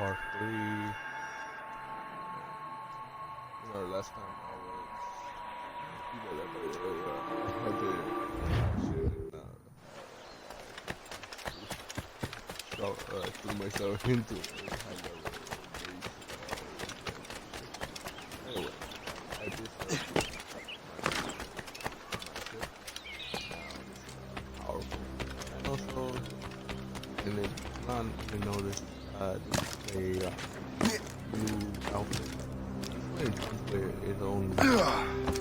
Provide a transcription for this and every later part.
part 3. Last time I threw myself into it. Anyway, I just powerful. And also, and if not even noticed, this is a new outfit. It comes with its own knives.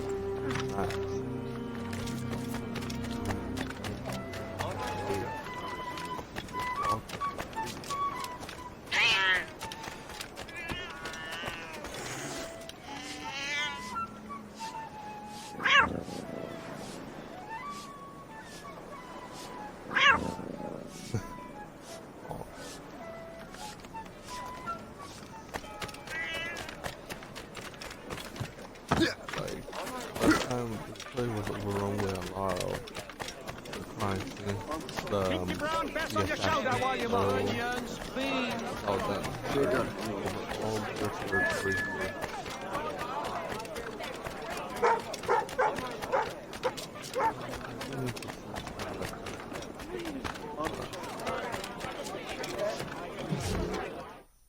This play was overrun with a lot of crime scenes. Keep your brown vest on your shoulder while you're onions, beans. All that sugar over all culture crazy.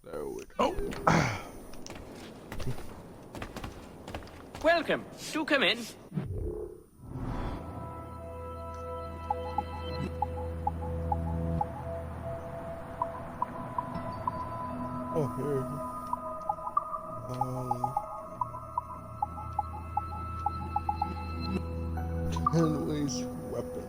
There we go. Welcome. Do come in. Oh, here. Kenway's weapon.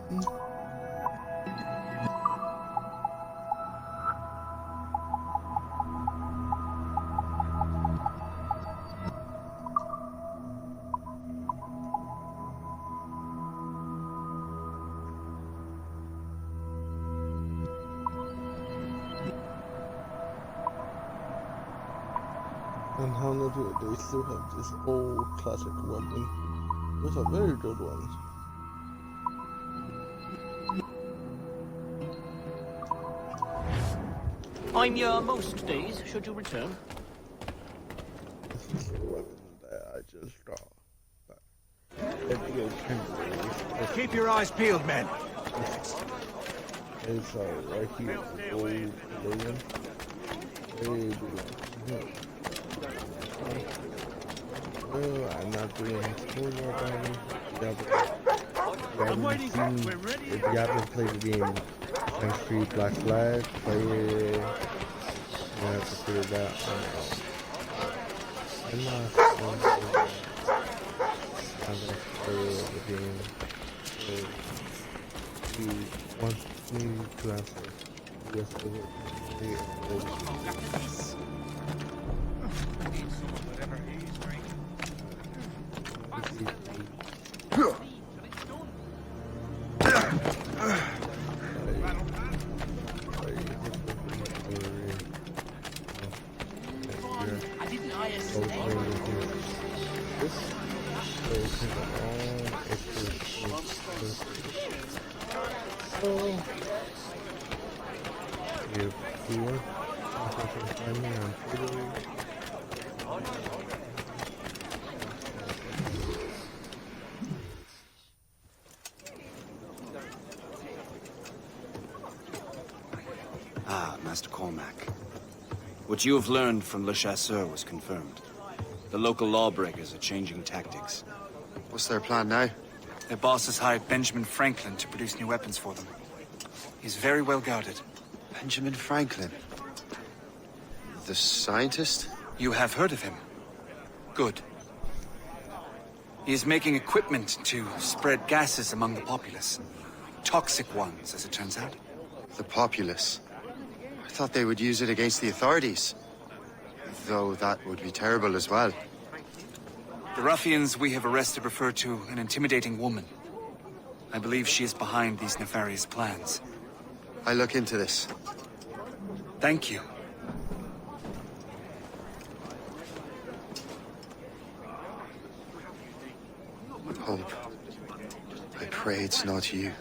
And how do they still have this old classic weapon? Those are very good ones. I'm your most days, should you return. This is the weapon that I just got. Keep your eyes peeled, men. It's right here, the old pavilion. Way below. Well, I'm not doing spoiler about it. If you haven't played the game Thanks Free Black Flag, play it. You have to figure that out. I'm not I'm gonna play the game. So he wants me to answer yes or no. Ah, Master Cormac. What you have learned from Le Chasseur was confirmed. The local lawbreakers are changing tactics. What's their plan now? Their boss has hired Benjamin Franklin to produce new weapons for them. He's very well guarded. Benjamin Franklin? The scientist? You have heard of him? Good. He is making equipment to spread gases among the populace. Toxic ones, as it turns out. The populace? I thought they would use it against the authorities. Though that would be terrible as well. The ruffians we have arrested refer to an intimidating woman. I believe she is behind these nefarious plans. I'll look into this. Thank you. Hope. I pray it's not you.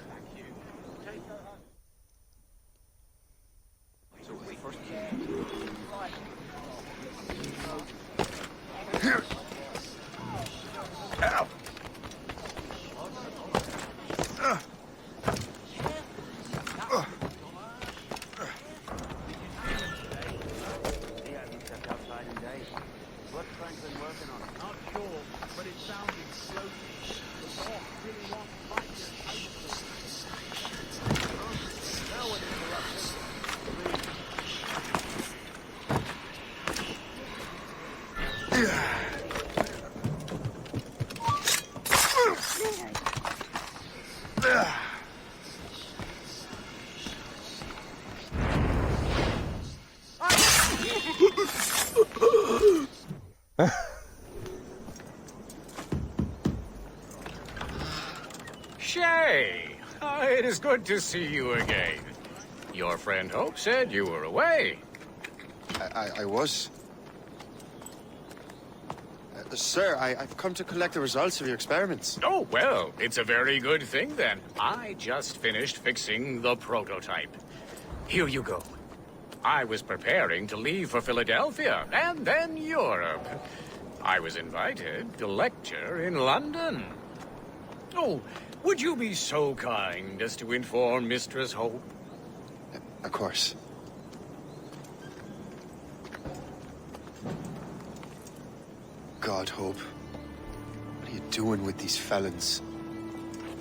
Shay! It is good to see you again. Your friend Hope said you were away. I was. Sir, I've come to collect the results of your experiments. Oh, well, it's a very good thing then. I just finished fixing the prototype. Here you go. I was preparing to leave for Philadelphia, and then Europe. I was invited to lecture in London. Oh, would you be so kind as to inform Mistress Hope? Of course. God, Hope. What are you doing with these felons?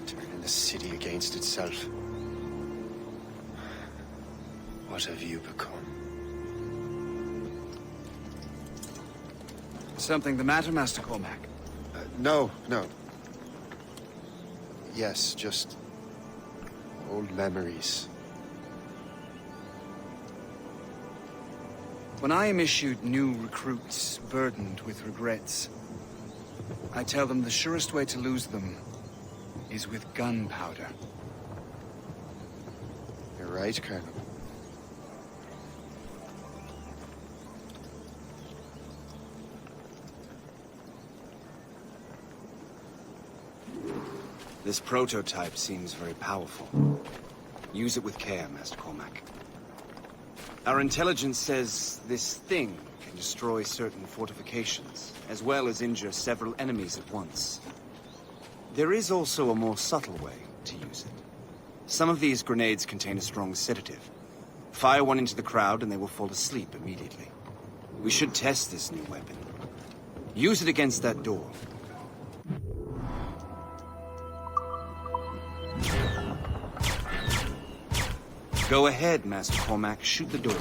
Turning the city against itself. What have you become? Something the matter, Master Cormac? No. Yes, just old memories. When I am issued new recruits burdened with regrets, I tell them the surest way to lose them is with gunpowder. You're right, Colonel. This prototype seems very powerful. Use it with care, Master Cormac. Our intelligence says this thing can destroy certain fortifications, as well as injure several enemies at once. There is also a more subtle way to use it. Some of these grenades contain a strong sedative. Fire one into the crowd and they will fall asleep immediately. We should test this new weapon. Use it against that door. Go ahead, Master Cormac. Shoot the door.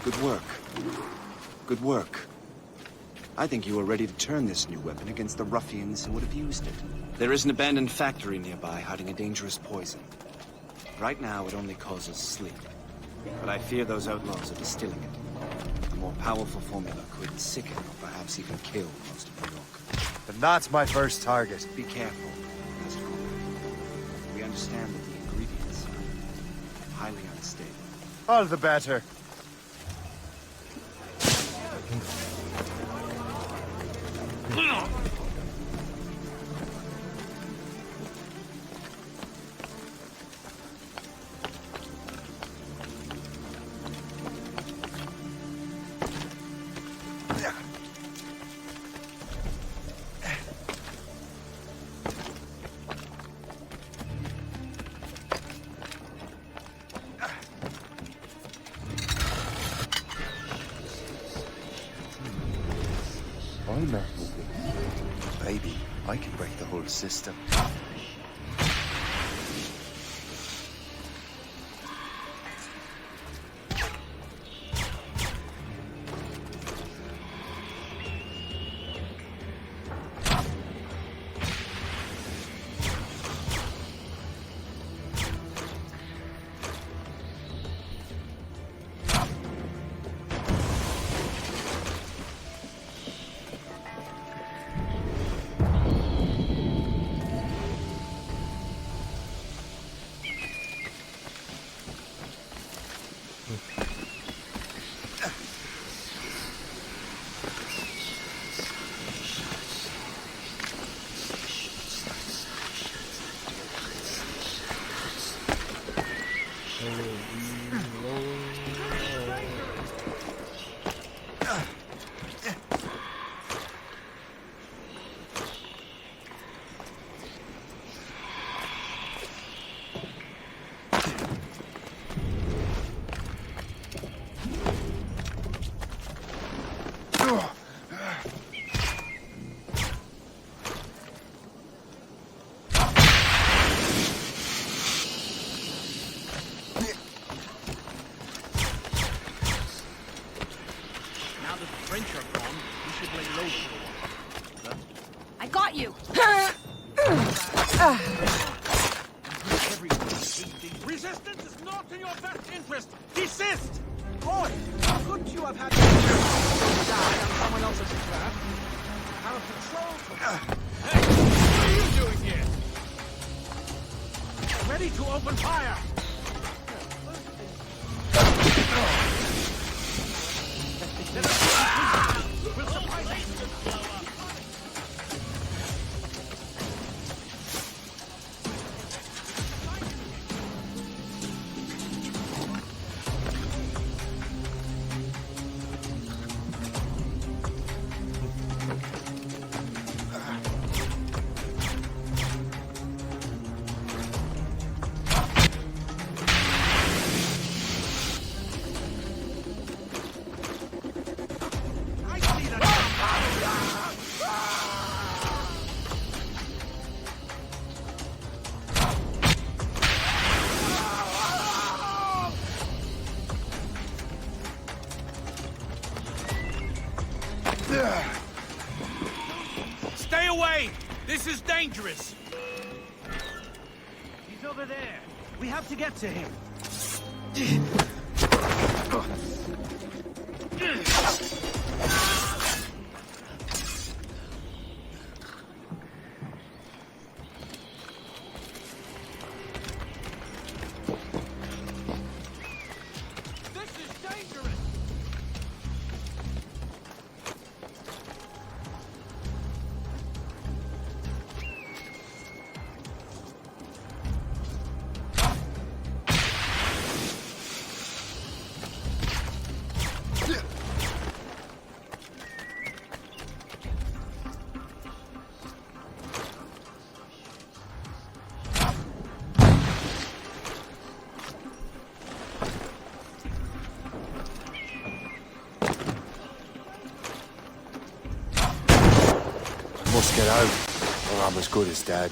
Good work. Good work. I think you are ready to turn this new weapon against the ruffians who would have used it. There is an abandoned factory nearby hiding a dangerous poison. Right now, it only causes sleep. But I fear those outlaws are distilling it. A more powerful formula could sicken or perhaps even kill most of New York. But that's my first target. Be careful, Master Cormac. We understand that the ingredients are highly unstable. All the better. Baby, I can break the whole system. Now that the French are gone, we should lay low for a while. I got you! Resistance is not in your best interest! Desist! Boy, couldn't you have had to die on someone else's behalf? Out of control. Hey, what are you doing here? Ready to open fire! We'll surprise I see that. Stay away! This is dangerous! He's over there. We have to get to him. This is dangerous! Must get out, or I'm as good as dead.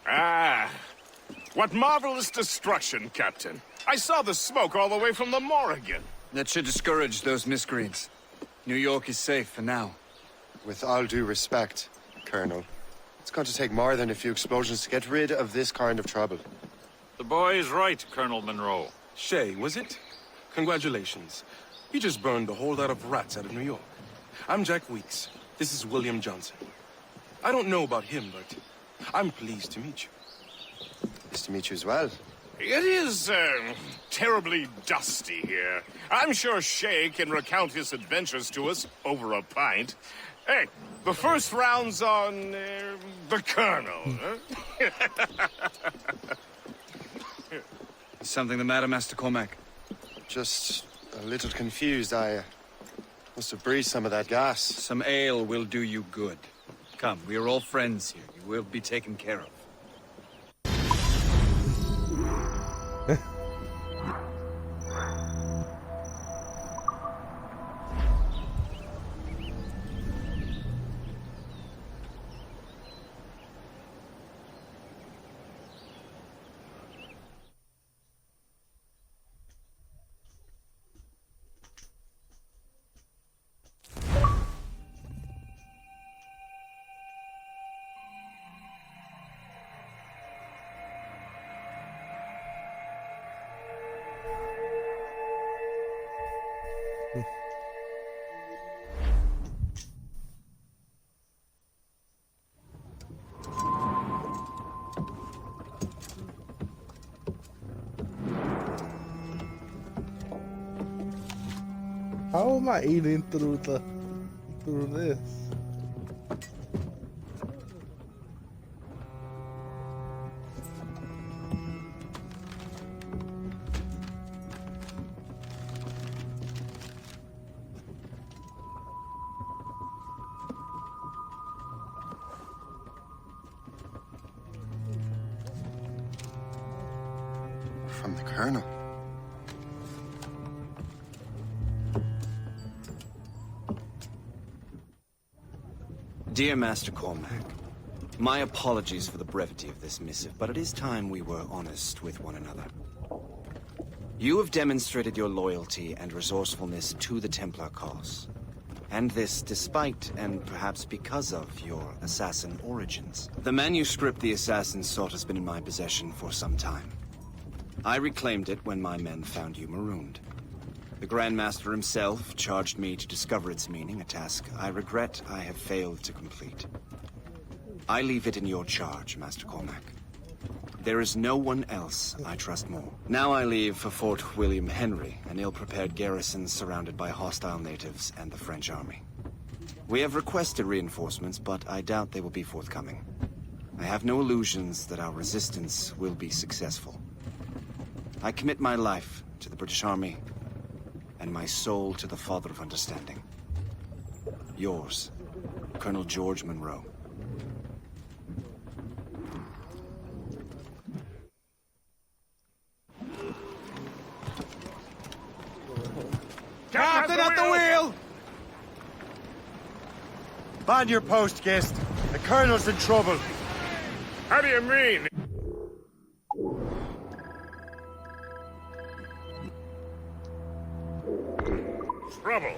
Ah, what marvelous destruction, Captain. I saw the smoke all the way from the Morrigan. That should discourage those miscreants. New York is safe for now. With all due respect, Colonel, it's going to take more than a few explosions to get rid of this kind of trouble. The boy is right, Colonel Monroe. Shay, was it? Congratulations. You just burned a whole lot of rats out of New York. I'm Jack Weeks. This is William Johnson. I don't know about him, but I'm pleased to meet you. Nice to meet you as well. It is, terribly dusty here. I'm sure Shay can recount his adventures to us over a pint. Hey, the first round's on, the Colonel, huh? Is something the matter, Master Cormac? Just a little confused. I must have breathed some of that gas. Some ale will do you good. Come, we are all friends here. You will be taken care of. How am I eating through this? From the Colonel. Dear Master Cormac, my apologies for the brevity of this missive, but it is time we were honest with one another. You have demonstrated your loyalty and resourcefulness to the Templar cause. And this despite, and perhaps because of, your assassin origins. The manuscript the assassins sought has been in my possession for some time. I reclaimed it when my men found you marooned. The Grand Master himself charged me to discover its meaning, a task I regret I have failed to complete. I leave it in your charge, Master Cormac. There is no one else I trust more. Now I leave for Fort William Henry, an ill-prepared garrison surrounded by hostile natives and the French army. We have requested reinforcements, but I doubt they will be forthcoming. I have no illusions that our resistance will be successful. I commit my life to the British Army, and my soul to the Father of Understanding. Yours, Colonel George Monroe. Captain at the wheel! Man your post, guest. The Colonel's in trouble. How do you mean? Trouble.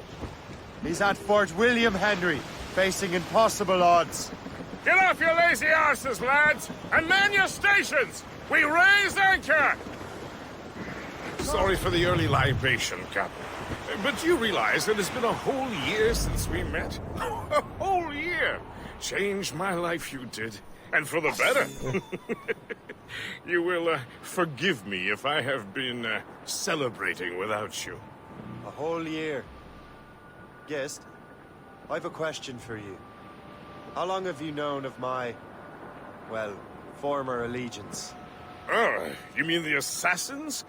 He's at Fort William Henry, facing impossible odds. Get off your lazy arses, lads, and man your stations! We raise anchor! Sorry for the early libation, Captain. But you realize it has been a whole year since we met? A whole year! Changed my life, you did. And for the better. You will forgive me if I have been celebrating without you. A whole year. Guest, I've a question for you. How long have you known of my, well, former allegiance? Oh, you mean the assassins?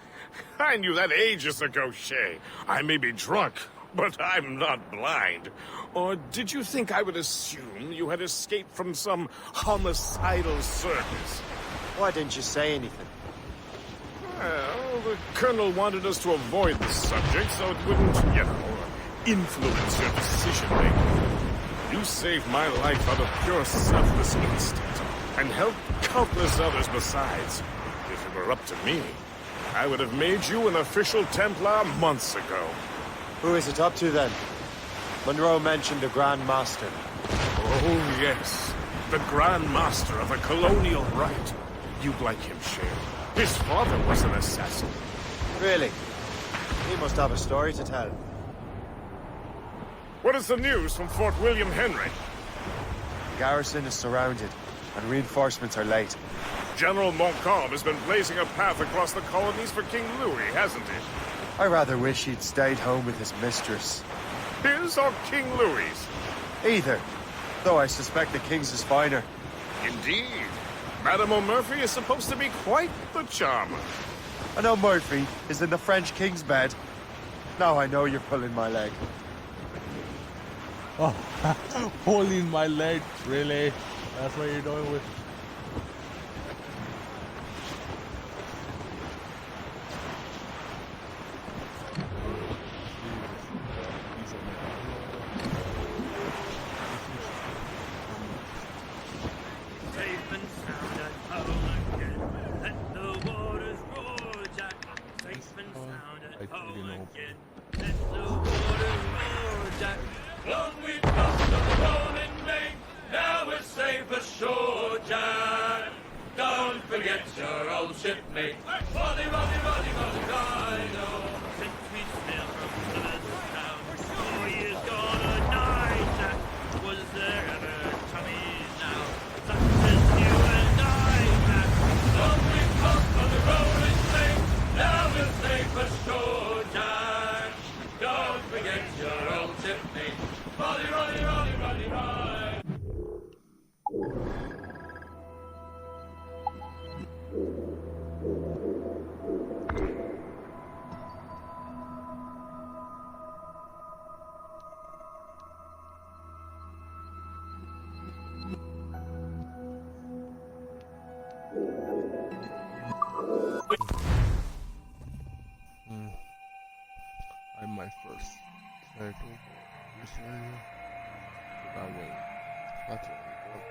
I knew that ages ago, Shay. I may be drunk, but I'm not blind. Or did you think I would assume you had escaped from some homicidal circus? Why didn't you say anything? Well, the Colonel wanted us to avoid the subject so it wouldn't, influence your decision-making. You saved my life out of pure selfless instinct, and helped countless others besides. If it were up to me, I would have made you an official Templar months ago. Who is it up to, then? Monroe mentioned a Grand Master. Oh, yes. The Grand Master of a colonial rite. You'd like him, Shay. His father was an assassin. Really? He must have a story to tell. What is the news from Fort William Henry? The garrison is surrounded, and reinforcements are late. General Montcalm has been blazing a path across the colonies for King Louis, hasn't he? I rather wish he'd stayed home with his mistress. His or King Louis's? Either, though I suspect the king's is finer. Indeed. Madame O'Murphy is supposed to be quite the charmer. I know Murphy is in the French king's bed. Now I know you're pulling my leg. Oh, pulling my leg, really? That's what you're doing with. Safe and sound at home again. Let the waters roar, Jack. Safe and sound at home again. Let the waters roar, Jack. Long we've come to the rolling main. Now we're safe ashore, Jack. Don't forget your old shipmate. Roddy, Roddy, Roddy, Roddy, Rhino. Since we sailed from Plymouth town, for sure, Jack. Don't forget your old shipmate. Rolly, rolly, rolly, rolly, rolly. I'm my first character for this area. But I win. That's what I want.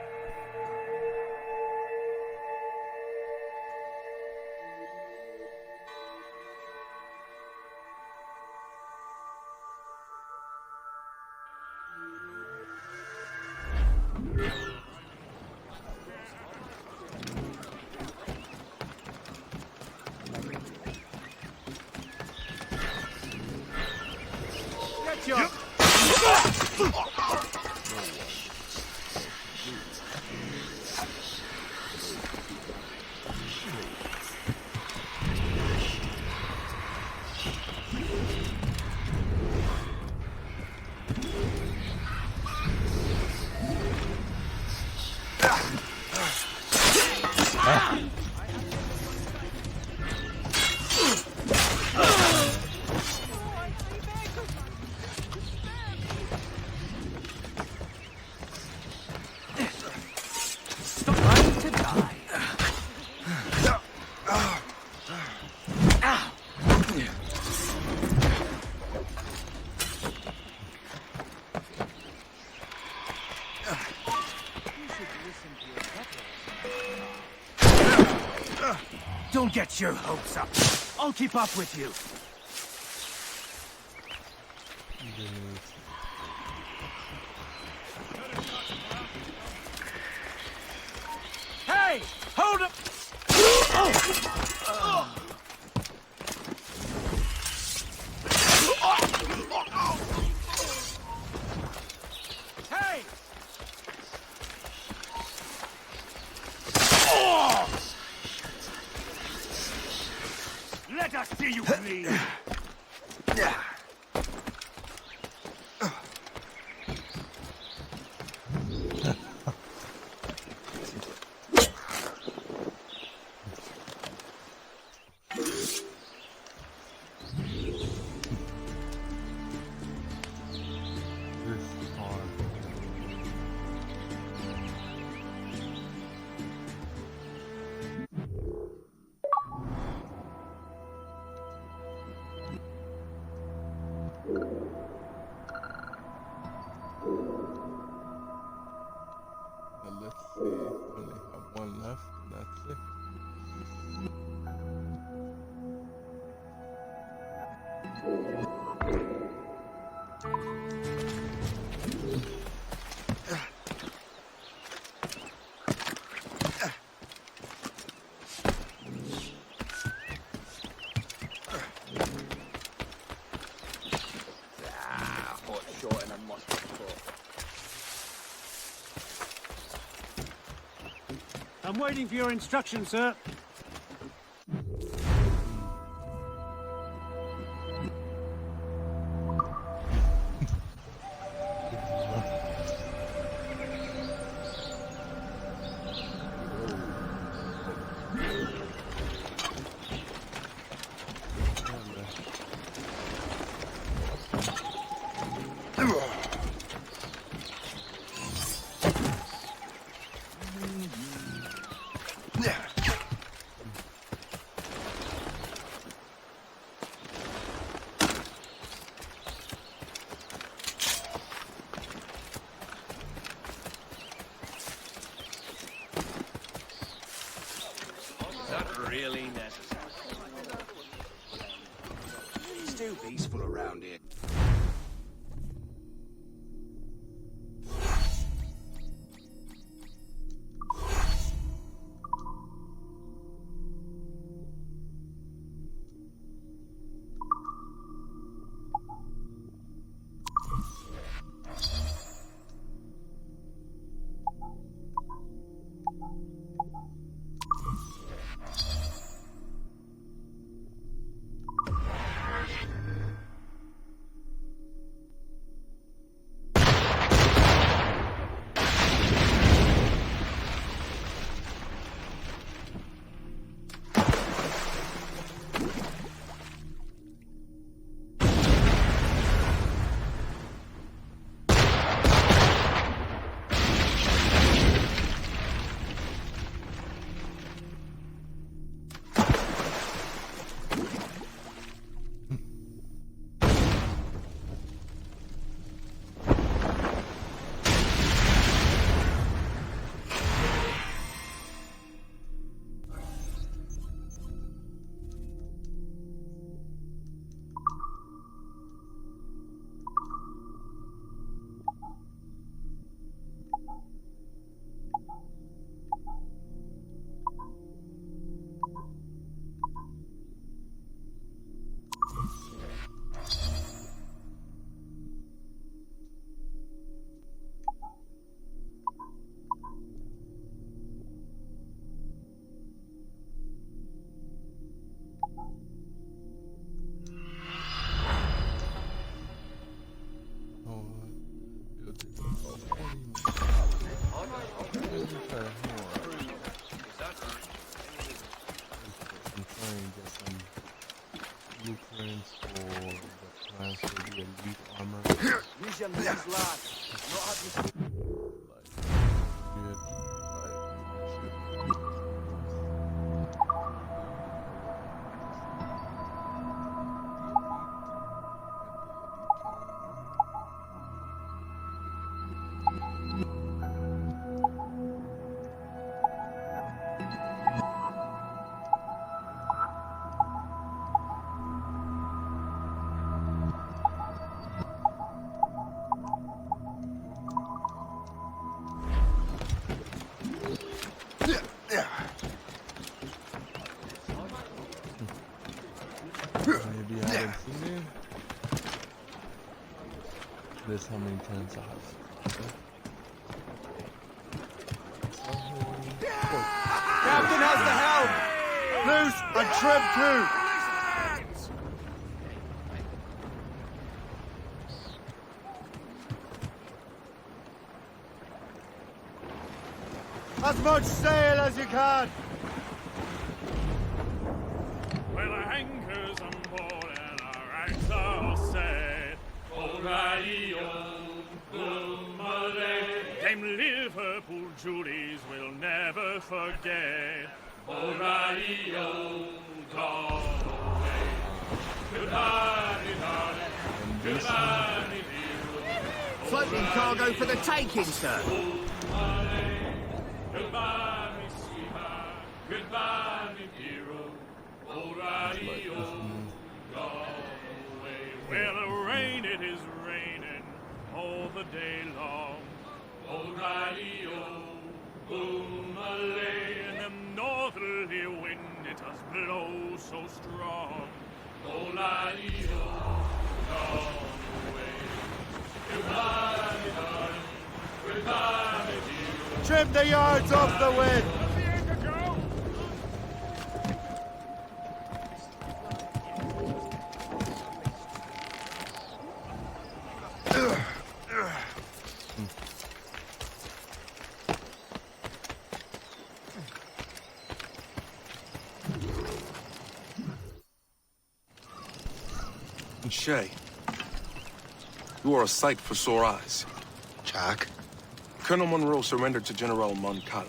Don't get your hopes up. I'll keep up with you. Hey! Hold up! Hey! Let us see you bleed! Let's see, we only have one left, and that's it. I'm waiting for your instructions, sir. Really necessary. It's too peaceful around here. for the plans for the elite armor. Use your legs, lad. Not have you... Good. Maybe I haven't seen it. This how many times I have seen it. Captain has the helm! Loose and trim too! As much sail as you can! Well, our anchors on board and our racks are set. O'Reilly, them Liverpool Julies will never forget. O'Reilly, Galway. Goodbye, darling. Goodbye, dear. Floating cargo for the taking, sir. Goodbye, me sweetheart. Goodbye, me hero. O'Reilly, Galway. Well, rain, it is raining all the day long. O'Reilly, Malay, and them northerly wind, it does blow so strong. O'Reilly, Galway. Goodbye, me darling. Goodbye, me dear. Trim the yards off the wind! Shay, you are a sight for sore eyes. Jack? Colonel Monroe surrendered to General Montcalm.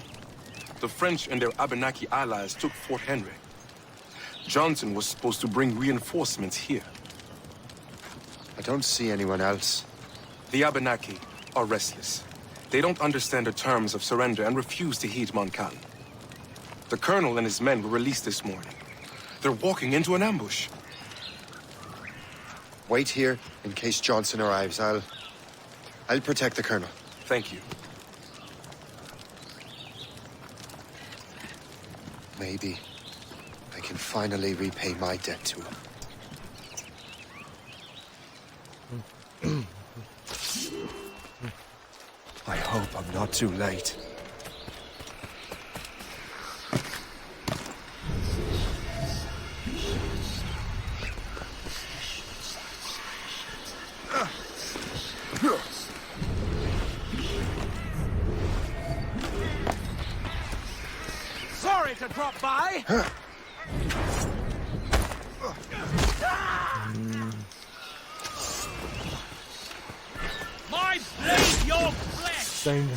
The French and their Abenaki allies took Fort Henry. Johnson was supposed to bring reinforcements here. I don't see anyone else. The Abenaki are restless. They don't understand the terms of surrender and refuse to heed Montcalm. The colonel and his men were released this morning. They're walking into an ambush. Wait here in case Johnson arrives. I'll protect the colonel. Thank you. Maybe I can finally repay my debt to him. I hope I'm not too late. Sorry to drop by. My blade, your flesh. Dang.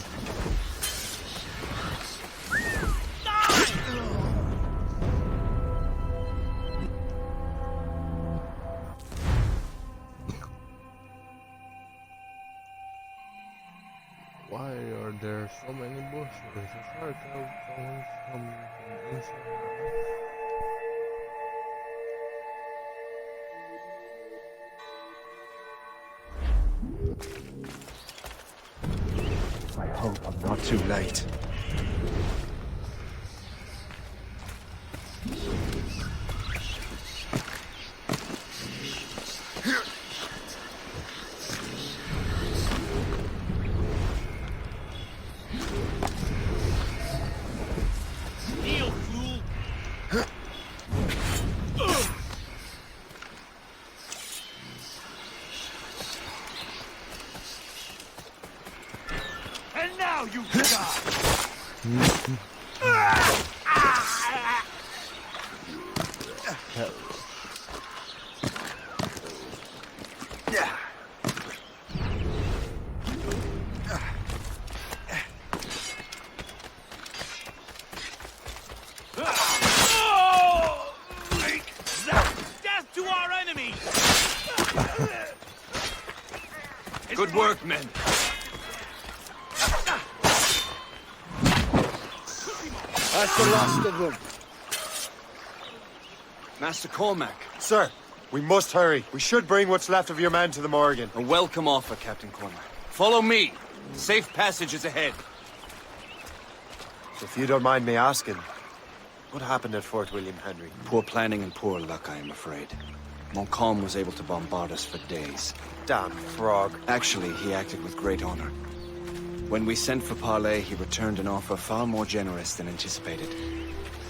Why are there so many bushes? It's hard to tell someone's coming from inside. I hope I'm not too late. Kneel, fool. And now you die. Death to our enemies! Good work, men. That's the last of them. Master Cormac, Sir, we must hurry. We should bring what's left of your men to the Morrigan. a welcome offer, Captain Cormac. Follow me. Safe passage is ahead. If you don't mind me asking, what happened at Fort William Henry? Poor planning and poor luck, I am afraid. Montcalm was able to bombard us for days. Damn frog. Actually, he acted with great honor. When we sent for Parley, he returned an offer far more generous than anticipated.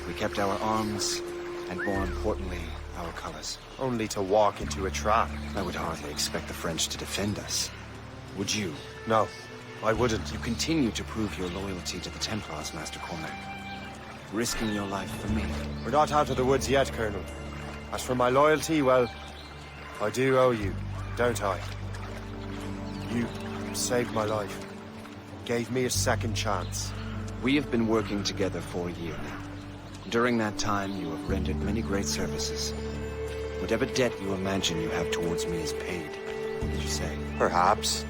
We kept our arms, and more importantly, our colors. Only to walk into a trap. I would hardly expect the French to defend us. Would you? No, I wouldn't. You continue to prove your loyalty to the Templars, Master Cormac. Risking your life for me. We're not out of the woods yet, Colonel. As for my loyalty, well, I do owe you, don't I? You saved my life. Gave me a second chance. We have been working together for a year now. During that time, you have rendered many great services. Whatever debt you imagine you have towards me is paid, did you say? Perhaps.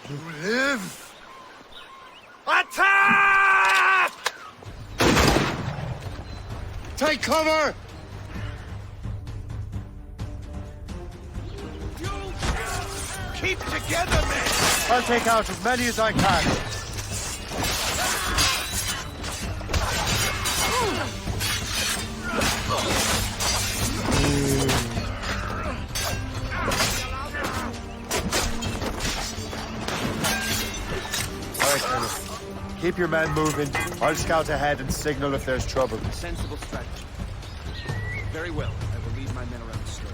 You live! Attack! Take cover! Keep together, men! I'll take out as many as I can. All right, Colonel. Keep your men moving. I'll scout ahead and signal if there's trouble. Sensible strategy. Very well. I will lead my men around the slope.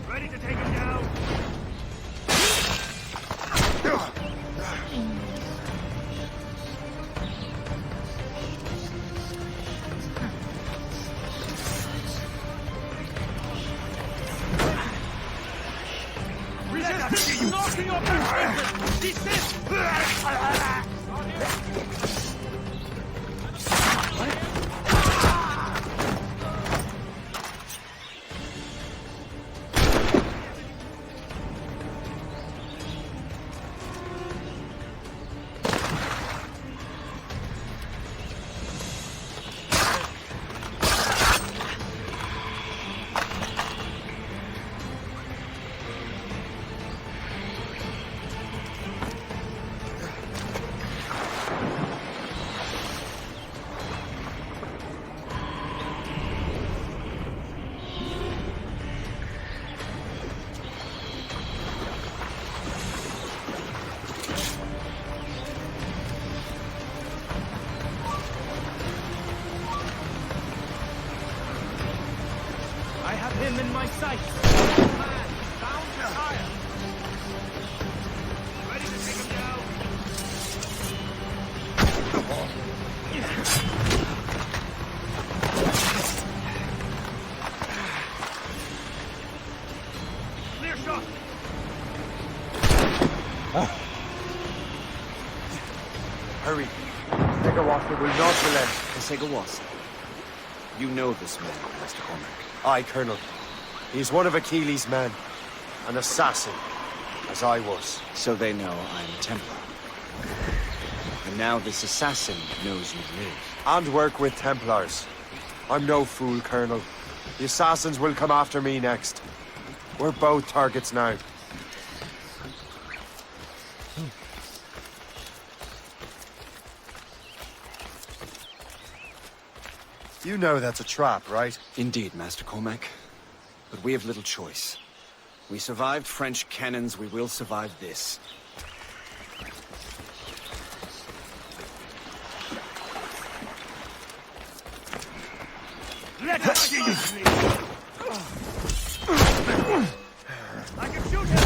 Ready to take him down? Resistance is not in your best interest! Desist! I have him in my sights. Man, bound to hire. Ready to take him down. Clear shot. Hurry. Negawassa will not relent. Kesegawasa. You know this man, Master Cormac. Aye, Colonel. He is one of Achilles' men. An assassin, as I was. So they know I'm a Templar. An And now this assassin knows you live. And work with Templars. I'm no fool, Colonel. The assassins will come after me next. We're both targets now. You know that's a trap, right? Indeed, Master Cormac. But we have little choice. We survived French cannons, we will survive this. Let us see you sleep. I can shoot him.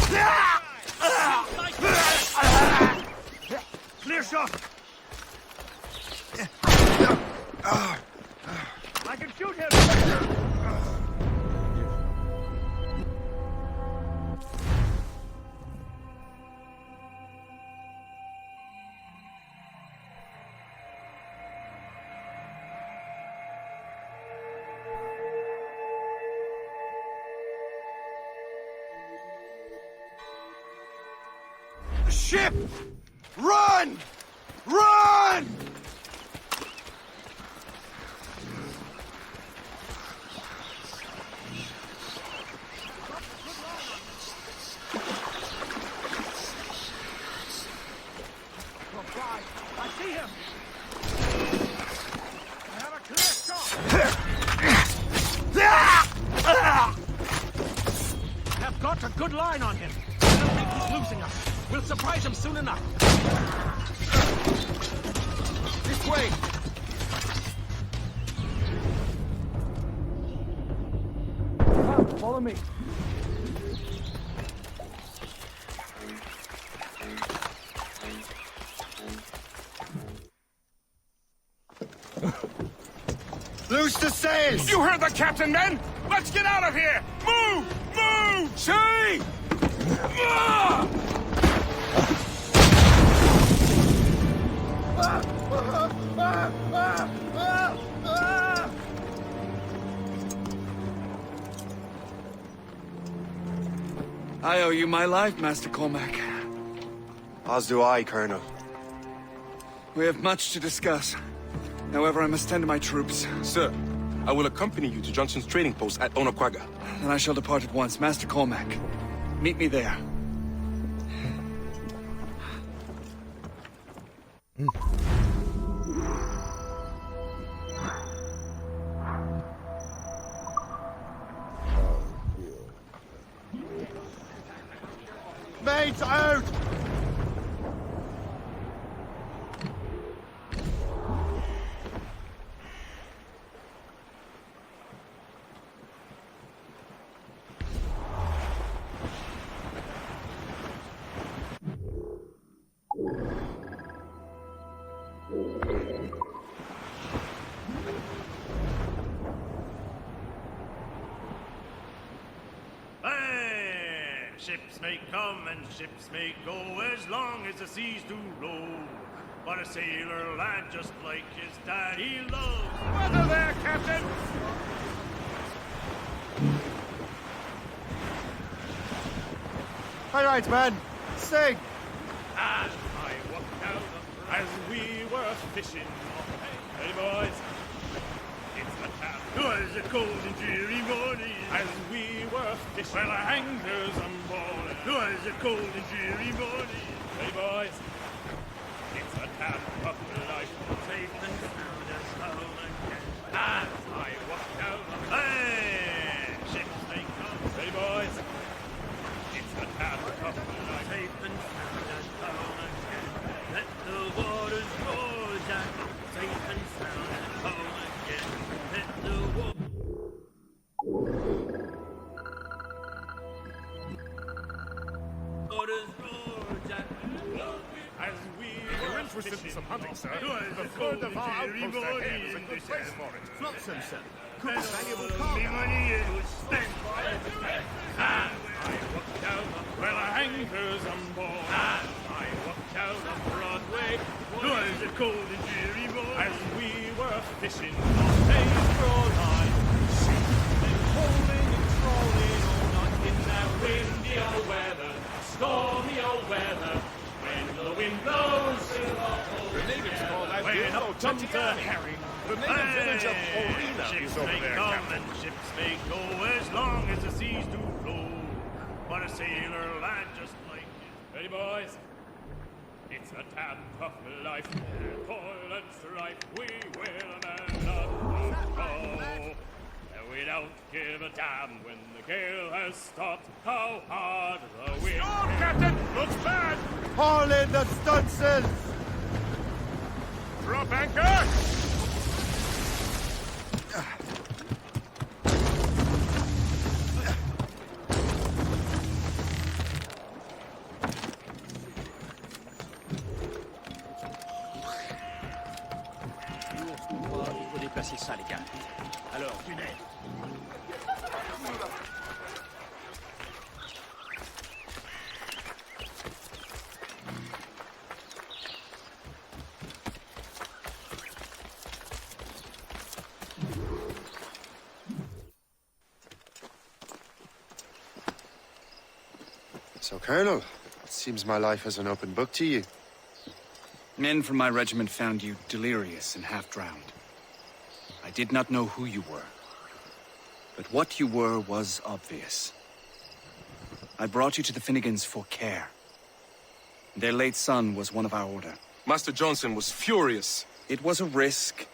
Clear shot. I can shoot him. Ship! Run! Run! I see him. I have a clear shot. I've got a good line on him. I don't think he's losing us. We'll surprise him soon enough. This way. Follow me. Loose the sails! You heard the captain, men! Let's get out of here! Move! Move! See! I owe you my life, Master Cormac. As do I, Colonel. We have much to discuss. However, I must tend to my troops. Sir, I will accompany you to Johnson's trading post at Onokwaga. Then I shall depart at once. Master Cormac, meet me there. Mates out! Hey, ships may come and ships may go as long as the seas do roll. But a sailor lad just like his daddy loves. Weather there, Captain! All right, man. Sing! As I walked out as we were fishing. Hey, boys. It's the tap. It was a cold and dreary morning. As we were fishing. Well, our anchors on board. It was a cold and dreary morning. Hey, boys. It's the tap of life. Safe and sound as home again. As I walked out. Hey, ships they come. Hey, boys. It's the tap of life. Safe and sound as home again. Let the waters roar, Jack. Safe and sound at home again. Let the waters roar, Jack. As we were interested in some hunting, sir. The third of our outpost ahead is a good place for it. Not so, sir. Could be valuable cargo. Money it was spent. As I walked out, well, our anchors on board. As I walked out on Broadway, it was a cold and dreary morning. As we were fishing on Haysboro line, and holding and trolling all night in that windy old weather, stormy old weather. when the wind blows in The natives call that when Gilmo up comes the Tatiani. herring. The native village of Orina Ships is over may there, come Captain. and ships may go as long as the seas do flow. But a sailor land just like it. Ready, boys? It's a damn tough life. Toil and strife, we will man not grow. And we don't give a damn when the gale has stopped. How hard the wind. Oh, Captain! Looks bad! Haul in the stunsails! Drop anchor! Il faut déplacer ça, les gars. Alors, tunnel. So, Colonel, it seems my life is an open book to you. Men from my regiment found you delirious and half-drowned. I did not know who you were. But what you were was obvious. I brought you to the Finnegans for care. Their late son was one of our order. Master Johnson was furious. It was a risk,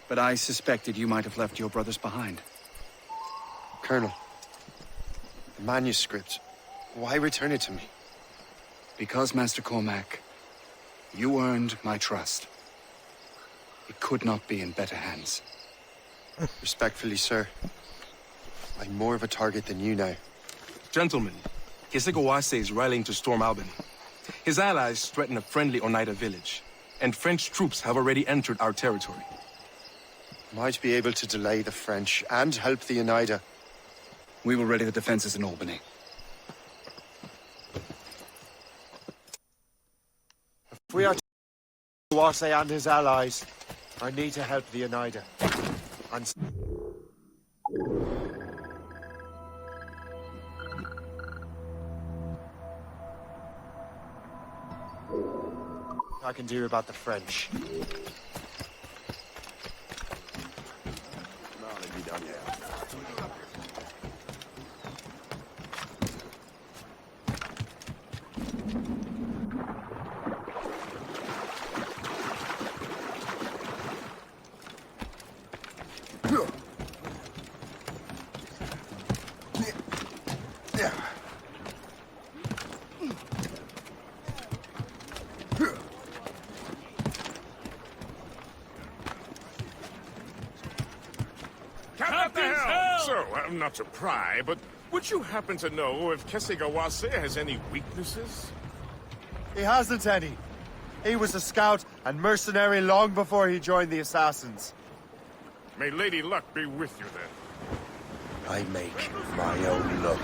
but I suspected you might have left your brothers behind. Colonel, the manuscript, why return it to me? Because, Master Cormac, you earned my trust. It could not be in better hands. Respectfully, sir, I'm more of a target than you now. Gentlemen, Kesegoase is rallying to storm Albany. His allies threaten a friendly Oneida village, and French troops have already entered our territory. Might be able to delay the French and help the Oneida. We will ready the defenses in Albany. If we are to Kesegoase and his allies, I need to help the Oneida. And I can do about the French. Captain Hell! So, not to pry, but would you happen to know if Kesegoase has any weaknesses? He hasn't any. He was a scout and mercenary long before he joined the Assassins. May Lady Luck be with you then. I make my own luck.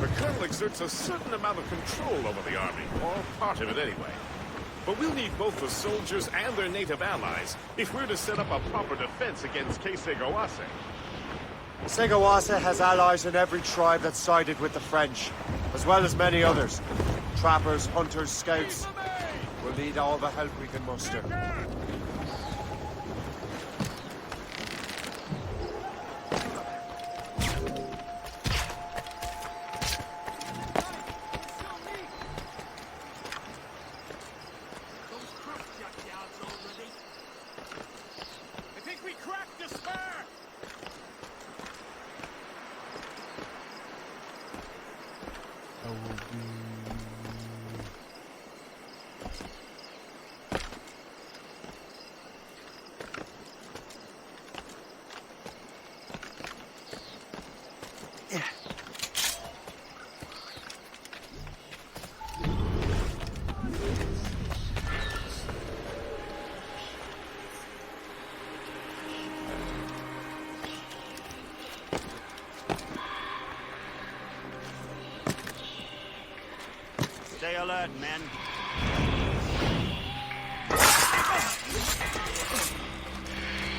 The Colonel exerts a certain amount of control over the army, or part of it anyway. But we'll need both the soldiers and their native allies if we're to set up a proper defense against Kesegoase. Kesegoase has allies in every tribe that sided with the French, as well as many others. Trappers, hunters, scouts. We'll need all the help we can muster. I think we cracked the spur! I will be... Stay alert, men.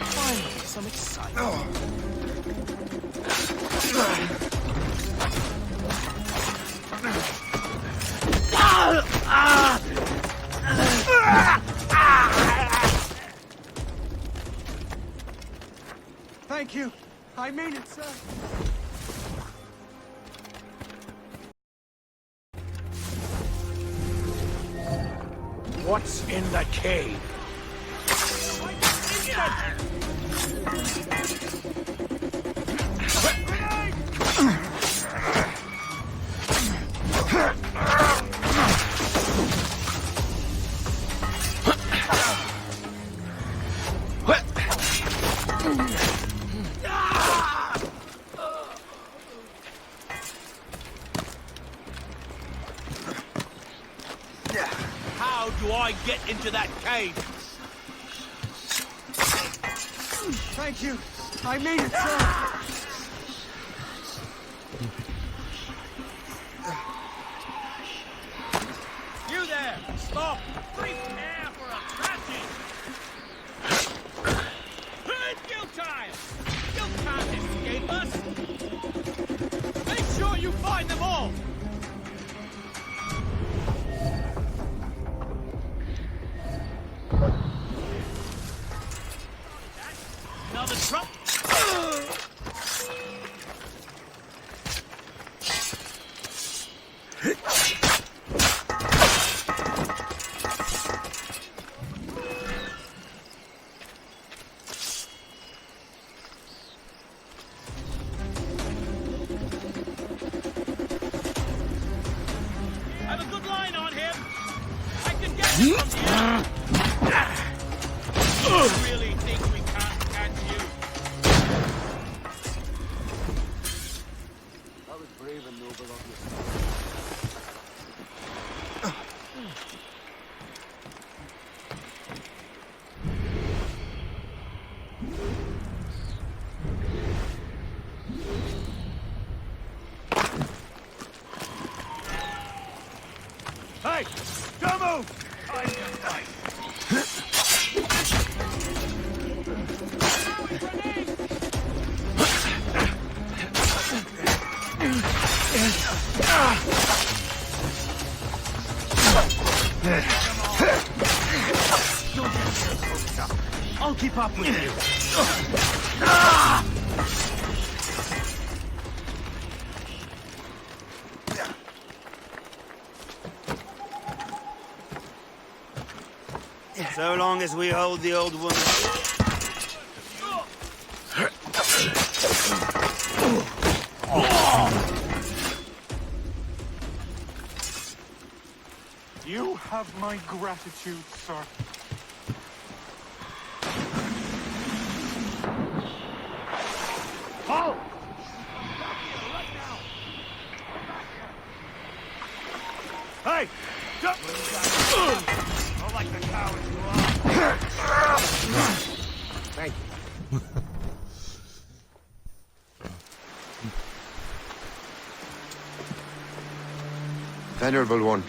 Finally, some excitement. Thank you. I mean it, sir. What's in the cave? How do I get into that cave? Thank you. I mean it, sir. You there! Stop! Prepare for a passage! Giltile! You can't escape us! Make sure you find them all! Now the truck. I have a good line on him. I can get him from here. You really think we can't catch you? That was brave and noble of you. Hey! Don't move! I'm your knife. I'll keep up with you. So long as we hold the old woman. You have my gratitude, sir. Oh! Hey! Don't... Oh, like the coward you are. Thank you. Venerable one.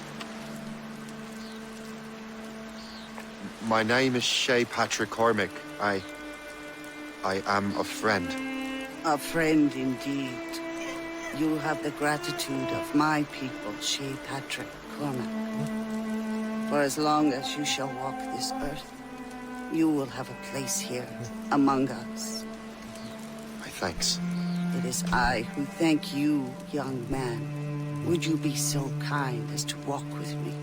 My name is Shay Patrick Cormac. I am a friend. A friend indeed. You have the gratitude of my people, Shay Patrick Cormac. For as long as you shall walk this earth, you will have a place here among us. My thanks. It is I who thank you, young man. Would you be so kind as to walk with me?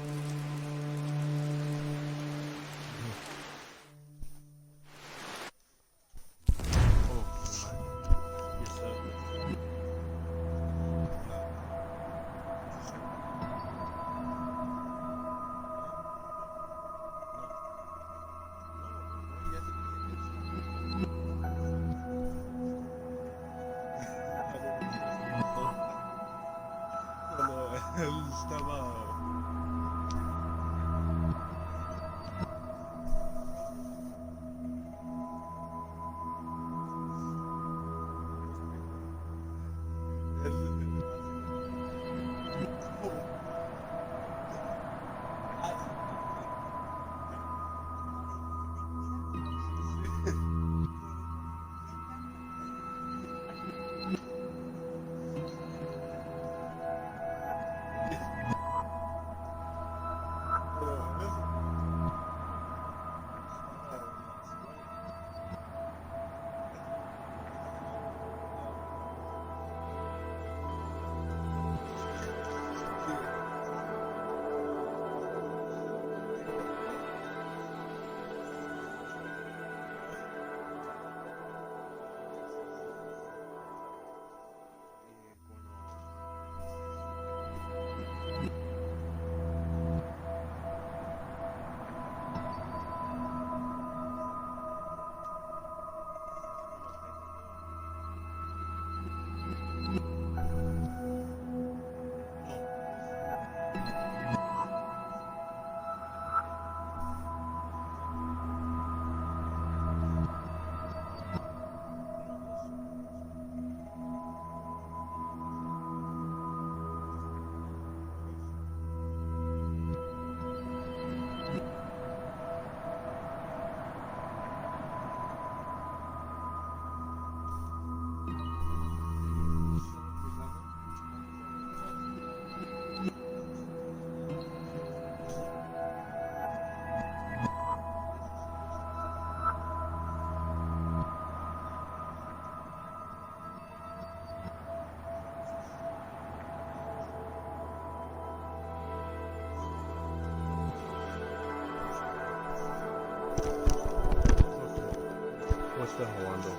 What's the Hawando?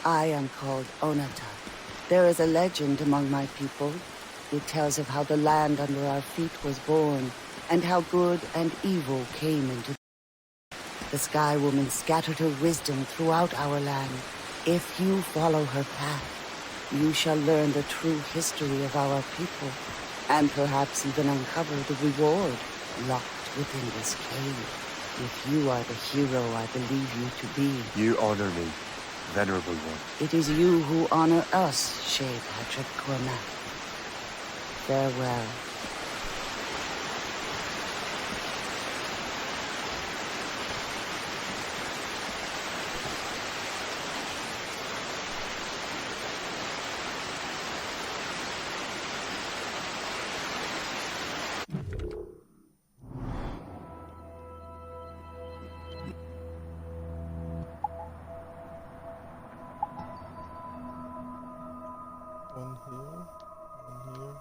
I am called Onata. There is a legend among my people. It tells of how the land under our feet was born, and how good and evil came into the Sky Woman scattered her wisdom throughout our land. If you follow her path, you shall learn the true history of our people, and perhaps even uncover the reward locked within this cave. If you are the hero I believe you to be. You honor me, Venerable One. It is you who honor us, Shay Patrick Cormac. Farewell. One here, one here.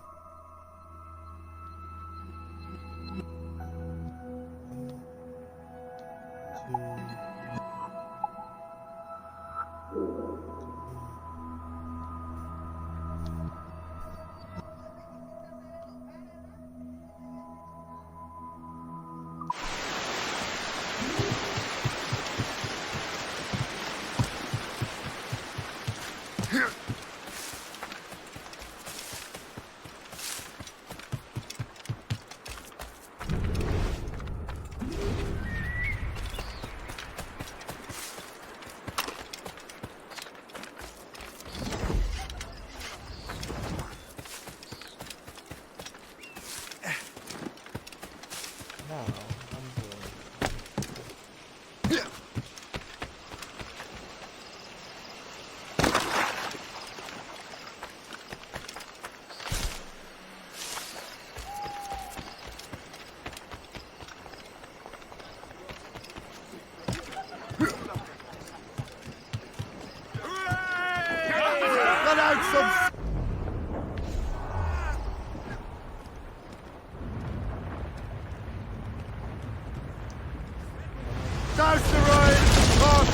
Douse the road! Come!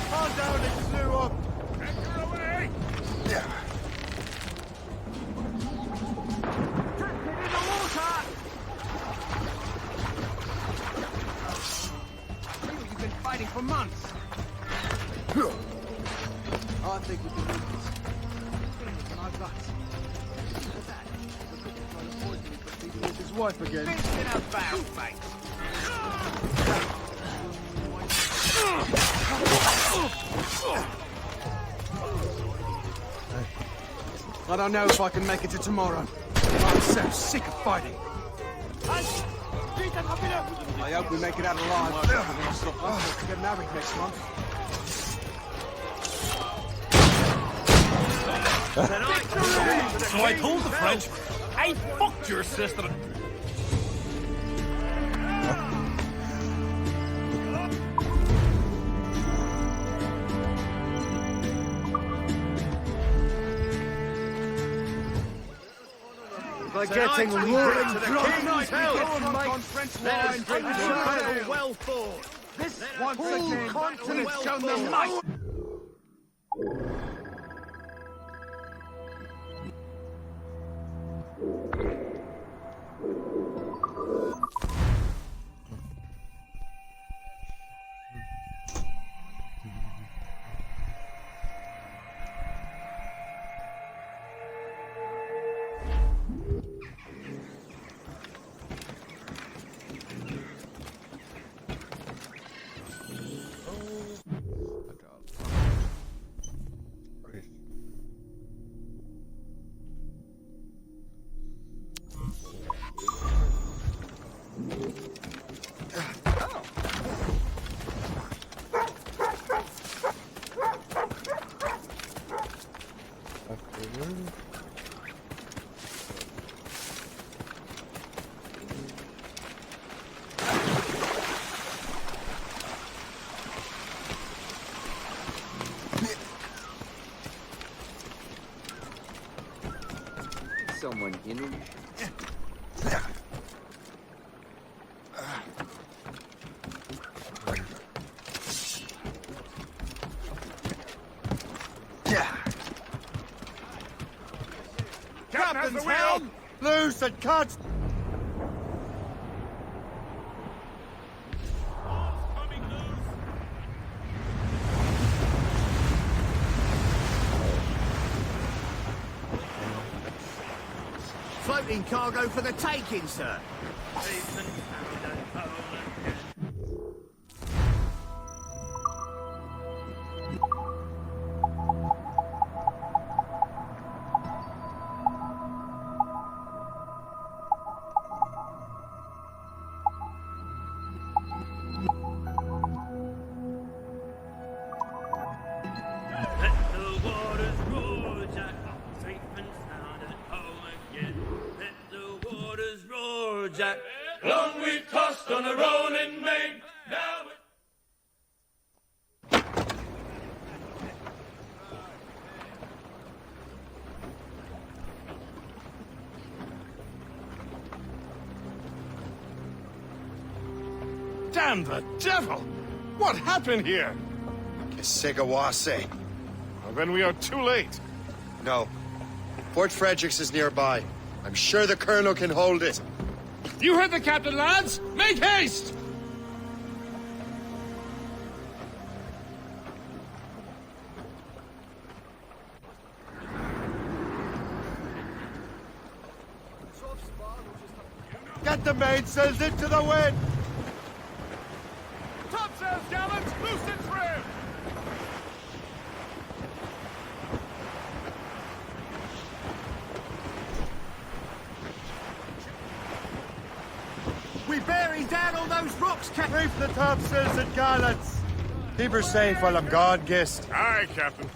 Calm down and slew up! Anchor away! Yeah. In the water! You've been fighting for months. I think we can do this. Finish my guts. With his wife again. Fist in a barrel, mate. I don't know if I can make it to tomorrow. I'm so sick of fighting. I hope we make it out alive. I'll stop to get married next month. So I told the French, I fucked your sister. They're getting roaring drunk. On French wine, well fought. This once again, continent shown them might. someone in. Captain's helm! Loose and cut! Floating cargo for the taking, sir. Safe and sound at home again. Let the waters roar, Jack. Safe and sound at home again. Let the waters roar, Jack. Long we've tossed on a rolling main. Now it... Damn the devil! What happened here? Kisigawase. Well, then we are too late. No. Fort Fredericks is nearby. I'm sure the Colonel can hold it. You heard the captain, lads! Make haste! Get the mainsails into the wind! Topsails, gallants! Loose and trim! We bearing down on those rocks, Captain. Reef the topsails and gallants! Keep her safe while I'm gone, Gist. Aye, Captain.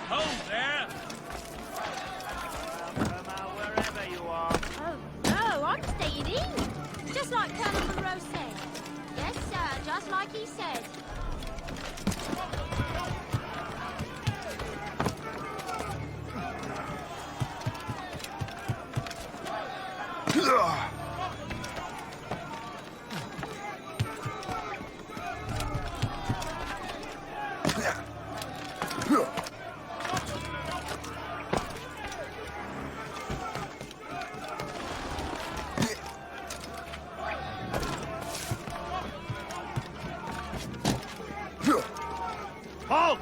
Hold there! Wherever you are. Oh, no, I'm staying in. Just like Colonel Monroe said. Yes, sir, just like he said. Halt!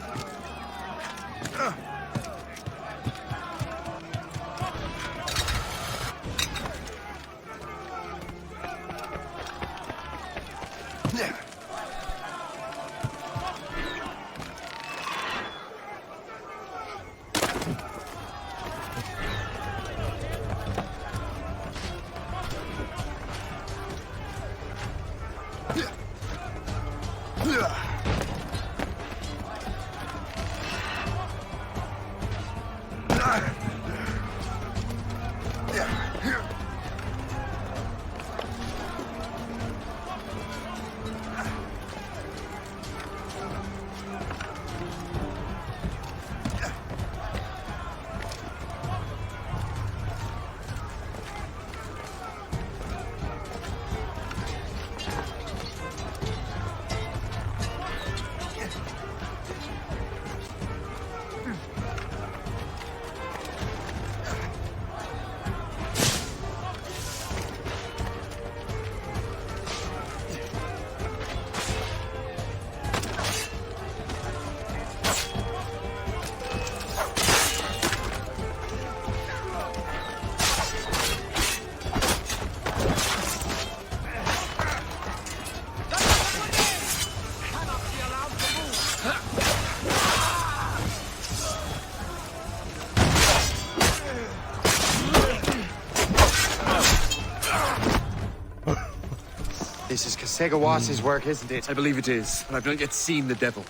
Segawas's work, isn't it? I believe it is, but I've not yet seen the devil.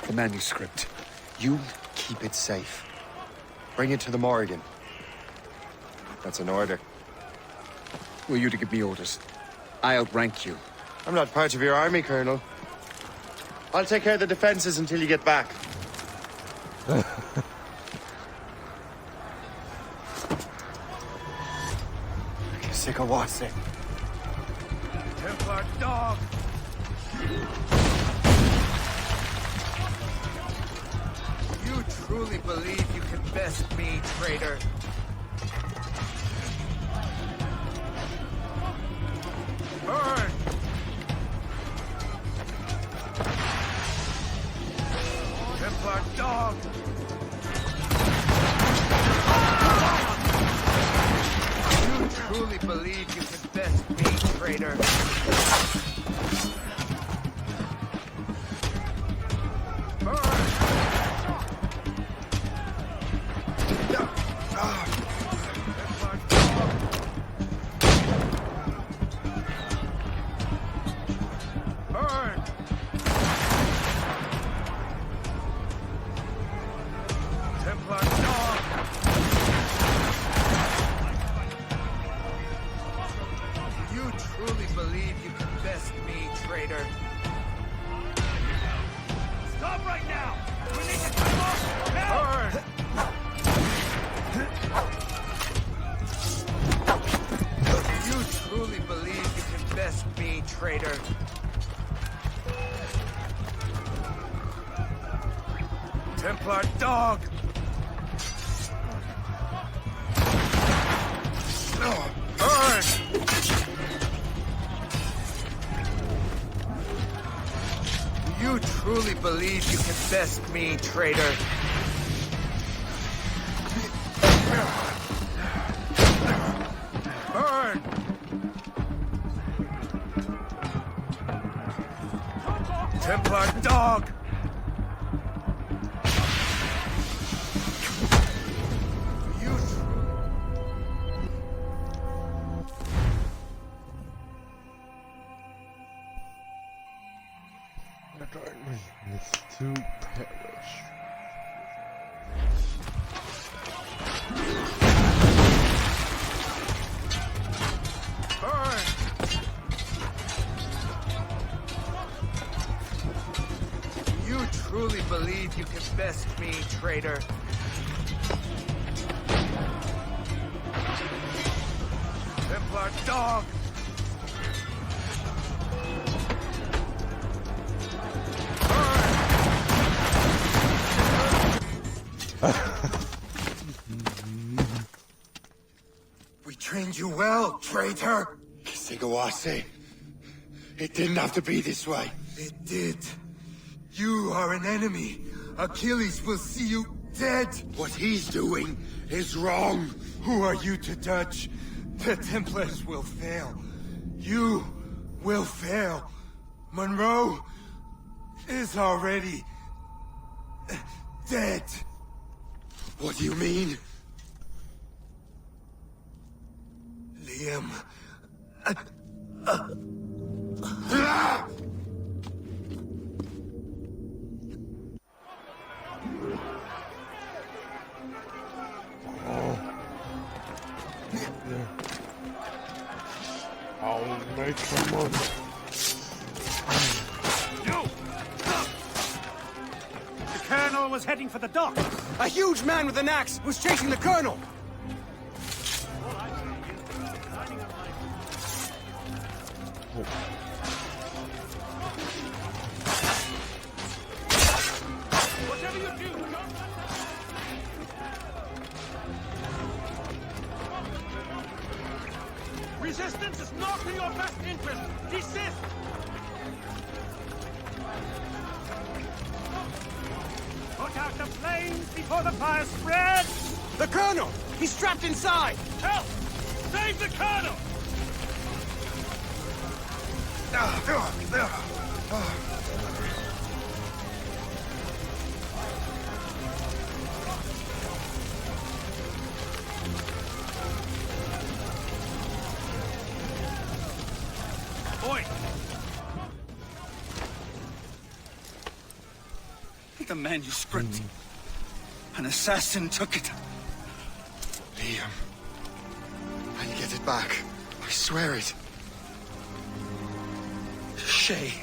The manuscript. You keep it safe. Bring it to the Morrigan. That's an order. Who are you to give me orders? I outrank you. I'm not part of your army, Colonel. I'll take care of the defenses until you get back. Segawase. Templar dog! You truly believe you can best me, traitor? Burn! Templar dog! You truly believe you can best me, traitor? Traitor. Templar dog! Burn! You truly believe you can best me, traitor? Burn! Templar dog! You... The darkness is to perish. Burn! You truly believe you can best me, traitor? Templar dog! We trained you well, traitor! Segawase, it didn't have to be this way. It did. You are an enemy. Achilles will see you dead. What he's doing is wrong. Who are you to judge? The Templars will fail. You will fail. Monroe is already dead. What do you mean? Liam. I'll make some money. The Colonel was heading for the dock. A huge man with an axe was chasing the Colonel! Whatever you do, resistance is not in your best interest. Desist! Put out the flames before the fire spreads! The Colonel! He's trapped inside! Help! Save the Colonel! The manuscript. An assassin took it. Liam. I'll get it back. I swear it. Shay.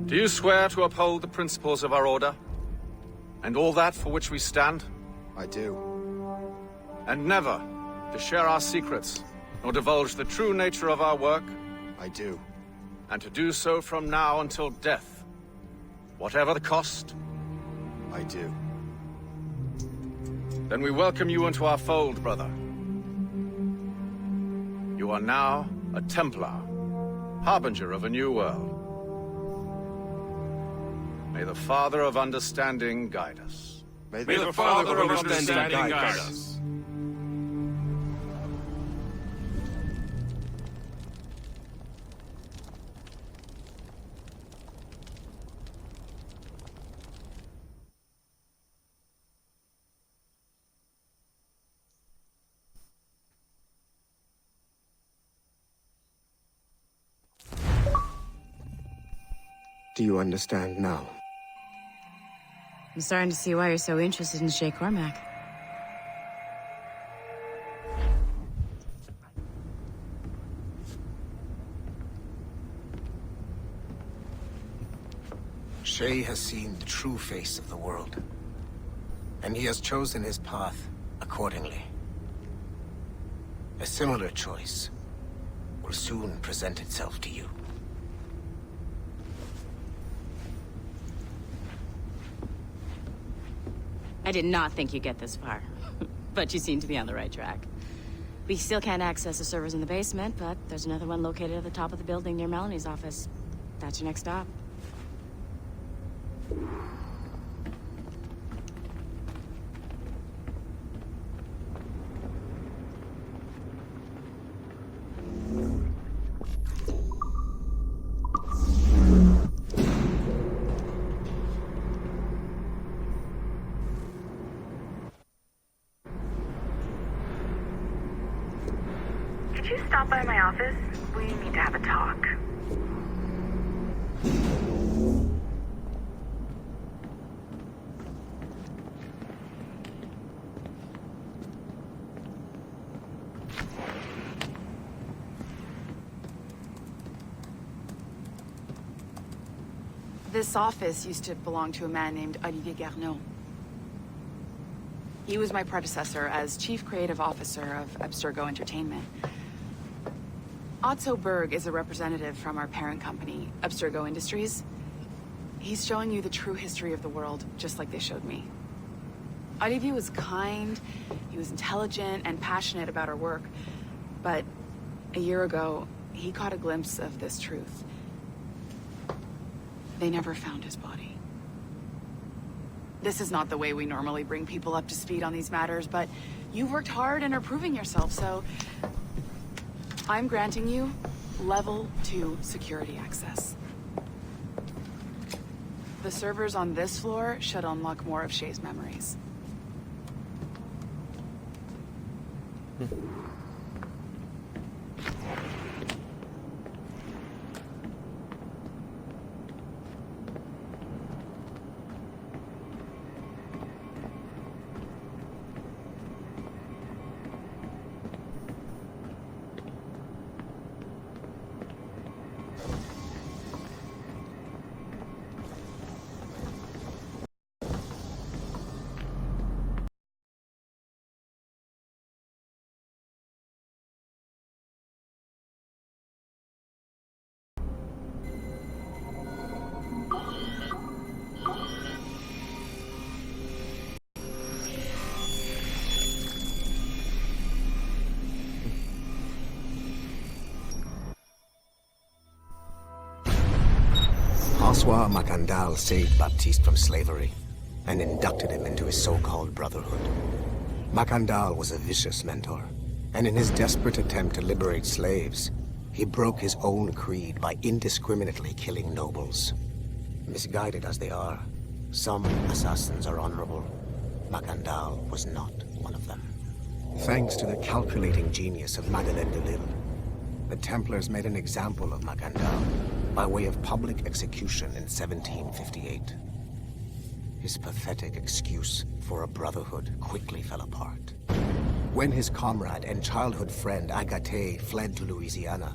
Do you swear to uphold the principles of our order? And all that for which we stand? I do. And never to share our secrets, nor divulge the true nature of our work? I do. And to do so from now until death, whatever the cost? I do. Then we welcome you into our fold, brother. You are now a Templar, harbinger of a new world. May the Father of Understanding guide us. May the Father of Understanding guide us. Do you understand now? I'm starting to see why you're so interested in Shay Cormac. Shay has seen the true face of the world, and he has chosen his path accordingly. A similar choice will soon present itself to you. I did not think you'd get this far, but you seem to be on the right track. We still can't access the servers in the basement, but there's another one located at the top of the building near Melanie's office. That's your next stop. Could you stop by my office? We need to have a talk. This office used to belong to a man named Olivier Garneau. He was my predecessor as Chief Creative Officer of Abstergo Entertainment. Otto Berg is a representative from our parent company, Abstergo Industries. He's showing you the true history of the world, just like they showed me. IDV was kind, he was intelligent and passionate about our work. But a year ago, he caught a glimpse of this truth. They never found his body. This is not the way we normally bring people up to speed on these matters, but you've worked hard and are proving yourself, so I'm granting you level 2 security access. The servers on this floor should unlock more of Shay's memories. François Macandal saved Baptiste from slavery and inducted him into his so-called brotherhood. Macandal was a vicious mentor, and in his desperate attempt to liberate slaves, he broke his own creed by indiscriminately killing nobles. Misguided as they are, some assassins are honorable. Macandal was not one of them. Thanks to the calculating genius of Madeleine de Lille, the Templars made an example of Macandal by way of public execution in 1758. His pathetic excuse for a brotherhood quickly fell apart. When his comrade and childhood friend Agathe fled to Louisiana,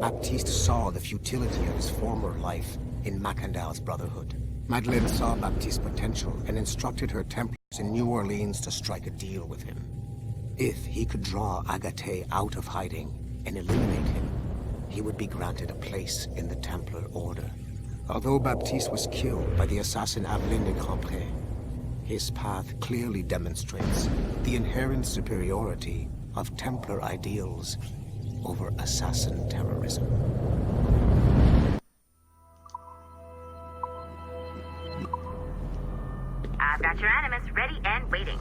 Baptiste saw the futility of his former life in Macandal's brotherhood. Madeleine saw Baptiste's potential and instructed her Templars in New Orleans to strike a deal with him. If he could draw Agathe out of hiding and eliminate him, he would be granted a place in the Templar Order. Although Baptiste was killed by the assassin Aveline de Grandpré, his path clearly demonstrates the inherent superiority of Templar ideals over assassin terrorism. I've got your Animus ready and waiting.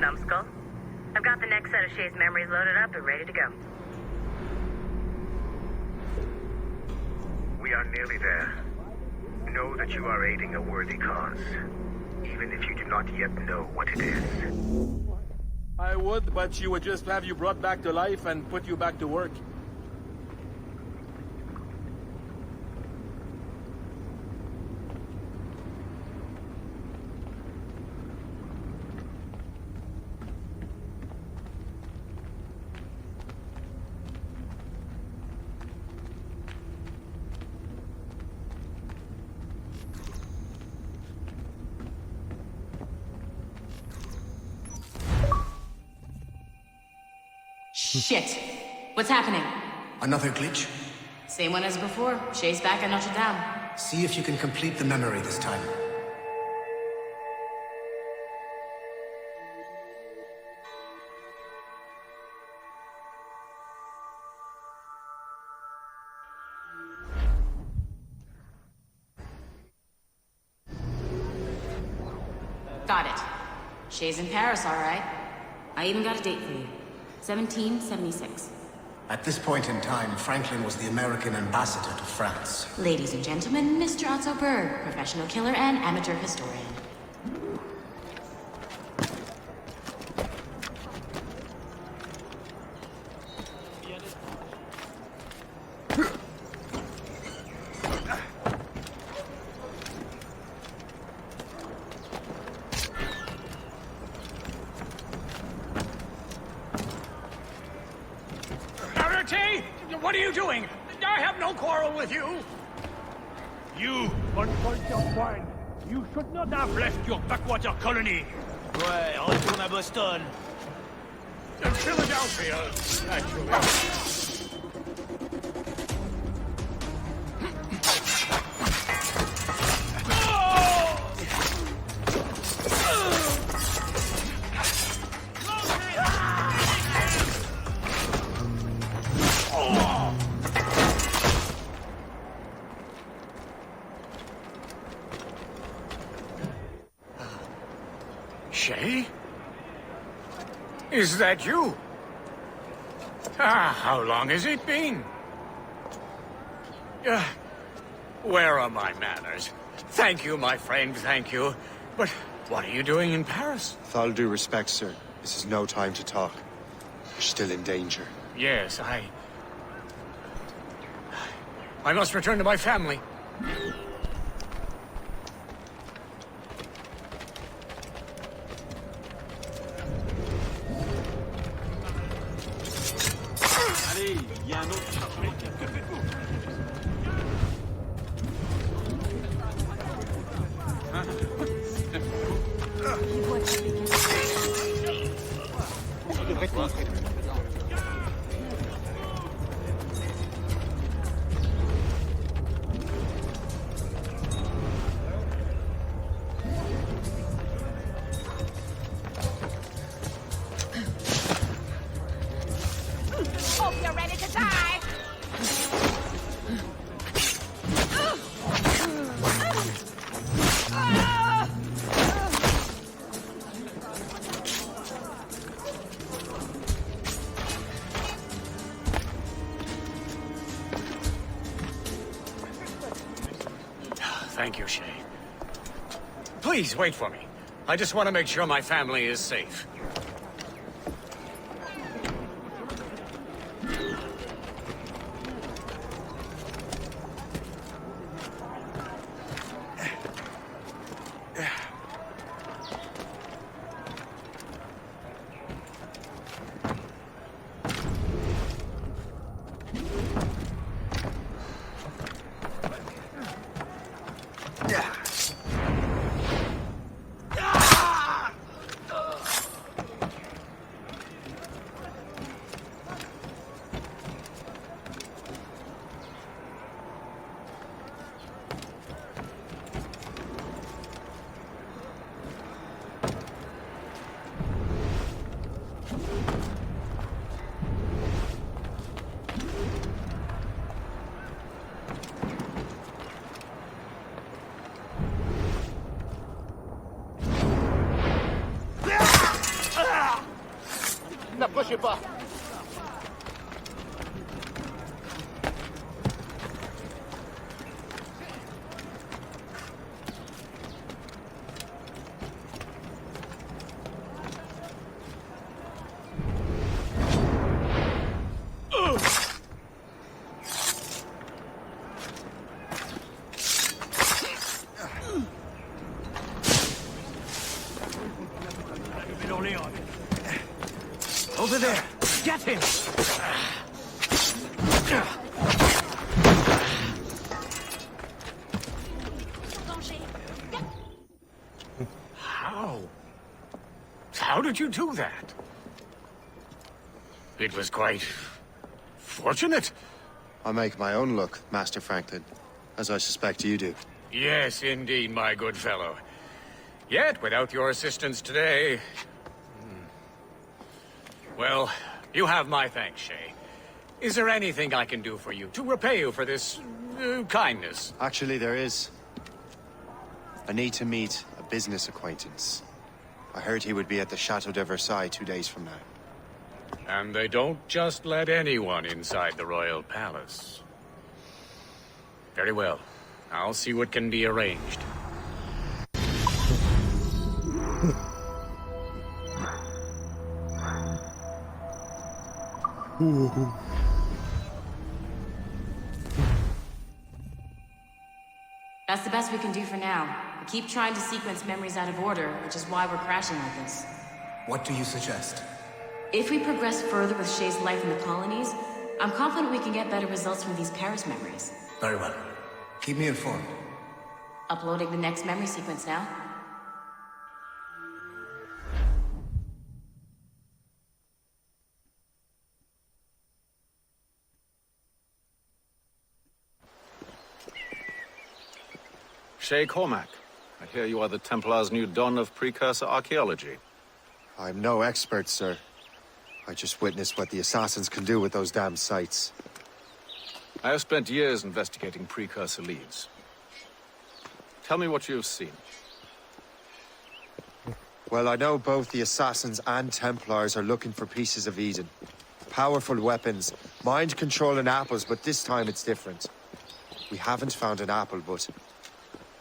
Numbskull. I've got the next set of Shay's memories loaded up and ready to go. We are nearly there. Know that you are aiding a worthy cause, even if you do not yet know what it is. I would, but she would just have you brought back to life and put you back to work. Shit! What's happening? Another glitch? Same one as before. Shay's back at Notre Dame. See if you can complete the memory this time. Got it. Shay's in Paris, all right. I even got a date for you. 1776. At this point in time, Franklin was the American ambassador to France. Ladies and gentlemen, Mr. Otto Berg, professional killer and amateur historian. What are you doing? I have no quarrel with you. You, uncultured swine! You should not have left your backwater colony! Ouais, retourne à Boston. Philadelphia, actually. Shay? Is that you? How long has it been? Where are my manners? Thank you, my friend, thank you. But what are you doing in Paris? With all due respect, sir, this is no time to talk. You're still in danger. Yes, I must return to my family. Allez, il y a un autre chargement. Que faites-vous? Ça devrait te montrer. Hope you're ready to die. Thank you, Shay. Please, wait for me. I just want to make sure my family is safe. N'approchez pas. Over there! Get him! How did you do that? It was quite fortunate. I make my own luck, Master Franklin, as I suspect you do. Yes, indeed, my good fellow. Yet, without your assistance today... Well, you have my thanks, Shay. Is there anything I can do for you, to repay you for this kindness? Actually, there is. I need to meet a business acquaintance. I heard he would be at the Chateau de Versailles 2 days from now. And they don't just let anyone inside the royal palace. Very well. I'll see what can be arranged. That's the best we can do for now. We keep trying to sequence memories out of order, which is why we're crashing like this. What do you suggest? If we progress further with Shay's life in the colonies, I'm confident we can get better results from these Paris memories. Very well. Keep me informed. Uploading the next memory sequence now. Shay Cormac, I hear you are the Templars' new don of precursor archaeology. I'm no expert, sir. I just witnessed what the assassins can do with those damn sites. I have spent years investigating precursor leads. Tell me what you have seen. Well, I know both the assassins and Templars are looking for pieces of Eden. Powerful weapons, mind-controlling apples, but this time it's different. We haven't found an apple, but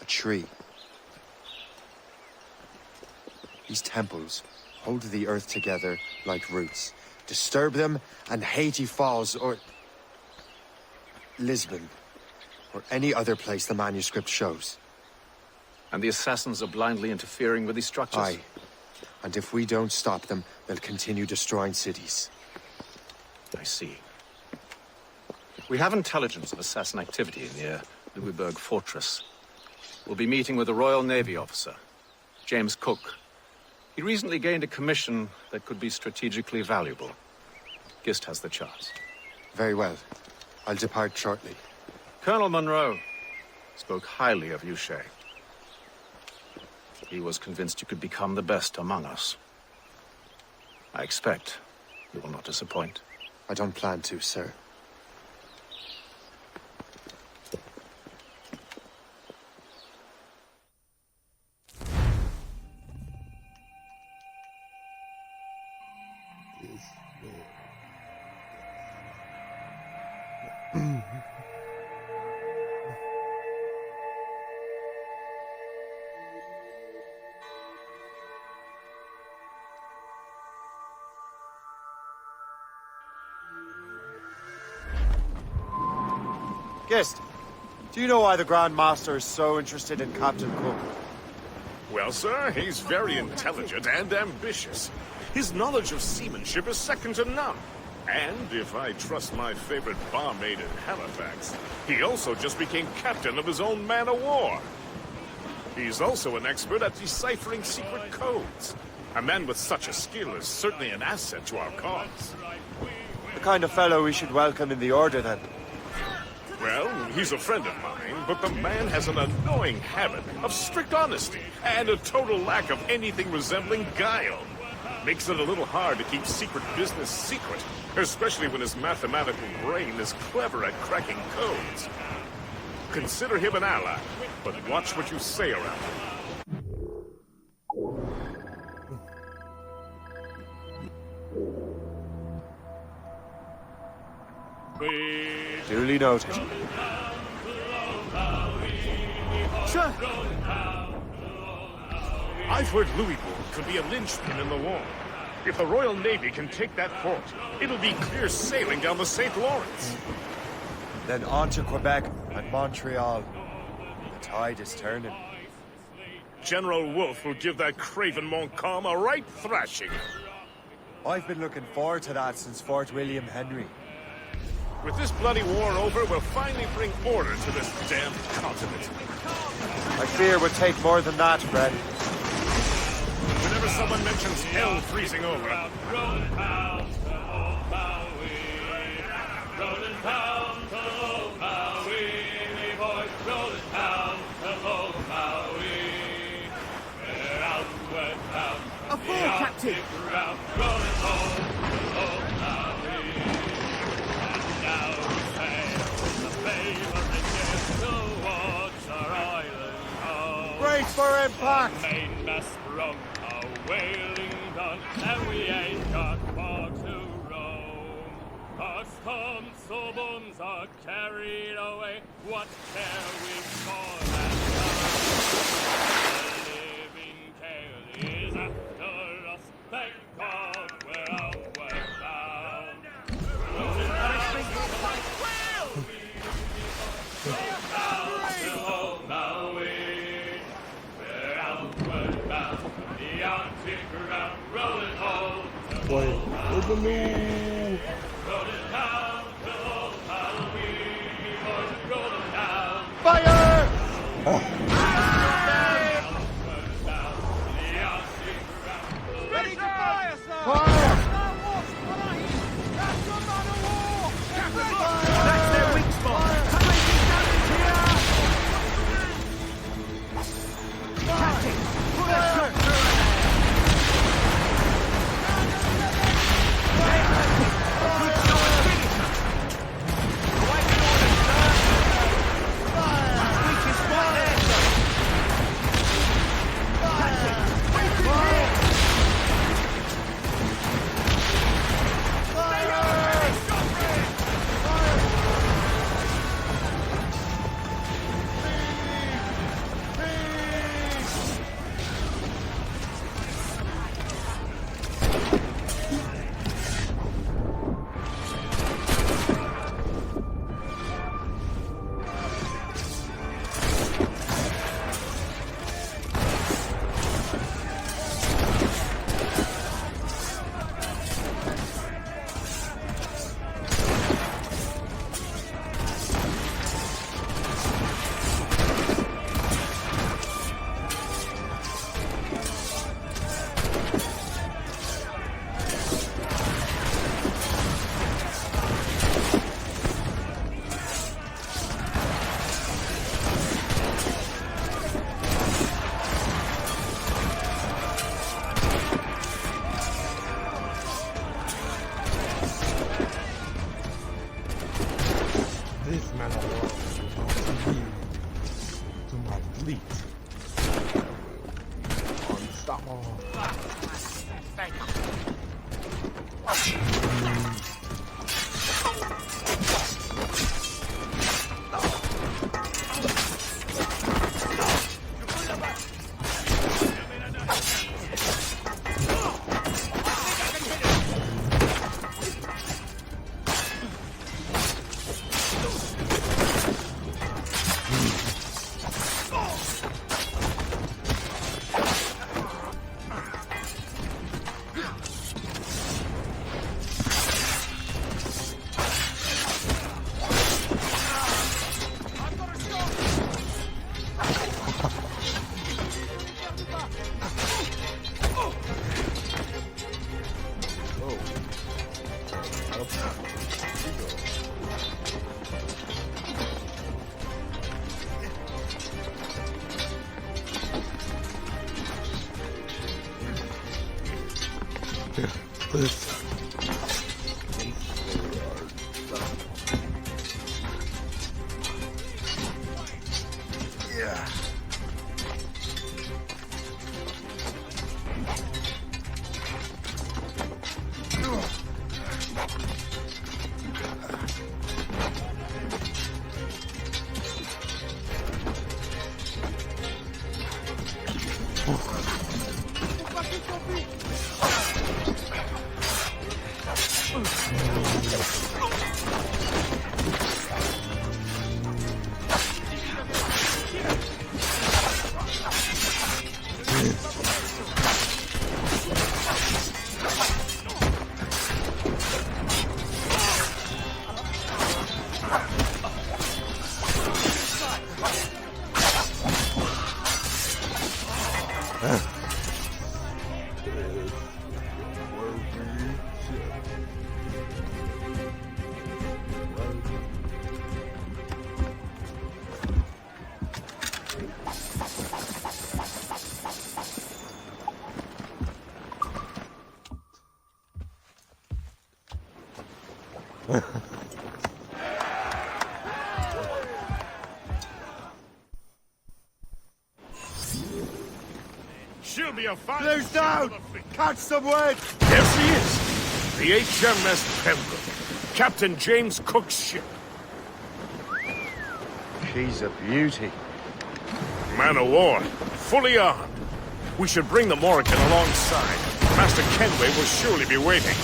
a tree. These temples hold the earth together like roots. Disturb them, and Haiti falls, or Lisbon, or any other place the manuscript shows. And the assassins are blindly interfering with these structures? Aye. And if we don't stop them, they'll continue destroying cities. I see. We have intelligence of assassin activity near Louisburg Fortress. We'll be meeting with a Royal Navy officer, James Cook. He recently gained a commission that could be strategically valuable. Gist has the charts. Very well. I'll depart shortly. Colonel Monroe spoke highly of you, Shay. He was convinced you could become the best among us. I expect you will not disappoint. I don't plan to, sir. Gist, do you know why the Grand Master is so interested in Captain Cook? Well, sir, he's very intelligent and ambitious. His knowledge of seamanship is second to none. And if I trust my favorite barmaid in Halifax, he also just became captain of his own man-of-war. He's also an expert at deciphering secret codes. A man with such a skill is certainly an asset to our cause. The kind of fellow we should welcome in the Order, then. Well, he's a friend of mine, but the man has an annoying habit of strict honesty and a total lack of anything resembling guile. Makes it a little hard to keep secret business secret, especially when his mathematical brain is clever at cracking codes. Consider him an ally, but watch what you say around him. Duly noted. Sir! I've heard Louisbourg could be a linchpin in the war. If the Royal Navy can take that port, it'll be clear sailing down the St. Lawrence. Then on to Quebec and Montreal. The tide is turning. General Wolfe will give that craven Montcalm a right thrashing. I've been looking forward to that since Fort William Henry. With this bloody war over, we'll finally bring order to this damned continent. I fear it would take more than that, Fred. Whenever someone mentions hell freezing over, A fool, Captain! Brace for impact! Main mast sprung a whaling gun, and we ain't got far to roam. Our storm so bones are carried away. What care we for that time? The living tale is after us. Thank God we're outward bound. Boy, open the Ready to fire, sir! Fire! That's a man of war! That's their weak spot! Captain, put a shot through her! This man of war belongs to me, to my fleet. Unstoppable. Yeah. She'll be a fine... Blue's down! Catch some wind! There she is! The HMS Pembroke, Captain James Cook's ship. She's a beauty. Man of war, fully armed. We should bring the Morrigan alongside. Master Kenway will surely be waiting.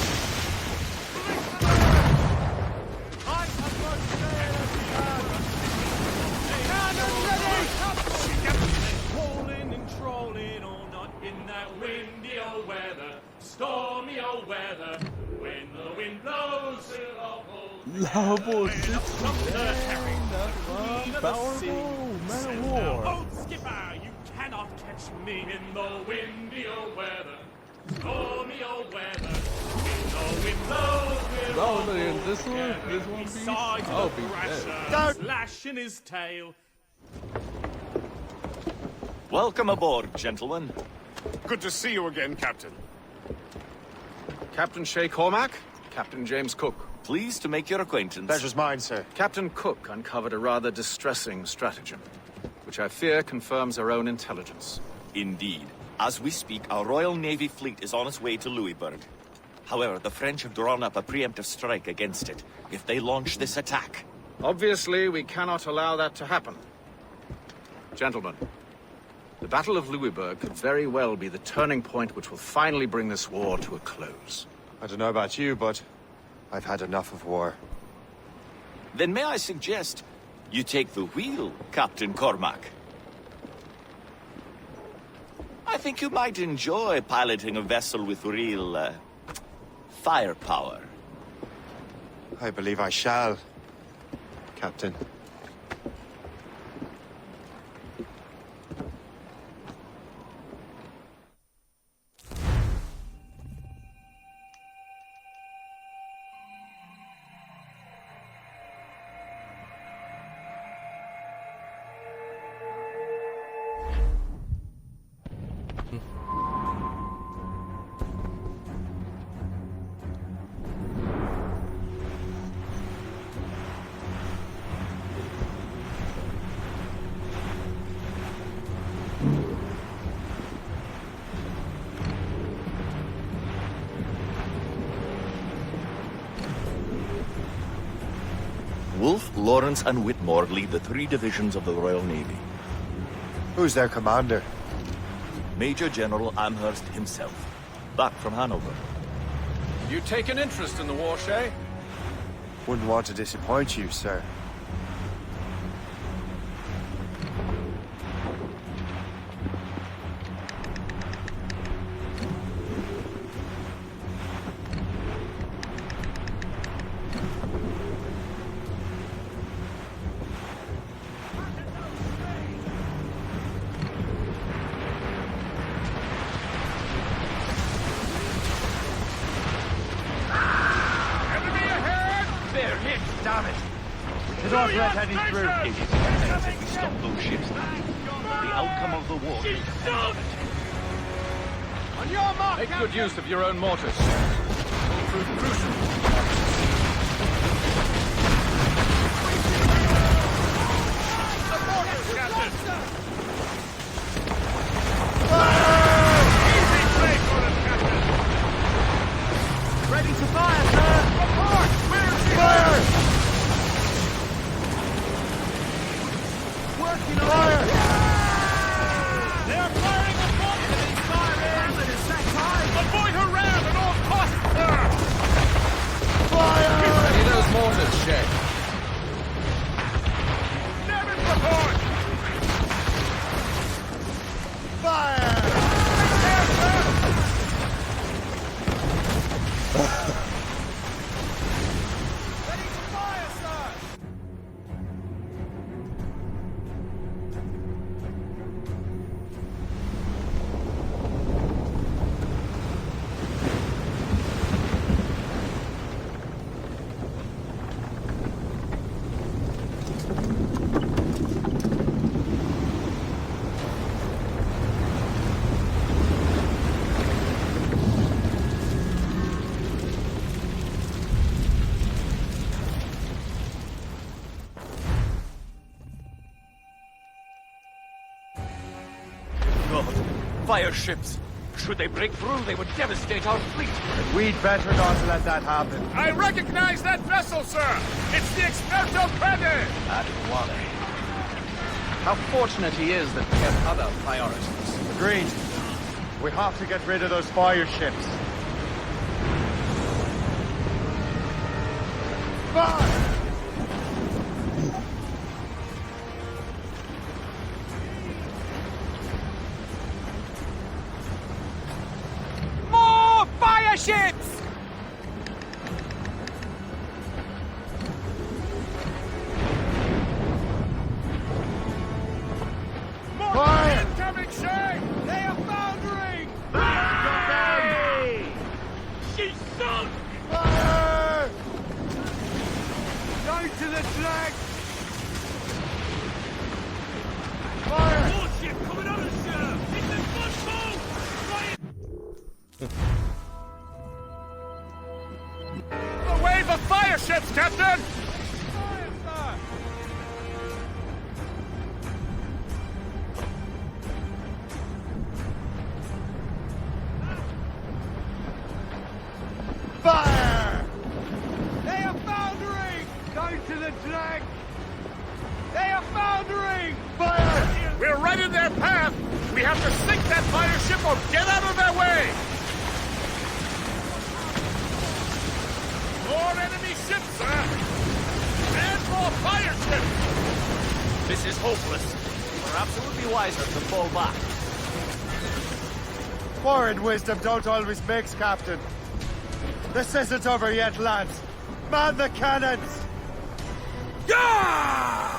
Rolling and trolling all night in that windy old weather, stormy old weather. When the wind blows, we'll all hold Level 60. Up comes the Harry, the queen of the sea. sails war. now. Hold, skipper, you cannot catch me in the windier weather. Stormier weather. In the wind blows, we're No, all no, this one, together this one piece. beside I'll the be thrasher, dead. slashing his tail. Welcome aboard, gentlemen. Good to see you again, Captain. Captain Shay Cormac, Captain James Cook. Pleased to make your acquaintance. Pleasure's mine, sir. Captain Cook uncovered a rather distressing stratagem, which I fear confirms our own intelligence. Indeed. As we speak, our Royal Navy fleet is on its way to Louisburg. However, the French have drawn up a preemptive strike against it if they launch this attack. Obviously, we cannot allow that to happen. Gentlemen, the Battle of Louisburg could very well be the turning point which will finally bring this war to a close. I don't know about you, but I've had enough of war. Then may I suggest you take the wheel, Captain Cormac? I think you might enjoy piloting a vessel with real, firepower. I believe I shall, Captain. Wolfe, Lawrence, and Whitmore lead the 3 divisions of the Royal Navy. Who's their commander? Major General Amherst himself, back from Hanover. You take an interest in the war, Shay? Wouldn't want to disappoint you, sir. Make good use of your own mortars. Will prove crucial. Ready to fire, sir! Report! Where's the fire? Working on fire! They are firing a bomb! Enemy firing! It's that time! Avoid her ram at all costs, sir! Fire! Ready those mortars, Shay. Never report! Fire! Ready to fire, sir! God, fire ships! Should they break through, they would devastate our fleet. We'd better not let that happen. I recognize that vessel, sir! It's the Experto Pede! Adewale. How fortunate he is that we have other priorities. Agreed. We have to get rid of those fire ships. Fire! More fire ships! She's sunk! Fire! Down to the flag! Fire! Warship coming on us, sir! It's a gunboat! Away for fire ships, Captain! Fire! They are foundering! Down to the drag! They are foundering! Fire! We're right in their path! We have to sink that fire ship or get out of their way! More enemy ships, sir! And more fire ships! This is hopeless. Perhaps it would be wiser to fall back. Foreign wisdom don't always mix, Captain. This isn't over yet, lads. Man the cannons! Yeah!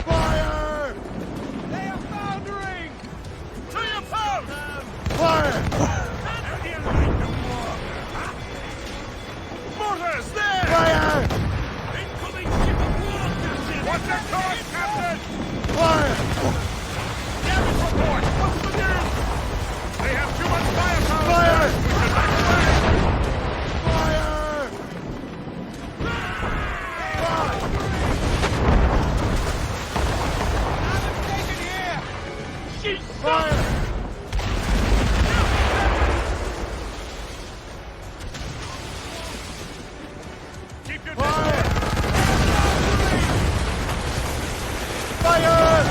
Fire! They are foundering! To your post! Fire! Mortars, there! Fire! Incoming ship of war, Captain! What's their course, Captain? Fire! Damage report! What's the news? They have too much firepower! Fire! We should back away! Fire! She's Fire! Keep your Fire! Fire!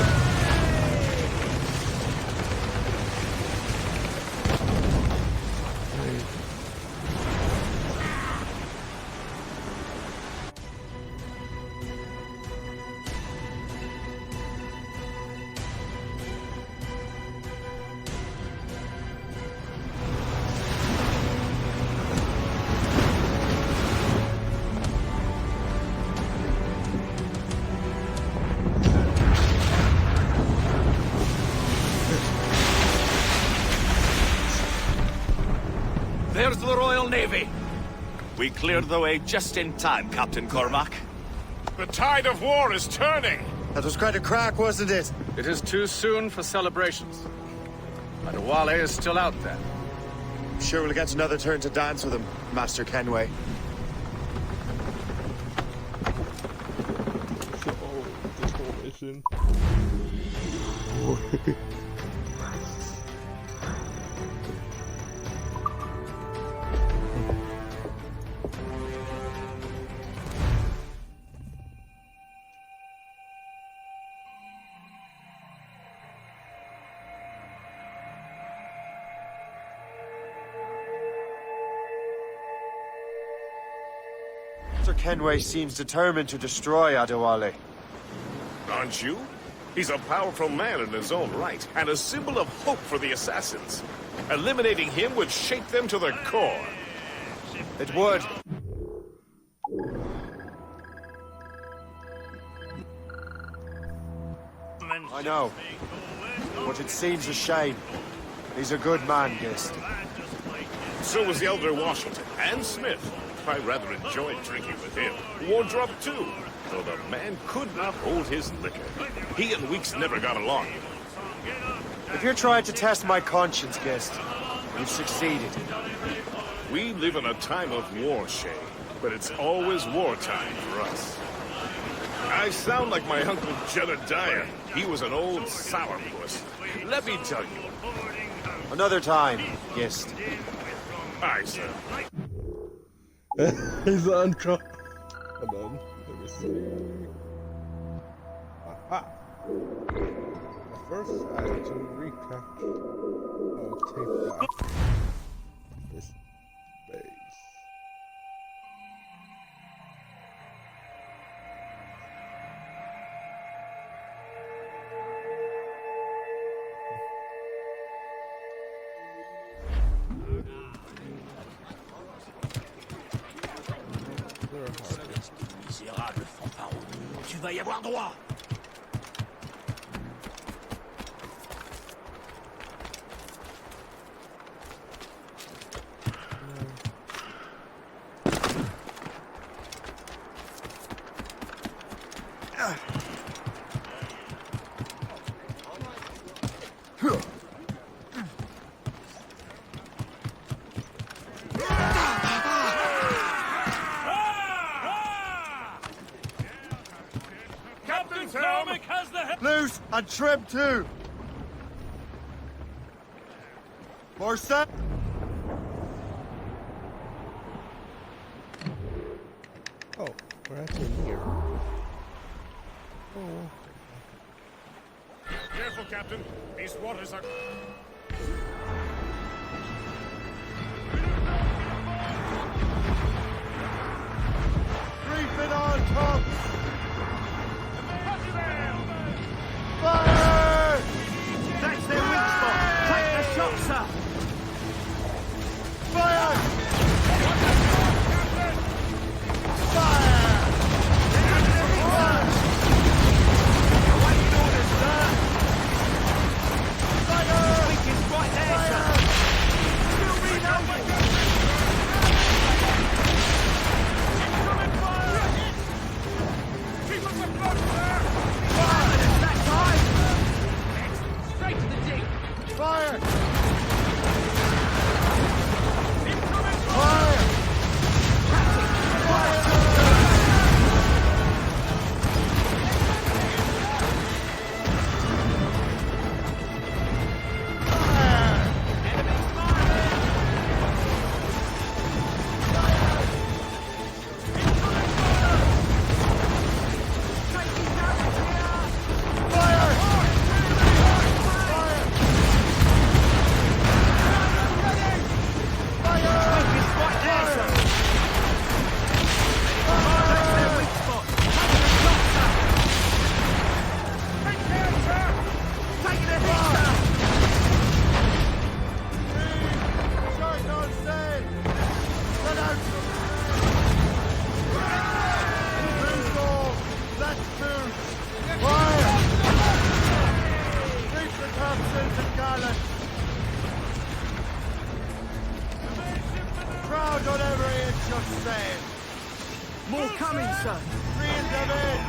There's the Royal Navy. We cleared the way just in time, Captain Cormac. The tide of war is turning! That was quite a crack, wasn't it? It is too soon for celebrations. Adewale is still out there. Sure we'll get another turn to dance with him, Master Kenway. This whole mission. Master Kenway seems determined to destroy Adewale. Aren't you? He's a powerful man in his own right, and a symbol of hope for the assassins. Eliminating him would shake them to their core. It would. I know. But it seems a shame. He's a good man, Gist. So was the Elder Washington, and Smith. I rather enjoyed drinking with him. Wardrop, too, though the man could not hold his liquor. He and Weeks never got along. If you're trying to test my conscience, Gist, you've succeeded. We live in a time of war, Shay, but it's always wartime for us. I sound like my Uncle Jedediah. He was an old sourpuss. Let me tell you. Another time, Gist. Aye, sir. He's on track. Hold on, let me see. Aha! But first, I have to recapture or take back this base. Other harvest. Misérable fanfaron, tu vas y avoir droit. Captain Cormac has the head. Loose and trim too. More set. Oh, we're actually here. Oh. Careful, Captain. These waters are... Reef it on top. Fire! That's their weak spot. Take the shot, sir. Fire! Awaiting orders, sir. Fire! Weak is right there, sir. Still reloading. Incoming fire! Keep us afloat, sir. Fire! It's that time. Straight to the deep. Fire! Incoming Fire! Proud on every inch of sand. More coming, sir. Reel them in.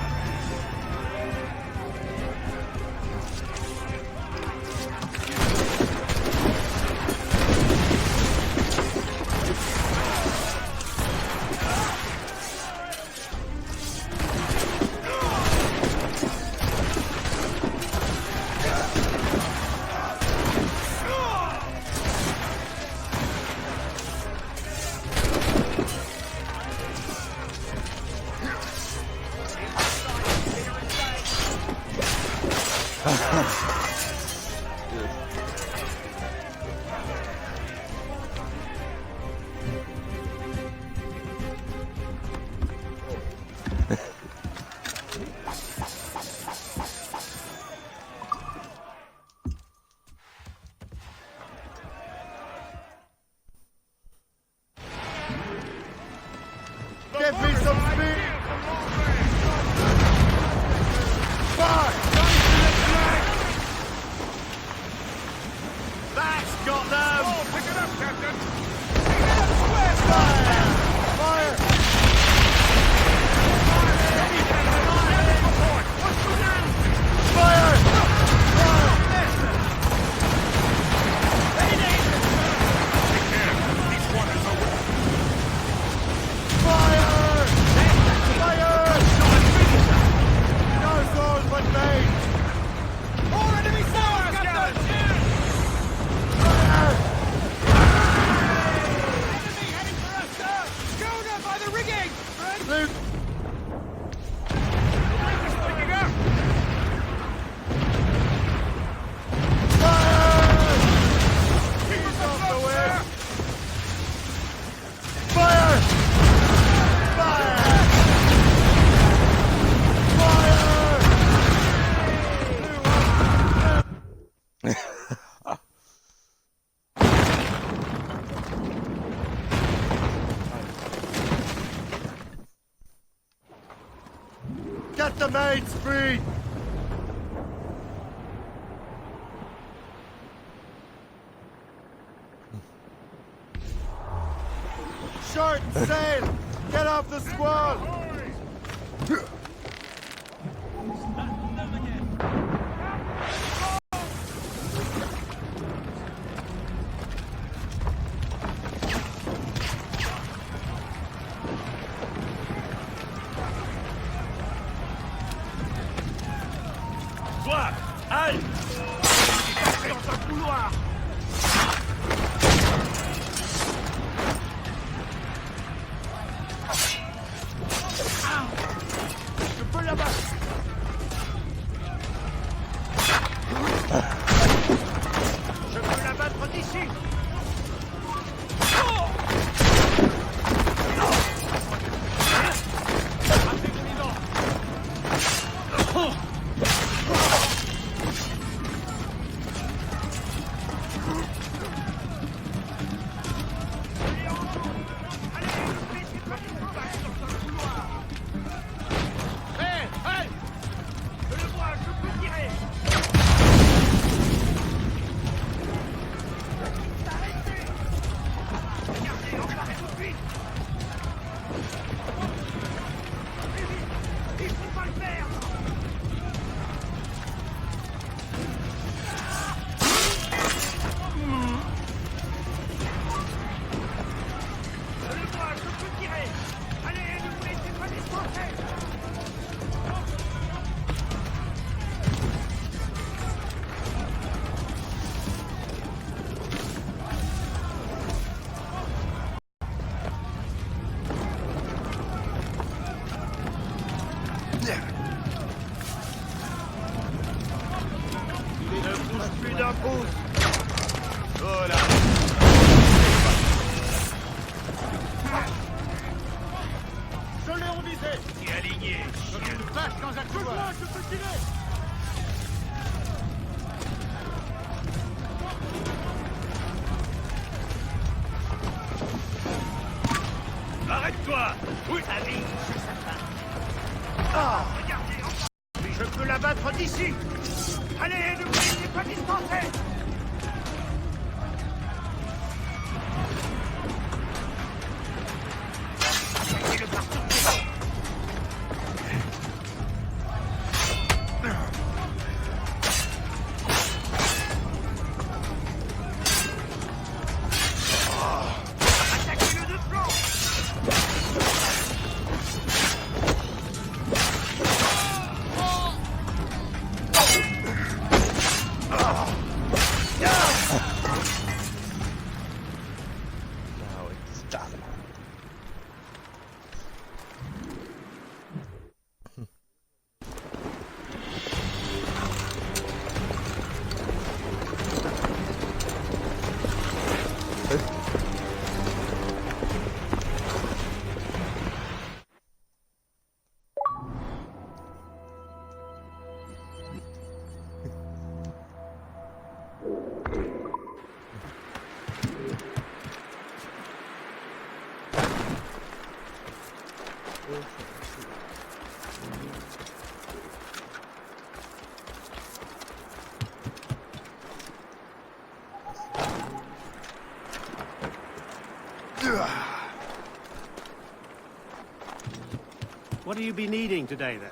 Give me some speed! Fire! That's got them. Oh, pick it up, Captain! Fire! Fire! Fire! Fire! Set the maids free! Short sail! Get off the squall! Toi, halte! Passez dans un couloir! Je peux l'abattre! Je peux l'abattre d'ici! Plus d'un pouce! Voilà! Je l'ai envisé! T'es aligné! Comme une vache dans un couloir! Je peux tirer! Arrête-toi! Oui! Allez, je sais pas! Regardez! Puis je peux l'abattre d'ici! Allez, ne vous laissez pas distancer! Attaquez-le partout! Attaquez-le de flanc! Now it's done. What do you be needing today, then?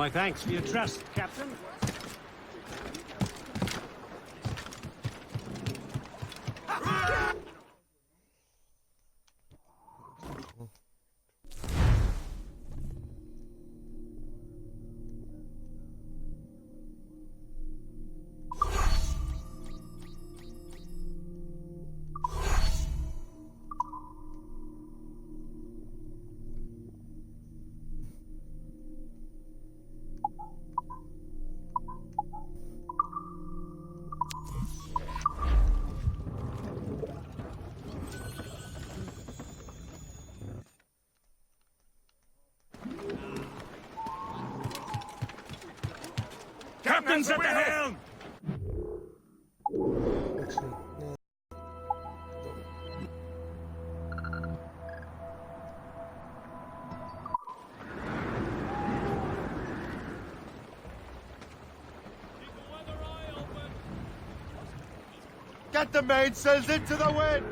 My thanks for your trust, Captain. Captain's at the helm! Get the mainsails into the wind!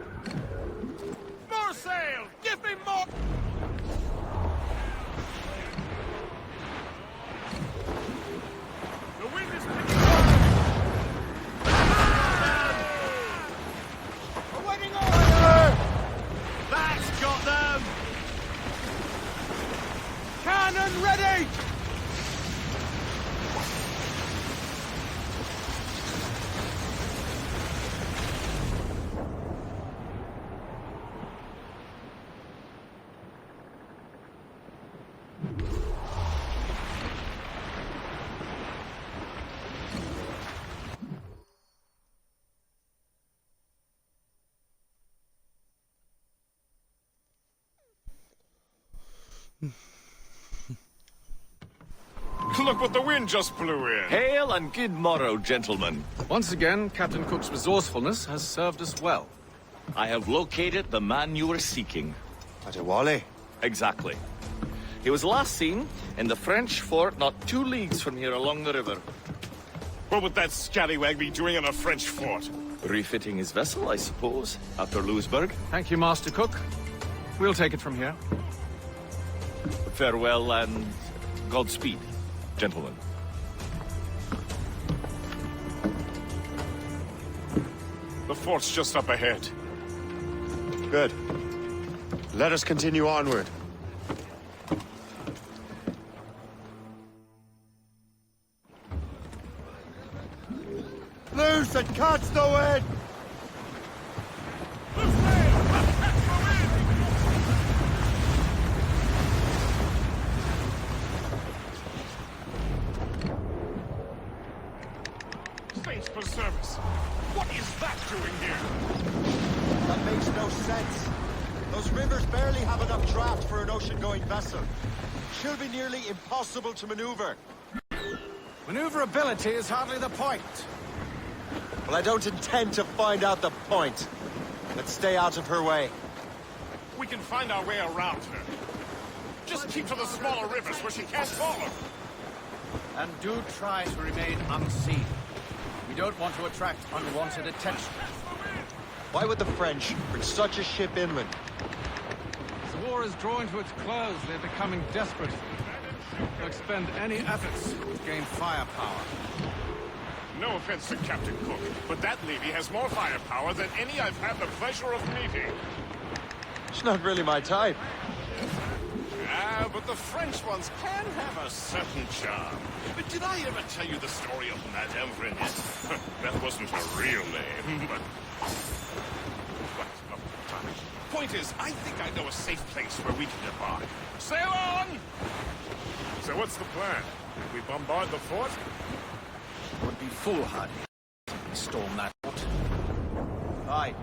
More sail! Give me more! The wind is picking up! Awaiting order! That's got them! Cannon ready! Look what the wind just blew in. Hail and good morrow, gentlemen. Once again, Captain Cook's resourcefulness has served us well. I have located the man you were seeking. Adewale? Exactly. He was last seen in the French fort not 2 leagues from here along the river. What would that scallywag be doing in a French fort? Refitting his vessel, I suppose, after Louisburg. Thank you, Master Cook. We'll take it from here. Farewell and Godspeed, gentlemen. The fort's just up ahead. Good. Let us continue onward. Loose and catch the wind! Saints preserve us. What is that doing here? That makes no sense. Those rivers barely have enough draft for an ocean-going vessel. She'll be nearly impossible to maneuver. Maneuverability is hardly the point. Well, I don't intend to find out the point. Let's stay out of her way. We can find our way around her. Just keep to the smaller rivers where she can't follow. And do try to remain unseen. We don't want to attract unwanted attention. Why would the French bring such a ship inland? As the war is drawing to its close, they're becoming desperate. They'll expend any efforts to gain firepower. No offense to Captain Cook, but that lady has more firepower than any I've had the pleasure of meeting. She's not really my type. Ah, but the French ones can have a certain charm. But did I ever tell you the story of Madame Renette? That wasn't her real name, but... Point is, I think I know a safe place where we can embark. Sail on! So what's the plan? We bombard the fort? Would be foolhardy to storm that fort. Aye.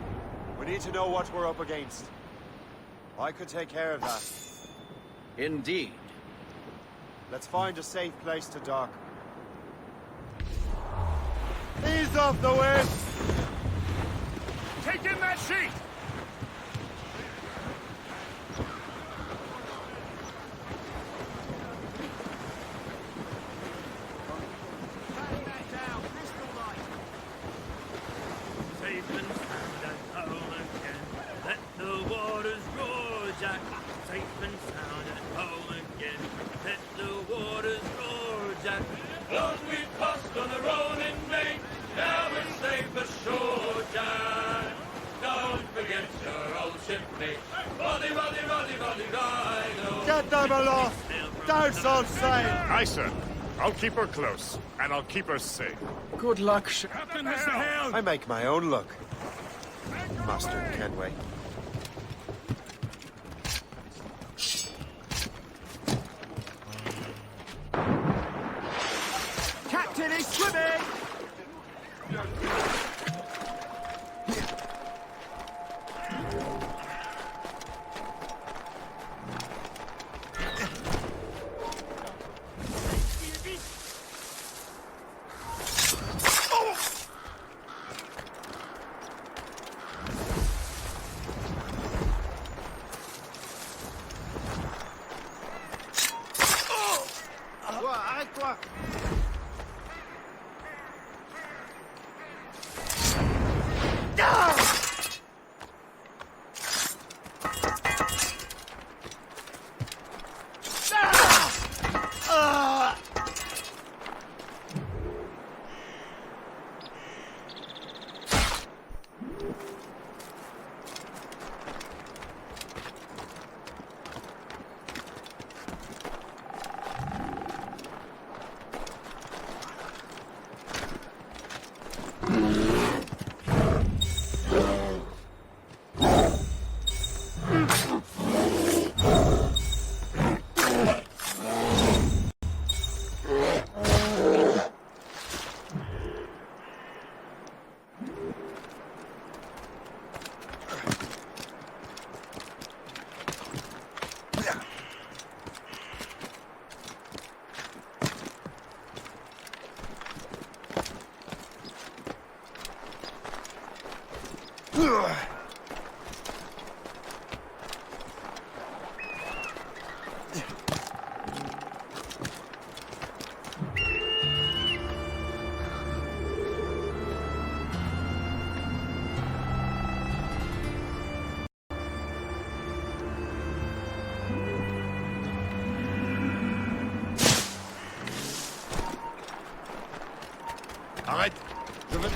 We need to know what we're up against. I could take care of that. Indeed. Let's find a safe place to dock. Ease off the wind! Take in that sheet! Safe and sound at home again. Let the waters roar, Jack. Safe and sound at home again. Let the waters roar, them aloft! Down, Salt Sail! Aye, sir. I'll keep her close, and I'll keep her safe. Good luck, Captain has the helm! I make my own luck, Master Kenway. Captain is swimming! Arrête! Je veux...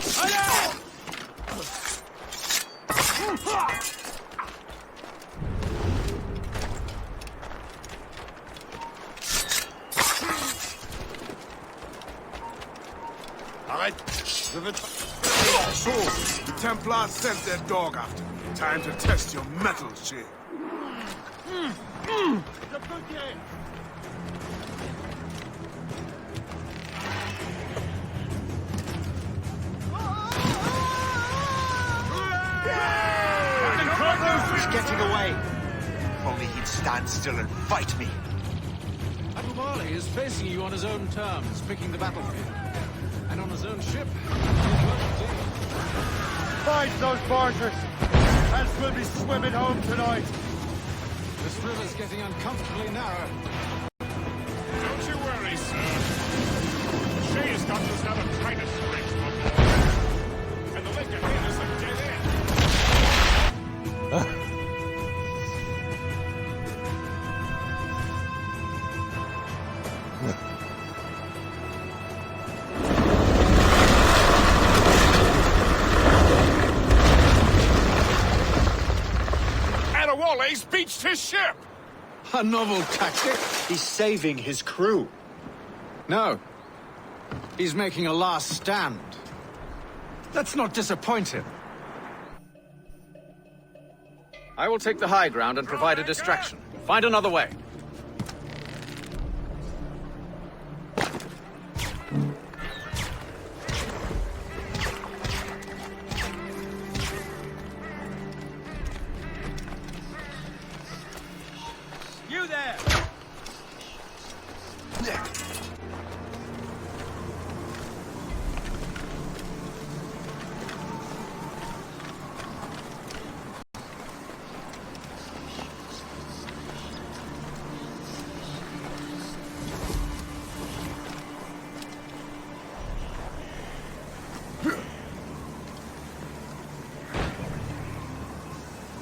Arrête! Je veux... So, the Templars sent their dog after me. Time to test your mettle, Shay. He's getting away. If only he'd stand still and fight me. Admiral Marley is facing you on his own terms, picking the battlefield. And on his own ship. Fight those barges! Else we'll be swimming home tonight. This river's getting uncomfortably narrow. Don't you worry, sir. Shay's got us now the tightest strings before. And the lake ahead is a dead end. Adewale's beached his ship! A novel tactic. He's saving his crew. No. He's making a last stand. Let's not disappoint him. I will take the high ground and provide a distraction. Find another way. You there!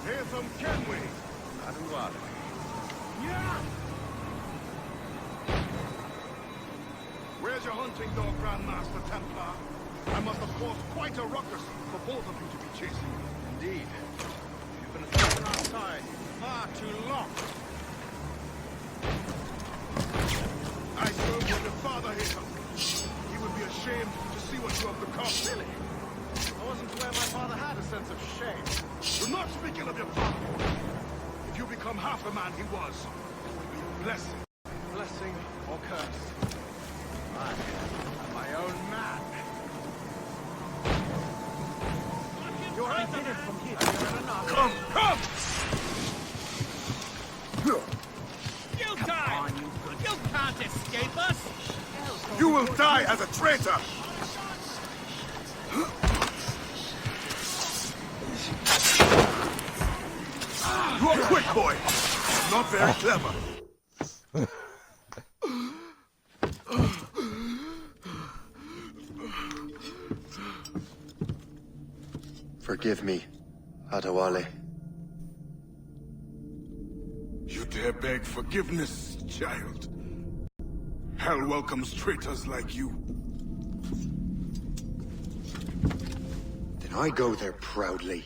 Here's some Kenway. Adewale. Where's your hunting dog, Grandmaster Templar? I must have caused quite a ruckus for both of you to be chasing me. Indeed. You've been thrown outside far too long. I served with your father here. He would be ashamed to see what you have become. Silly. I wasn't aware my father had a sense of shame. We're not speaking of your father. If you become half the man he was, it will be a blessing. Blessing or curse. I am my own man. You already did it from here. You're enough. Come! You die! You can't escape us! You will die as a traitor! You are quick, boy! Not very clever. Forgive me, Adewale. You dare beg forgiveness, child? Hell welcomes traitors like you. Then I go there proudly,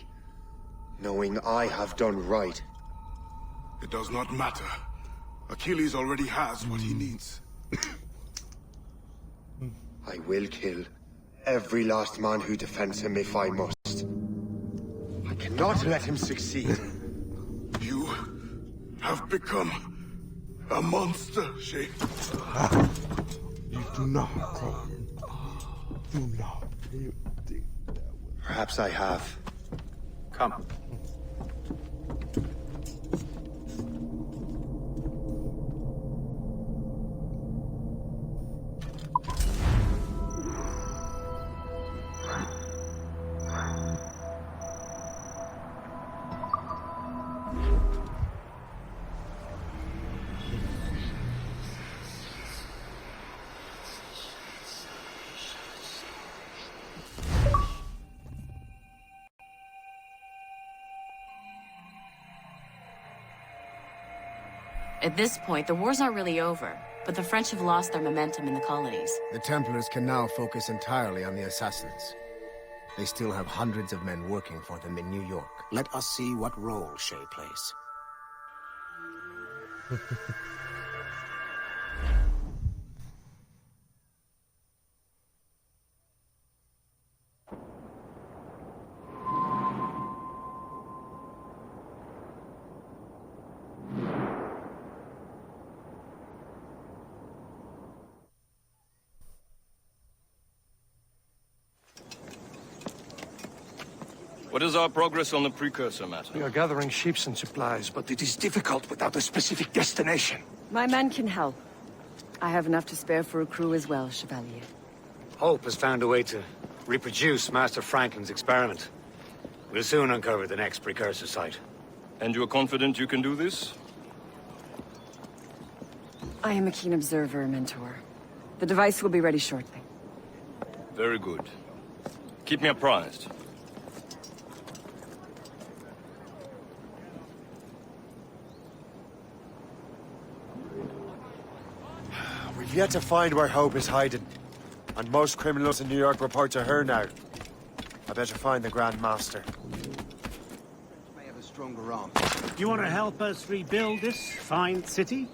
knowing I have done right. It does not matter. Achilles already has what he needs. I will kill every last man who defends him if I must. I cannot let him succeed. You have become a monster, Sheikh. You do not do not think that way. Perhaps I have. Come. At this point, the war's not really over, but the French have lost their momentum in the colonies. The Templars can now focus entirely on the assassins. They still have hundreds of men working for them in New York. Let us see what role Shay plays. What is our progress on the precursor matter? We are gathering ships and supplies, but it is difficult without a specific destination. My men can help. I have enough to spare for a crew as well, Chevalier. Hope has found a way to reproduce Master Franklin's experiment. We'll soon uncover the next precursor site. And you are confident you can do this? I am a keen observer, Mentor. The device will be ready shortly. Very good. Keep me apprised. We've yet to find where Hope is hiding. And most criminals in New York report to her now. I better find the Grand Master. May have a stronger arm. You want to help us rebuild this fine city?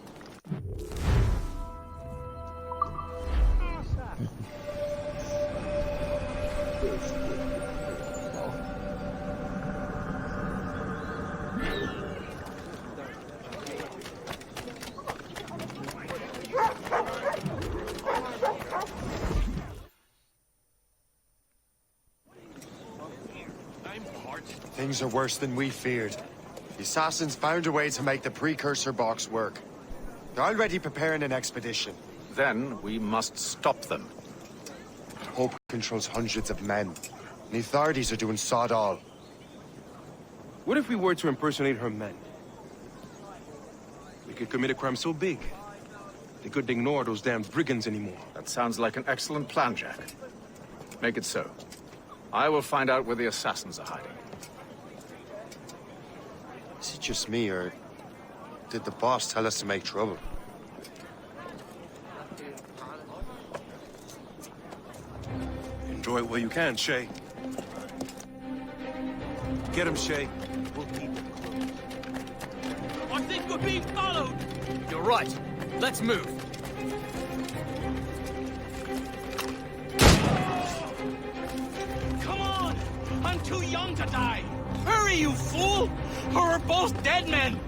Things are worse than we feared. The assassins found a way to make the precursor box work. They're already preparing an expedition. Then we must stop them. Hope controls hundreds of men. And the authorities are doing sod all. What if we were to impersonate her men? We could commit a crime so big, they couldn't ignore those damned brigands anymore. That sounds like an excellent plan, Jack. Make it so. I will find out where the assassins are hiding. Is it just me, or did the boss tell us to make trouble? Enjoy it while you can, Shay. Get him, Shay. We'll keep him close. I think we're being followed! You're right. Let's move. Come on! I'm too young to die! Hurry, you fool! Or we're both dead men!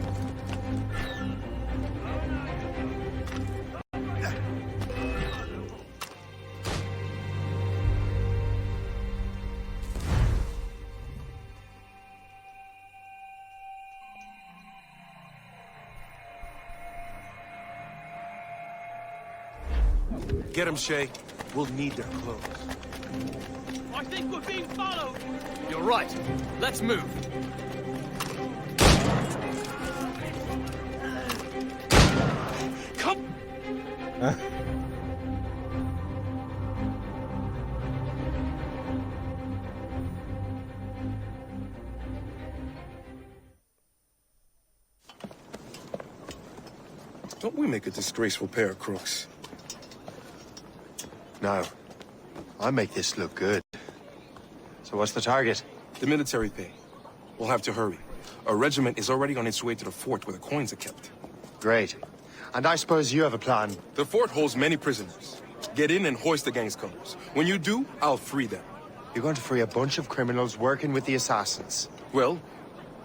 Get him, Shay. We'll need their clothes. I think we're being followed! You're right. Let's move. Come! Don't we make a disgraceful pair of crooks? No. I make this look good. So what's the target? The military pay. We'll have to hurry. A regiment is already on its way to the fort where the coins are kept. Great. And I suppose you have a plan. The fort holds many prisoners. Get in and hoist the gang's colors. When you do, I'll free them. You're going to free a bunch of criminals working with the assassins. Well,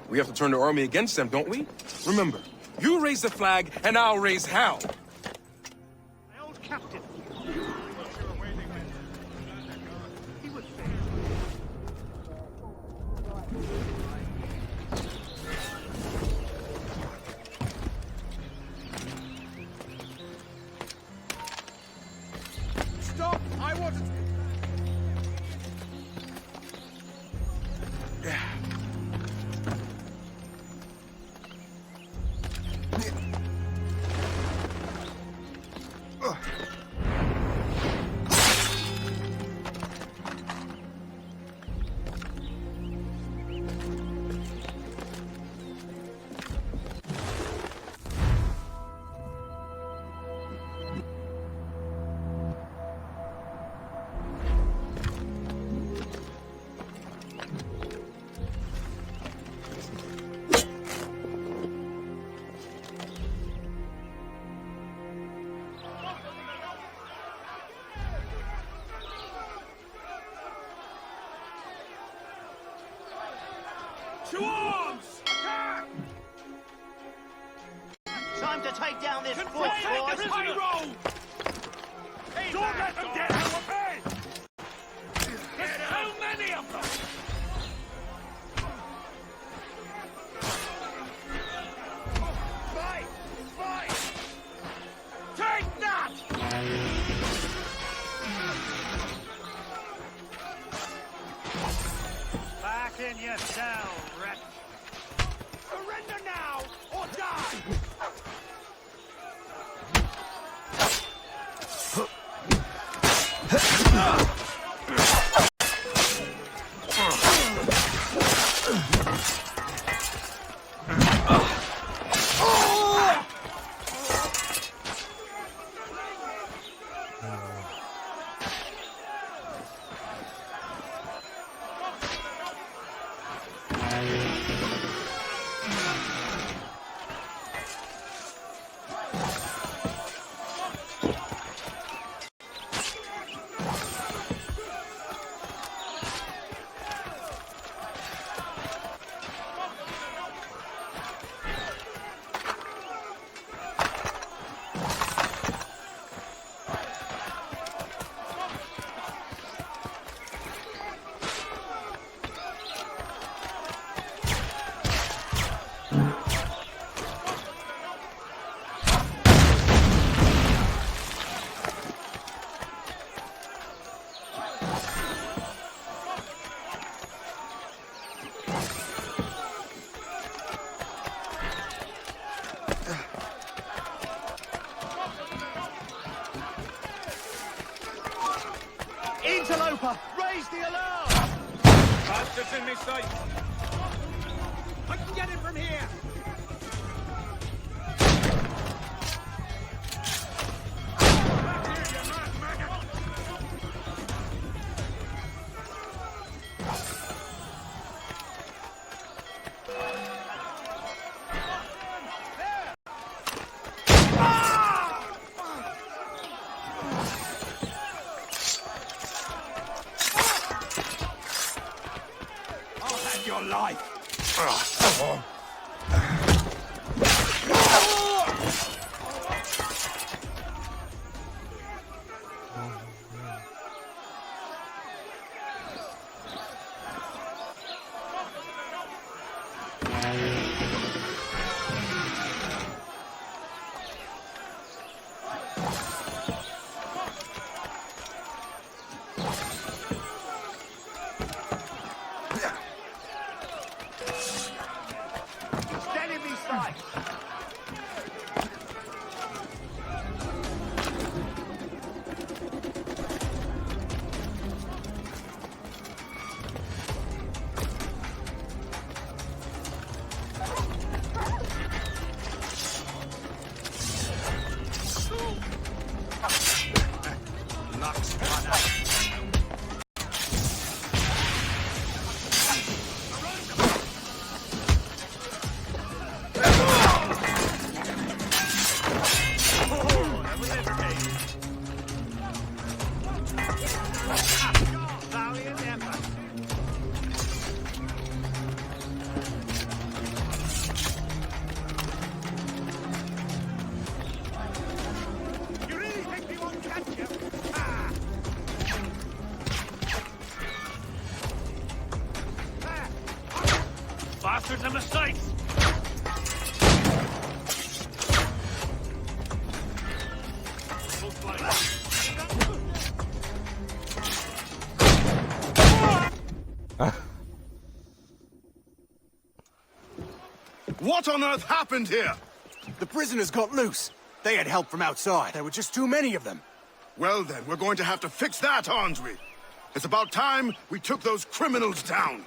we have to turn the army against them, don't we? Remember, you raise the flag, and I'll raise hell. My old captain. He would fail. Stop! I wanted to... To arms! Attack! Time to take down this fort, boys! Take the high road! Don't let them get our pay! There's so many of them! Fight! Fight! Take that! Back in your cell, wretch. Surrender now, or die! Interloper, raise the alarm! Bastards in this sight. I can get him from here! your life. Steady me side. Knocks one out. You really think we won't catch you? Bastards and mistakes! What on earth happened here? The prisoners got loose. They had help from outside. There were just too many of them. Well then, we're going to have to fix that, aren't we? It's about time we took those criminals down.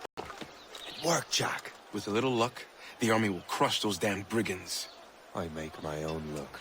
Work, Jack. With a little luck, the army will crush those damn brigands. I make my own luck.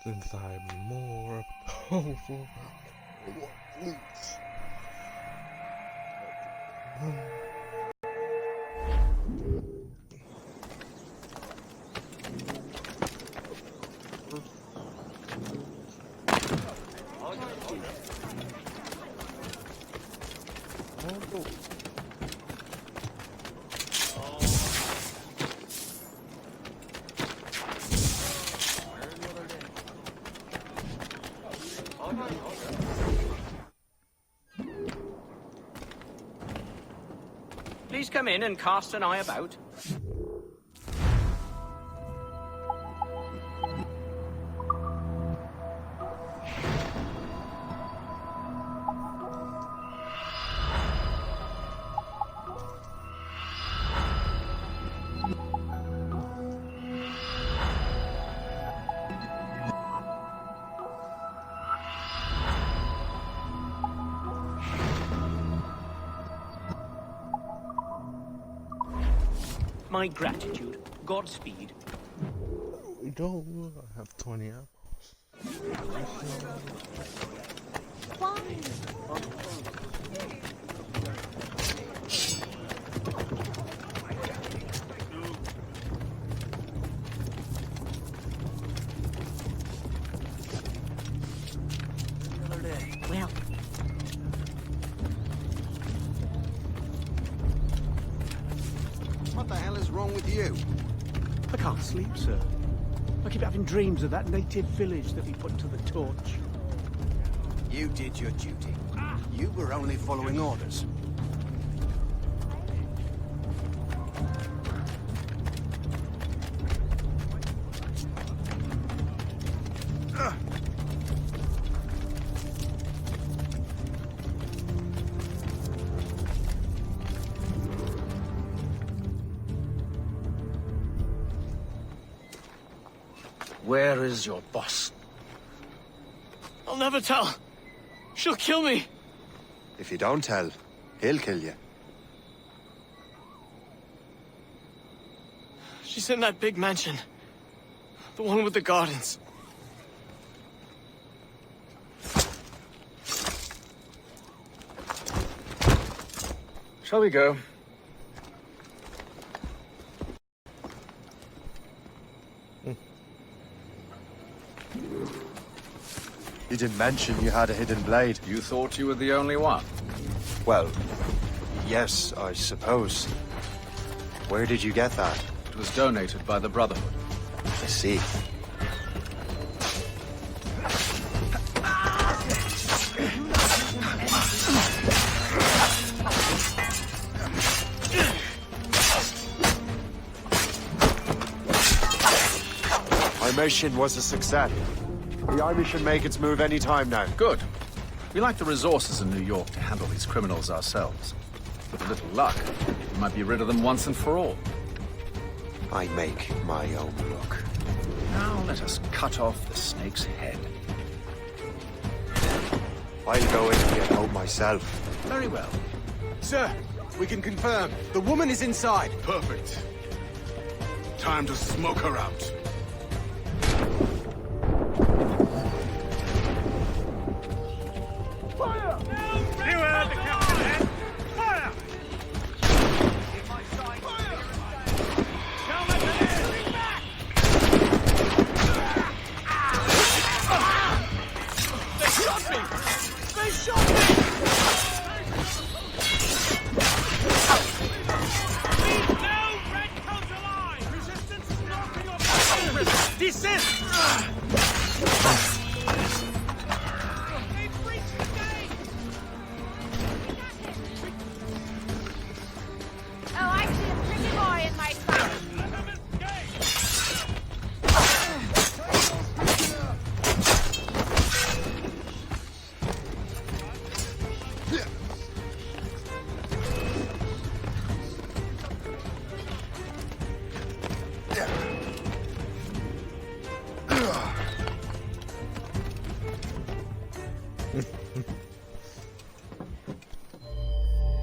Since I'm more powerful, what leaks? Please come in and cast an eye about. My gratitude. Godspeed. We don't have 20 apples. Well, What the hell is wrong with you? I can't sleep, sir. I keep having dreams of that native village that we put to the torch. You did your duty. You were only following orders. Where is your boss? I'll never tell. She'll kill me. If you don't tell, he'll kill you. She's in that big mansion. The one with the gardens. Shall we go? You didn't mention you had a hidden blade. You thought you were the only one? Well, yes, I suppose. Where did you get that? It was donated by the Brotherhood. I see. My mission was a success. The army should make its move any time now. Good. We lack the resources in New York to handle these criminals ourselves. With a little luck, we might be rid of them once and for all. I make my own luck. Now let us cut off the snake's head. I'll go in and get out myself. Very well. Sir, we can confirm. The woman is inside. Perfect. Time to smoke her out.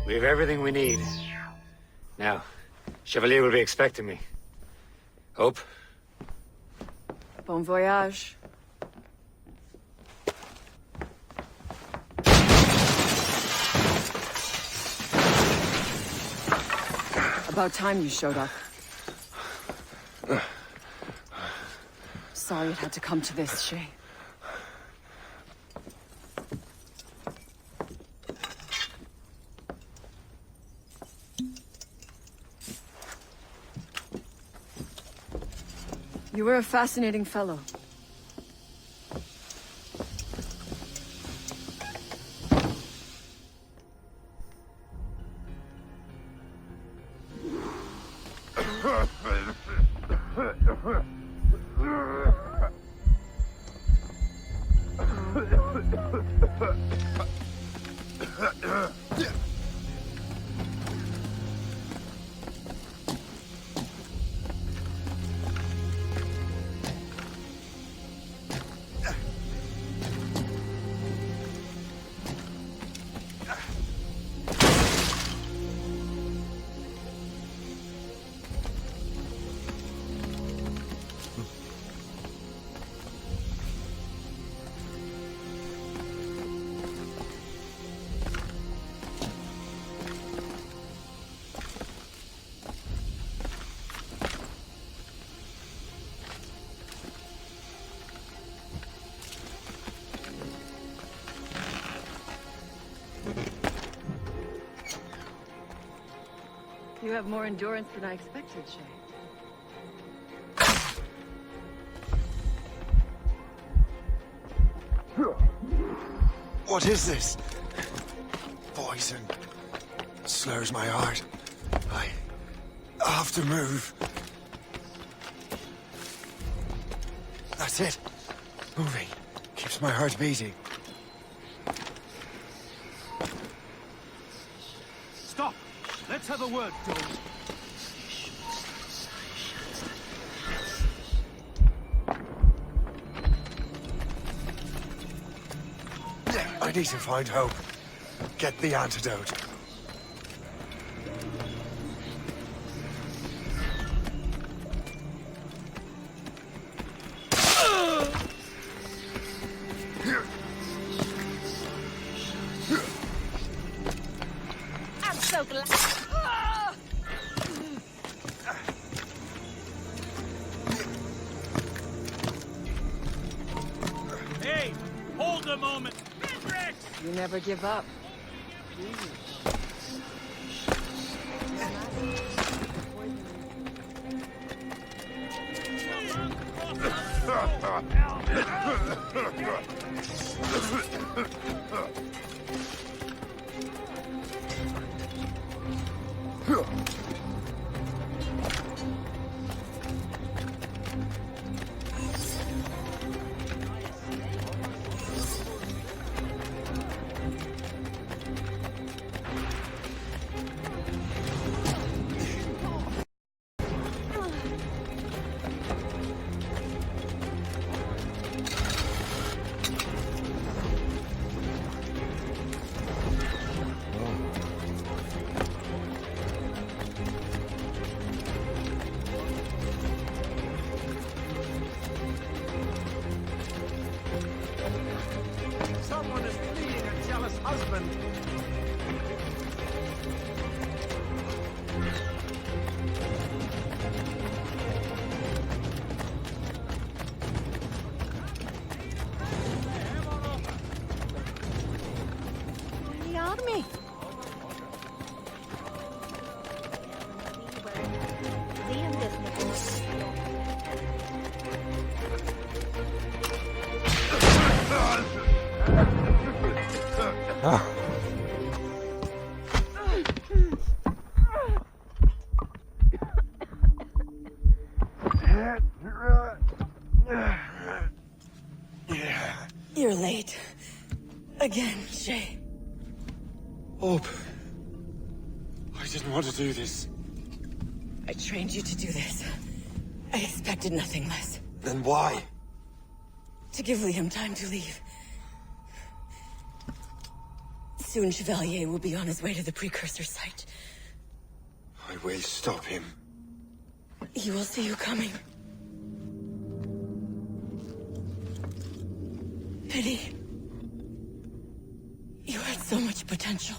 We have everything we need. Now, Chevalier will be expecting me. Hope? Bon voyage. About time you showed up. Sorry it had to come to this, Shay. You were a fascinating fellow. You have more endurance than I expected, Shay. What is this? Poison. Slurs my heart. I have to move. That's it. Moving. Keeps my heart beating. Stop! Let's have a word, George. need to find hope. Get the antidote. I'm so glad. Hey, hold a moment. You never give up. Someone is fleeing a jealous husband. The army. You're late. Again, Shay. Hope. I didn't want to do this. I trained you to do this. I expected nothing less. Then why? To give Liam time to leave. Soon Chevalier will be on his way to the precursor site. I will stop him. He will see you coming. Pity. You had so much potential.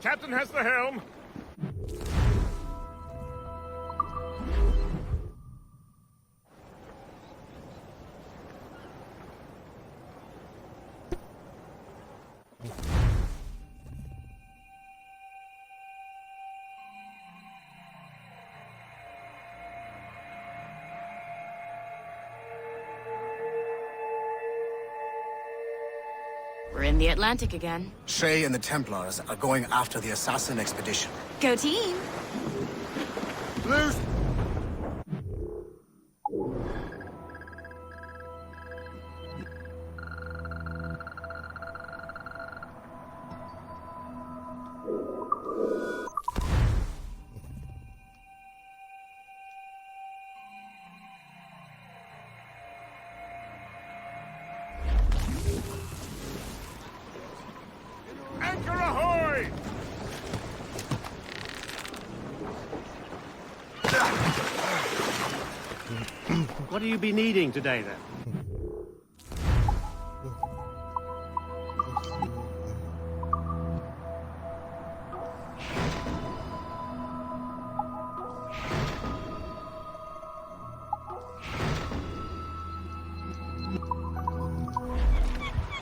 Captain has the helm. We're in the Atlantic again. Shay and the Templars are going after the assassin expedition. Go team! Loose! Anchor ahoy! What do you be needing today, then?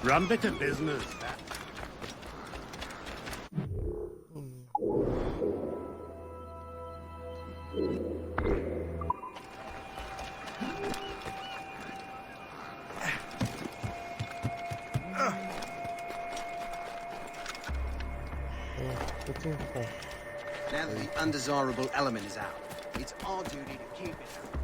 Rum bit of business. Now that the undesirable element is out, it's our duty to keep it out.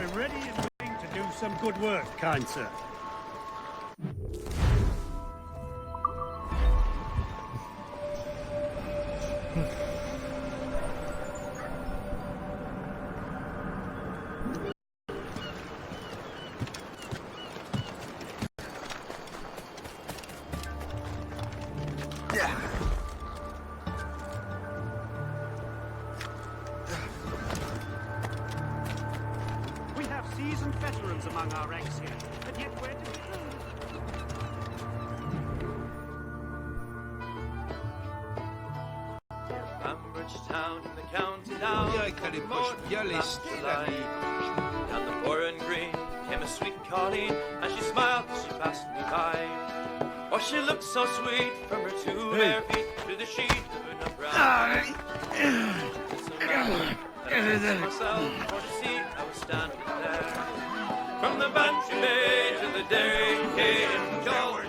We're ready and willing to do some good work, kind sir. We have seasoned veterans among our ranks here, and yet where do we go? Ambridge town in the county down. Down the foreign green came a sweet Colleen, and she smiled as she passed me by. Oh, she looked so sweet from her two bare feet to the sheet of an umbrella. Myself for to see I was standing there. From the Bantry Bay to the Derry Quay and George.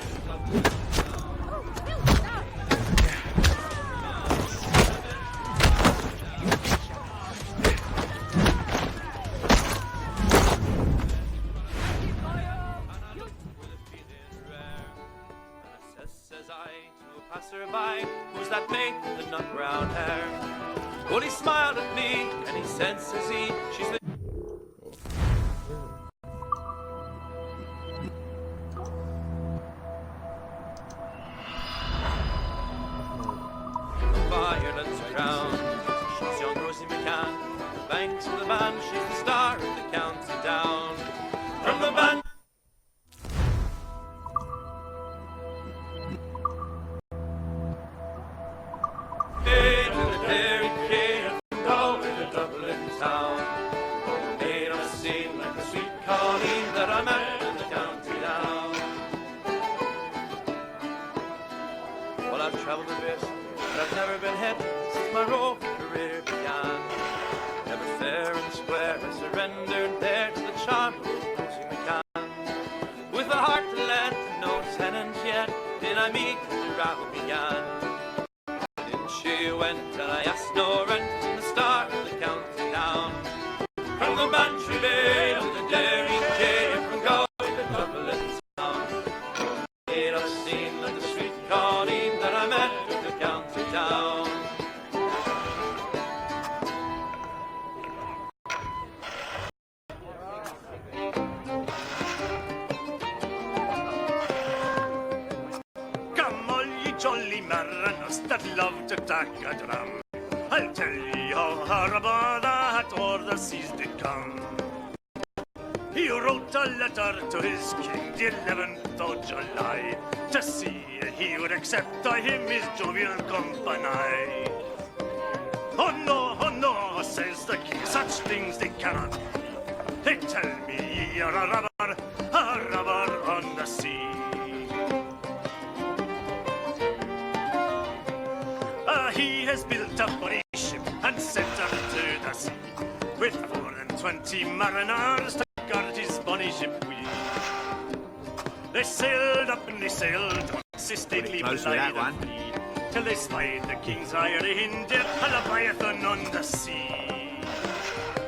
Says I to a passerby, who's that mate with the nut brown hair? Well, he smiled at me and he said, says he, she's the Ireland's crown. She's young Rosie McCann, the banks of the band, she's the star of the county down. From the band. To the Derry Quay and over to Dublin town. Made on a scene like the sweet Colleen that I met in the county down. Well, I've travelled a bit, but I've never been hit since my roving career began. Never fair and square, I surrendered there to the charm of Rosie McCann. With a heart to lend and no tenant yet, did I meet the rabble began. She went and I asked no rent from the start of the county town. From the Bantry Bay to the Derry Quay, from Galway to Dublin town. Made on a scene like the sweet Colleen that I met in the county town. Come all ye jolly mariners that love to tack a drum. I'll tell ye how horrible that o'er the seas did come. He wrote a letter to his king the 11th of July to see he would accept of him his jovial company. Oh no, says the king, such things they cannot. They tell me ye are a robber on the sea. He has built a bonny ship and sent her to the sea with 4 20 mariners to guard his bonny ship we. They sailed up and they sailed consistently beside the fleet, till they spied the king's Ireland and Leviathan on the sea.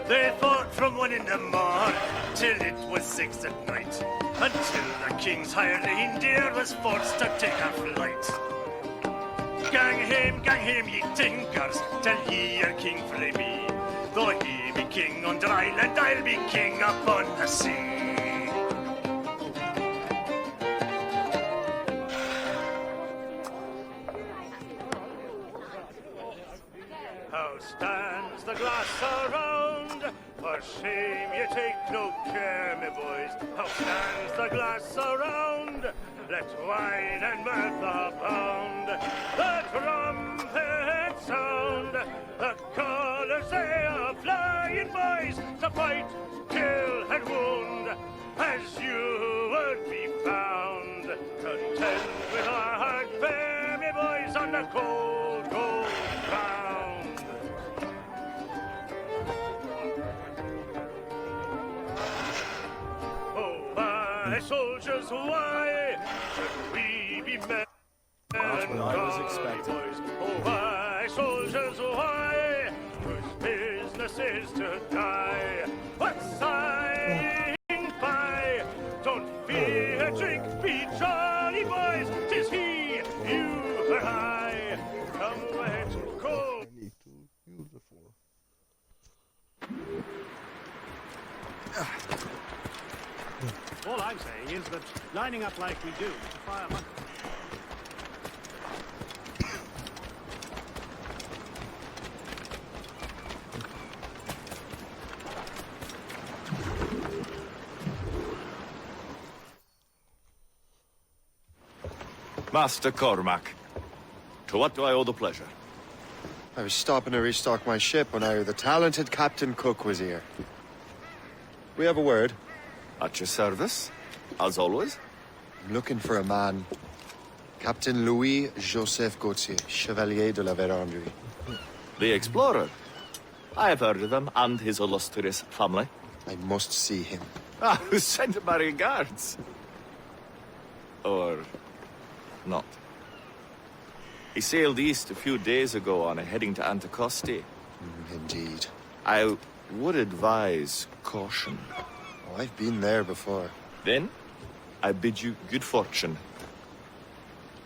They fought from 1 in the morning till it was 6 at night, until the king's Ireland was forced to take a flight. Gang hame, ye tinkers, tell ye your king frae me. Though he be king on the island, I'll be king upon the sea. How stands the glass around? For shame you take no care, me boys. How stands the glass around? Let wine and mirth abound. The trumpet sound. The colours they are flying, boys, to fight, kill and wound, as you would be found. Content with our hard fare, me boys, on the cold, cold ground. Oh, why, soldiers, why should we be men? And I was expecting. boys, oh, why, soldiers, why, whose business is to die? What's sighing by? Don't fear, drink, be jolly, boys, 'tis he, you, or I. Come wet, cold. I need to use it for. All I'm saying is that lining up like we do to fire much. Master Cormac, to what do I owe the pleasure? I was stopping to restock my ship when the talented Captain Cook was here. We have a word. At your service, as always. I'm looking for a man. Captain Louis-Joseph Gauthier, Chevalier de la Vérendrye. The explorer. I have heard of him and his illustrious family. I must see him. Ah, send him my regards. Or not. He sailed east a few days ago on a heading to Anticosti. Indeed. I would advise caution. Oh, I've been there before. Then, I bid you good fortune.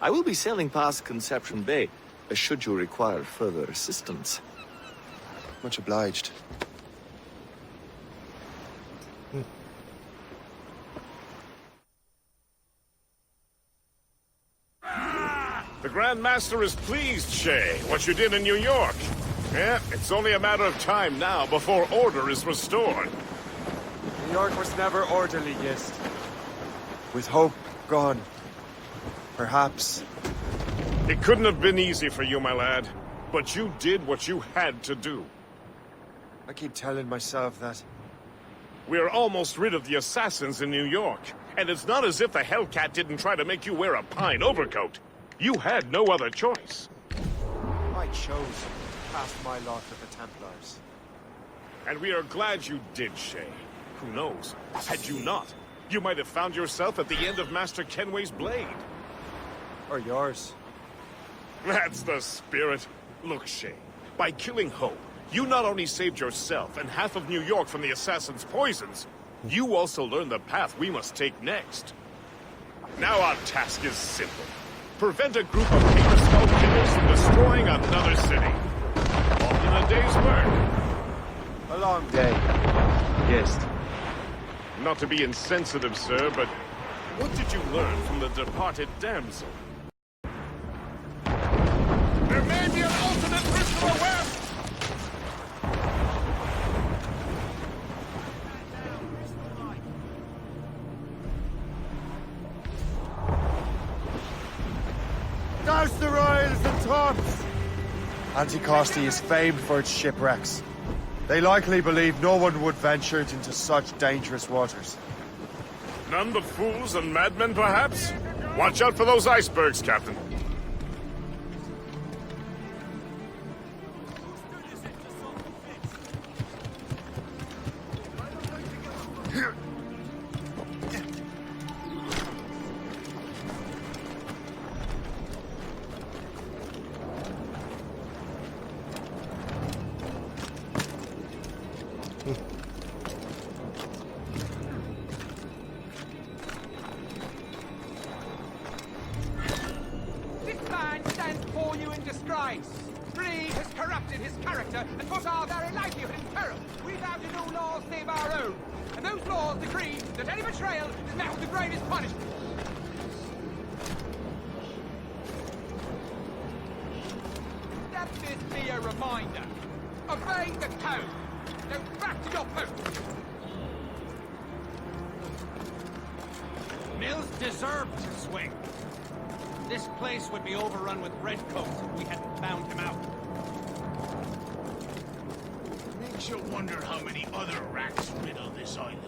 I will be sailing past Conception Bay, should you require further assistance. Much obliged. The Grand Master is pleased, Shay, what you did in New York. Yeah, it's only a matter of time now before order is restored. New York was never orderly, Gist. With hope gone, perhaps. It couldn't have been easy for you, my lad. But you did what you had to do. I keep telling myself that. We're almost rid of the assassins in New York. And it's not as if the Hellcat didn't try to make you wear a pine overcoat. You had no other choice. I chose to cast my lot with the Templars. And we are glad you did, Shay. Who knows? Had you not, you might have found yourself at the end of Master Kenway's blade. Or yours. That's the spirit. Look, Shay, by killing Hope, you not only saved yourself and half of New York from the assassin's poisons, you also learned the path we must take next. Now our task is simple. Prevent a group of Paper Skull killers from destroying another city. All in a day's work. A long day. Yes. Not to be insensitive, sir, but what did you learn from the departed damsel? There may be an alternate route to the west! Douse the royals and tops! Anticosti is famed for its shipwrecks. They likely believe no one would venture into such dangerous waters. None but fools and madmen, perhaps? Watch out for those icebergs, Captain. Price! Greed has corrupted his character and put our very livelihood in peril. We vow to do laws save our own. And those laws decree that any betrayal is met with the gravest punishment. Let this be a reminder. Obey the code. Go back to your post. Mills deserved to swing. This place would be overrun with redcoats if we hadn't found him out. Makes you wonder how many other rats riddle this island.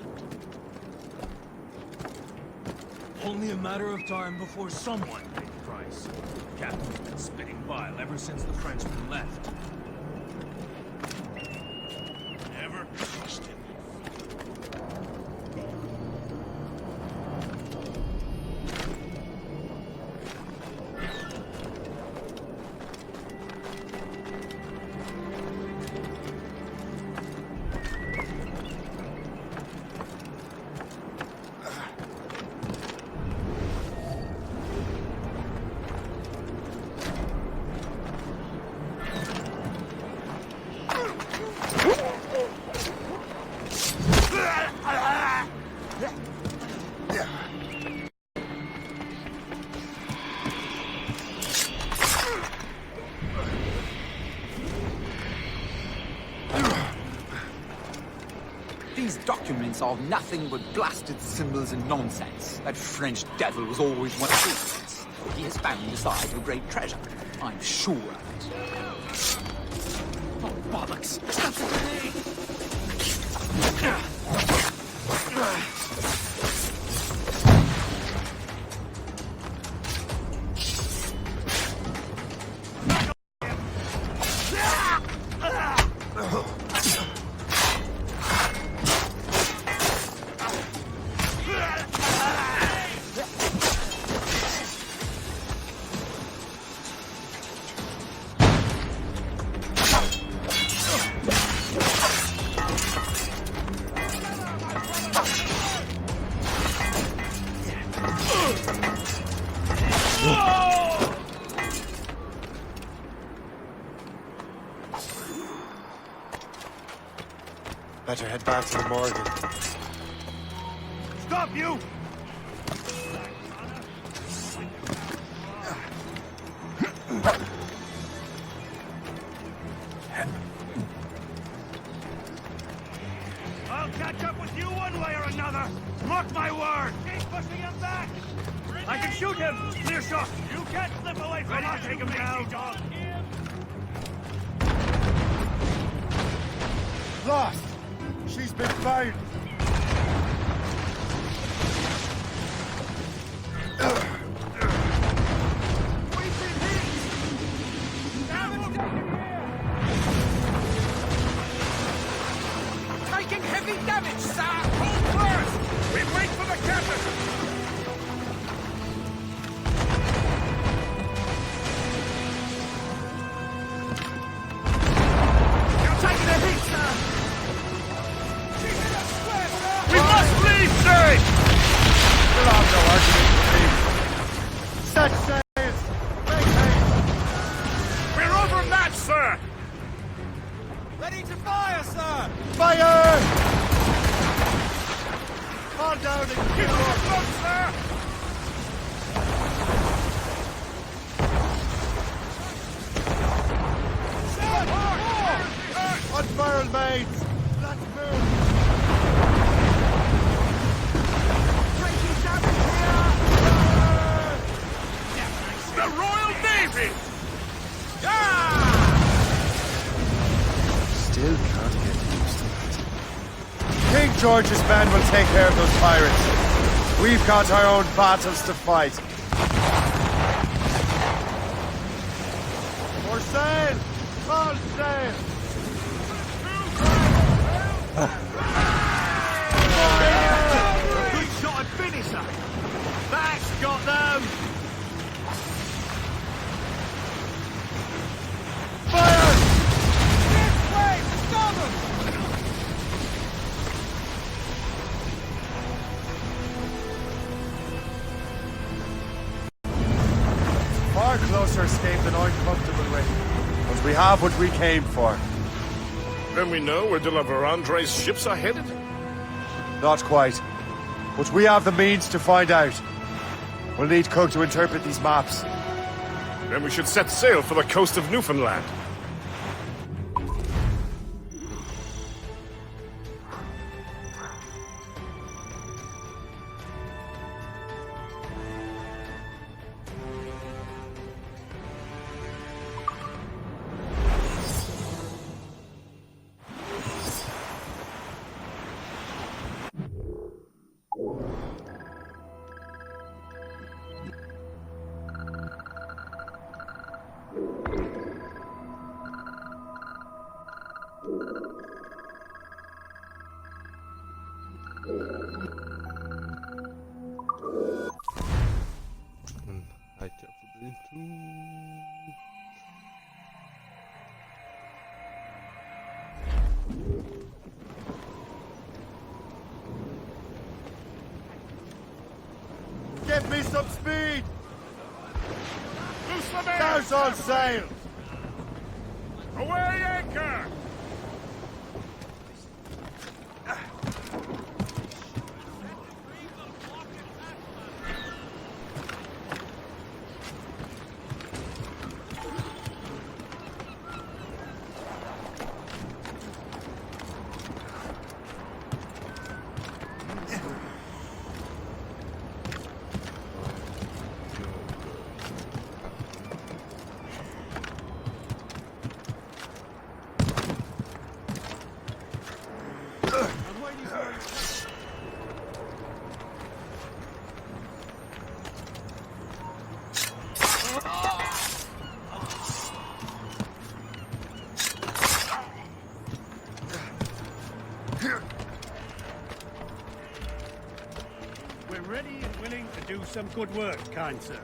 Only a matter of time before someone paid the price. The captain's been spitting bile ever since the Frenchman left. Never trust him. These documents are nothing but blasted symbols and nonsense. That French devil was always one of his. He has found the site of great treasure. I'm sure of it. Oh, bollocks! That's Better head back to the Morgan. Stop, you! I'll catch up with you one way or another! Mark my word! Keep pushing him back! I can shoot him! Clear shot! You can't slip away from us! Take him down! Dog. Lost! She's been found! Taking heavy damage, sir! Hold first! We wait for the captain! You're taking a hit, sir! She's in a square, sir! We must leave, sir! We'll have no argument with me. Set sails! Make haste! We're overmatched, sir! Ready to fire, sir! Fire! Fall down and Keep kill your her! close, sir! Unfurl, mates! Let's move! Breaking damage here! The Royal Navy! Still can't get used to that. King George's men will take care of those pirates. We've got our own battles to fight. For sail! All sail! Good shot and finisher! That's got them! Fire! This way! Stop them! Far closer escape than I'm comfortable But we have what we came for. Then we know where de la Verandre's ships are headed? Not quite. But we have the means to find out. We'll need Cook to interpret these maps. Then we should set sail for the coast of Newfoundland. Give me some speed! Loose the mail! Now's all sail! Away anchor! We're ready and willing to do some good work, kind sir.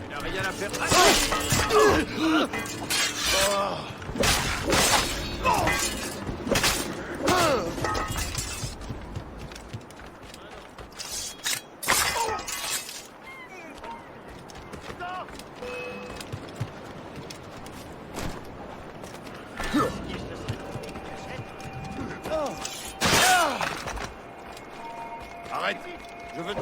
Il n'a rien à faire. Arrête! Je veux...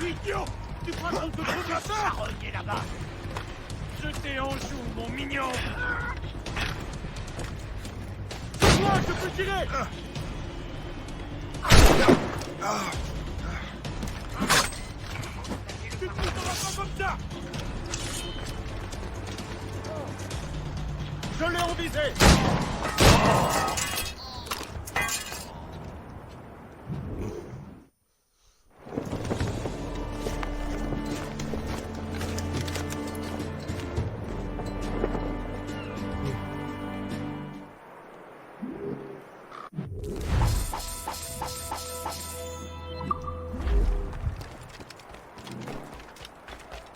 Idiot! Tu prends compte de ton casseur! Reviens là-bas! Je t'ai en joue, mon mignon! C'est moi, je peux tirer! Tu te fous dans la main comme ça! Je l'ai envisé!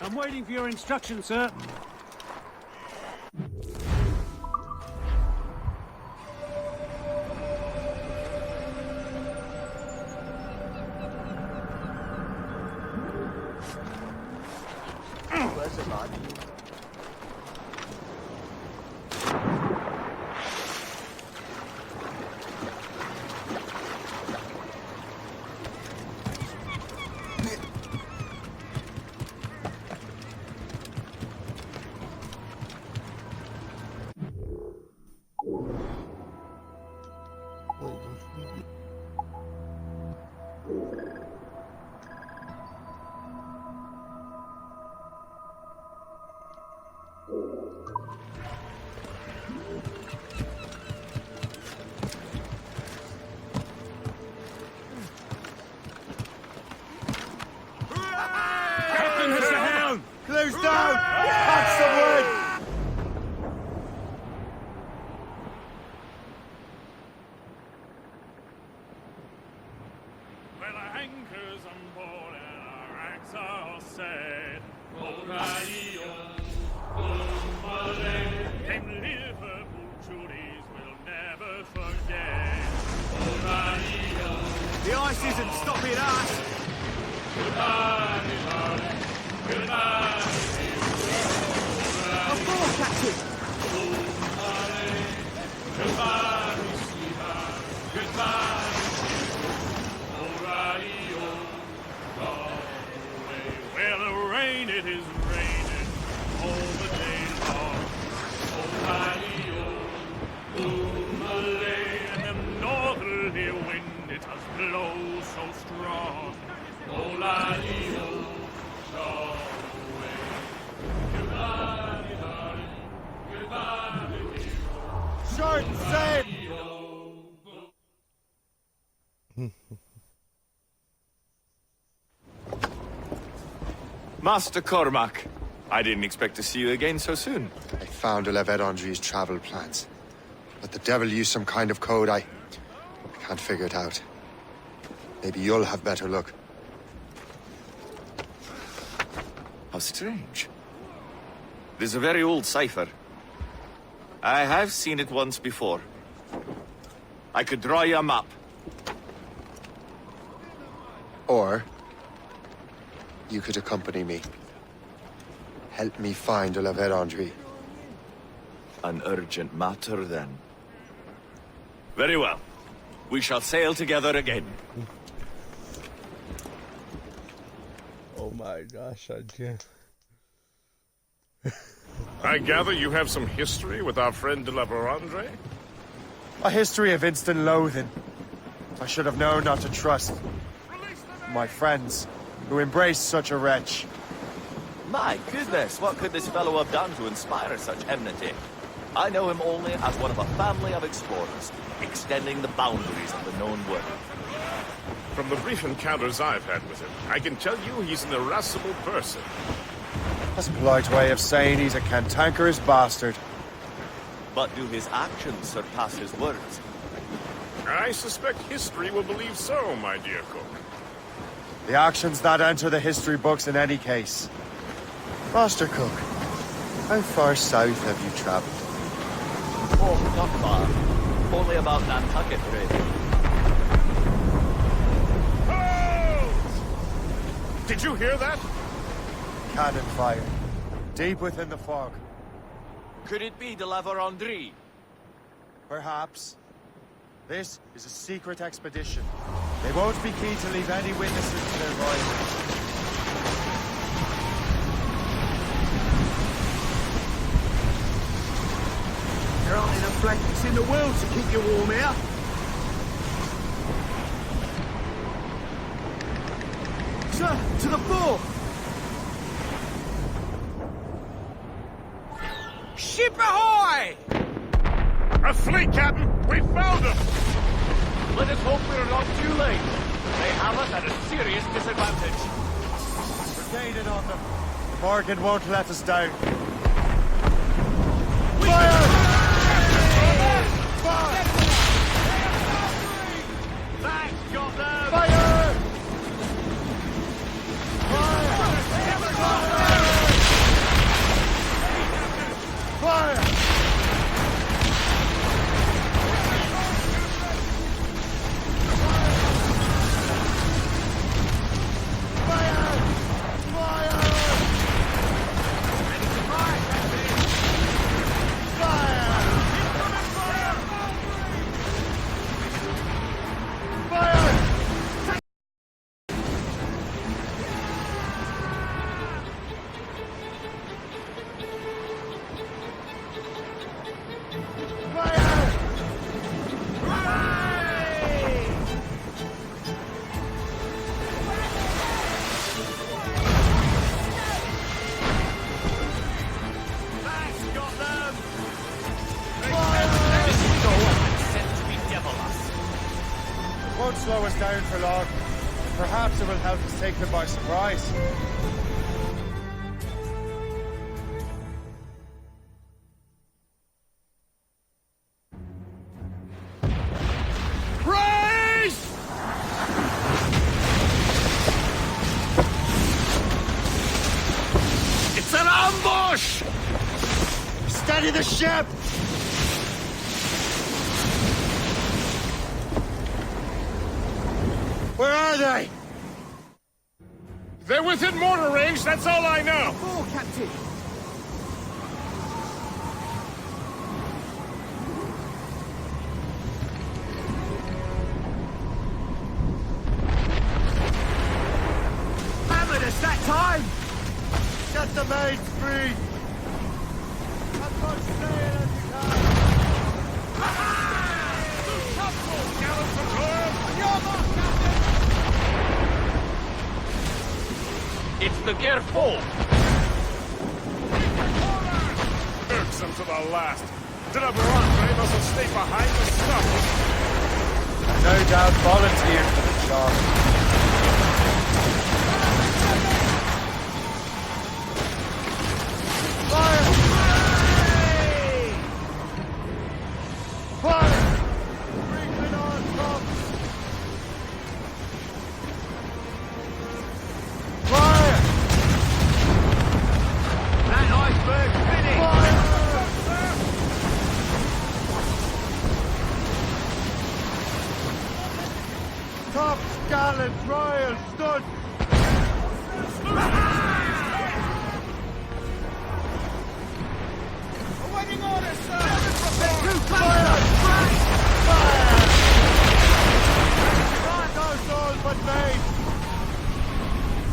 I'm waiting for your instructions, sir. Where's the lad? Captain has the helm! Close down! Catch some wind! Well, our anchors on board and our ranks are all set. O'Reilly, Well, rain, it is raining all the day long. Malay, and the northerly wind, it has blown so strong. Short and safe! Master Cormac, I didn't expect to see you again so soon. I found Levet Andre's travel plans. But the devil used some kind of code. I can't figure it out. Maybe you'll have better luck. How strange. It is a very old cipher. I have seen it once before. I could draw you a map. Or you could accompany me. Help me find Levet Andre. An urgent matter, then. Very well. We shall sail together again. Oh my gosh, I can't. I gather you have some history with our friend de la Vérendrye? A history of instant loathing. I should have known not to trust my friends who embraced such a wretch. My goodness, what could this fellow have done to inspire such enmity? I know him only as one of a family of explorers, extending the boundaries of the known world. From the brief encounters I've had with him, I can tell you he's an irascible person. That's a polite way of saying he's a cantankerous bastard. But do his actions surpass his words? I suspect history will believe so, my dear cook. The actions that enter the history books in any case. Master Cook, how far south have you traveled? Oh, not far. Only about Nantucket, really. Oh! Did you hear that? Cannon fire. Deep within the fog. Could it be de la Vérendrye? Perhaps. This is a secret expedition. They won't be keen to leave any witnesses to their voyage. There aren't enough blankets in the world to keep you warm here. Sir, to the fore! Ship ahoy! A fleet, Captain! We found them! Let us hope we're not too late. They have us at a serious disadvantage. We're gaining on them. Morgan won't let us down. Thanks, got them! Fire! Fire! Won't slow us down for long. Perhaps it will help us take them by surprise. Brace! It's an ambush! Steady the ship! Where are they? They're within mortar range, that's all I know. Oh, Captain. Hammered us that time! Set the maids free! As much sail as you can! It's the Gerfault! Irksome to the last. Drabrantre mustn't stay behind to stop us. No doubt volunteered for the job. Fire! Fire! Bring it on, top! Fire! That iceberg's finished! Top gallant royal stud! Awaiting orders, sir! Fire! Fire! Not our souls, but made!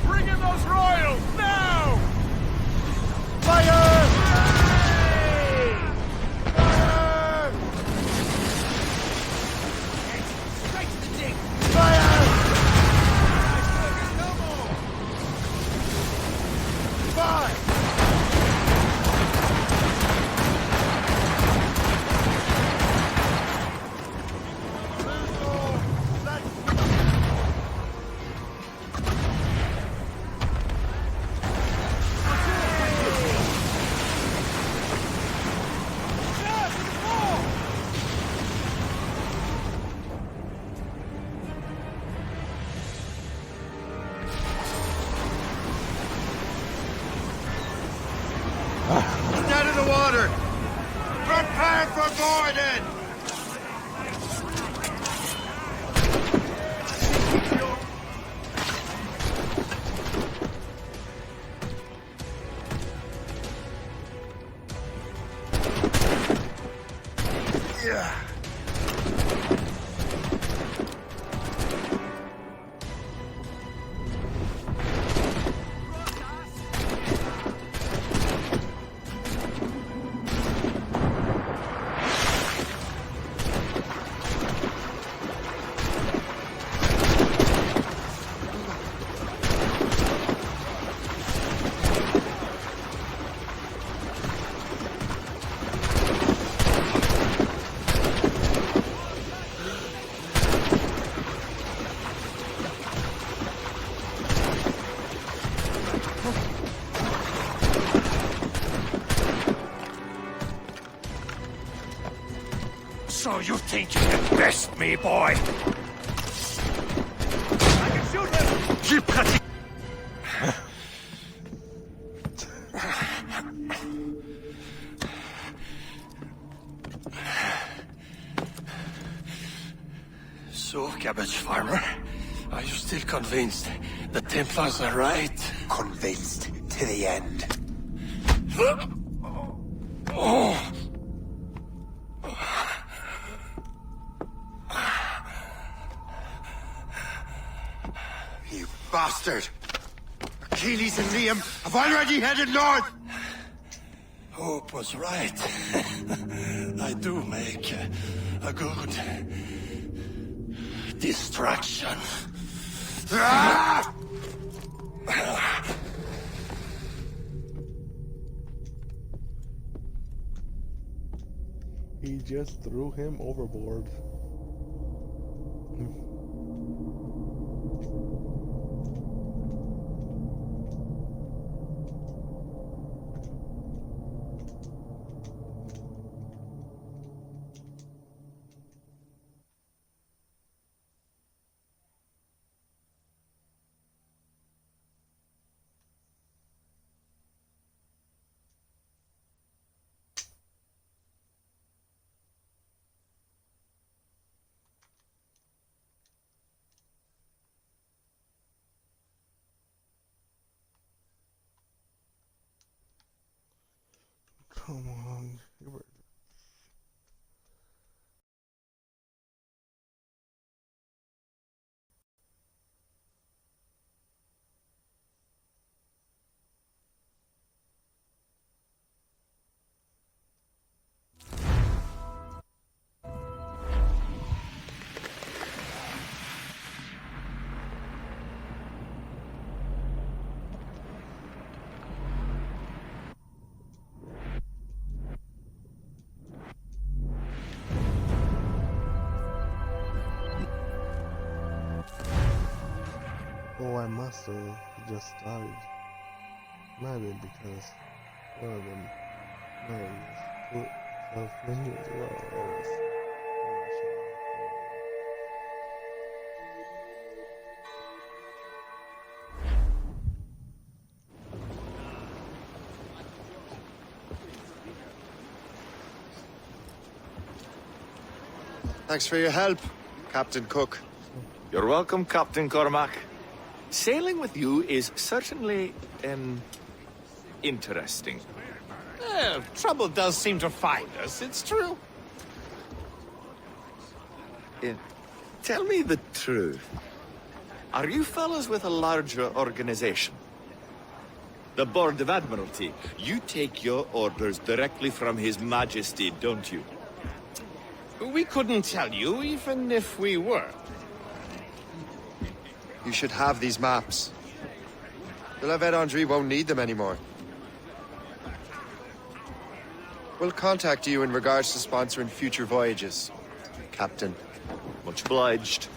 Bring in those royals, now! Fire! Fire! Straight to the dig! Fire! Fire! Get in the water! Prepare for boarding! Yeah. So you think you can best me, boy? I can shoot him! Keep cutting! So, cabbage farmer, are you still convinced the Templars are right? Convinced to the end. Oh! You bastard! Achilles and Liam have already headed north! Hope was right. I do make a good distraction. Ah! He just threw him overboard. Come on. You were... Oh, I must have just died. Might have been because one of them put self-minions as well. Thanks for your help, Captain Cook. You're welcome, Captain Cormac. Sailing with you is certainly, interesting. Trouble does seem to find us, it's true. Tell me the truth. Are you fellas with a larger organization? The Board of Admiralty. You take your orders directly from His Majesty, don't you? We couldn't tell you, even if we were. You should have these maps. The La Vérendrye won't need them anymore. We'll contact you in regards to sponsoring future voyages, Captain. Much obliged.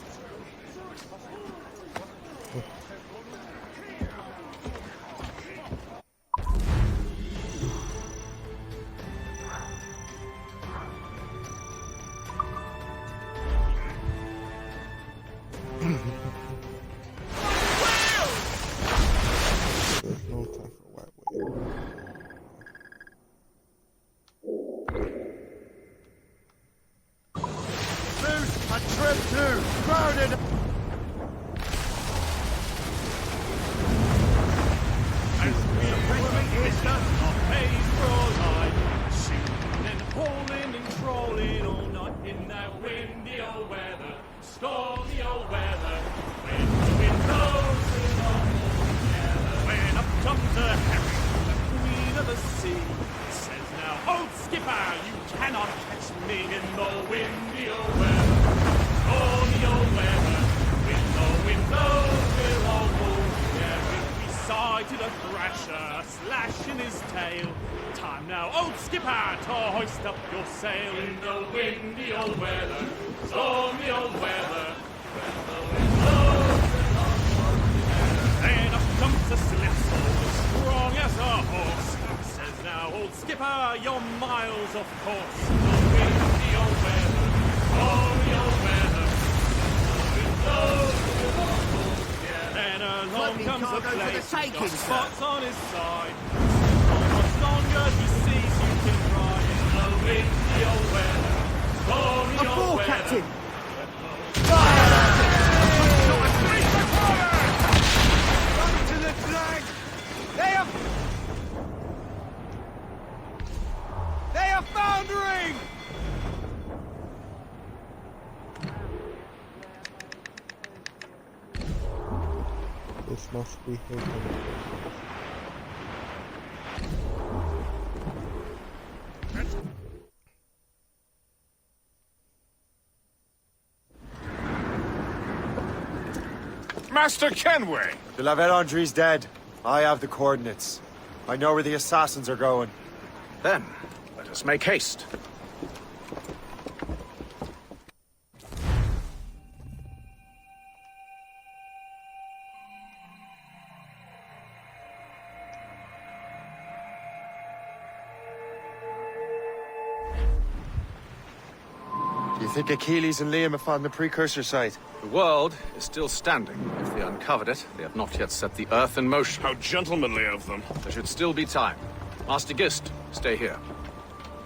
There's no time for white whale. Loose and trim to! Grounded! It's just a phase for life. Shooting and hauling and trolling all night in that windy old weather, stormy old weather. When the wind blows it all together. When up comes a Harry, the queen of the sea, says, "Now, old skipper, you cannot catch me in the windy old weather, stormy old weather. When the wind blows, we'll all hold together." We sighted a thrasher, slashing his tail. Time now, old skipper, to hoist up your sail in the windy old weather, stormy old weather. When the wind blows, we'll all hold together. Then up comes a slipsail, strong as a horse. Says, "Now, old skipper, you're miles off course. In the windy old weather, stormy old weather. When the wind blows, we'll all hold together." Then along comes a place, got spots on his side. How much longer he sees you can ride in the windy old weather, stormy old weather. Captain! Run to the flag! They are foundering! This must be hidden. Master Kenway! The La Vérendrye's dead. I have the coordinates. I know where the assassins are going. Then, let us make haste. Do you think Achilles and Liam have found the precursor site? The world is still standing. If they uncovered it, they have not yet set the Earth in motion. How gentlemanly of them. There should still be time. Master Gist, stay here.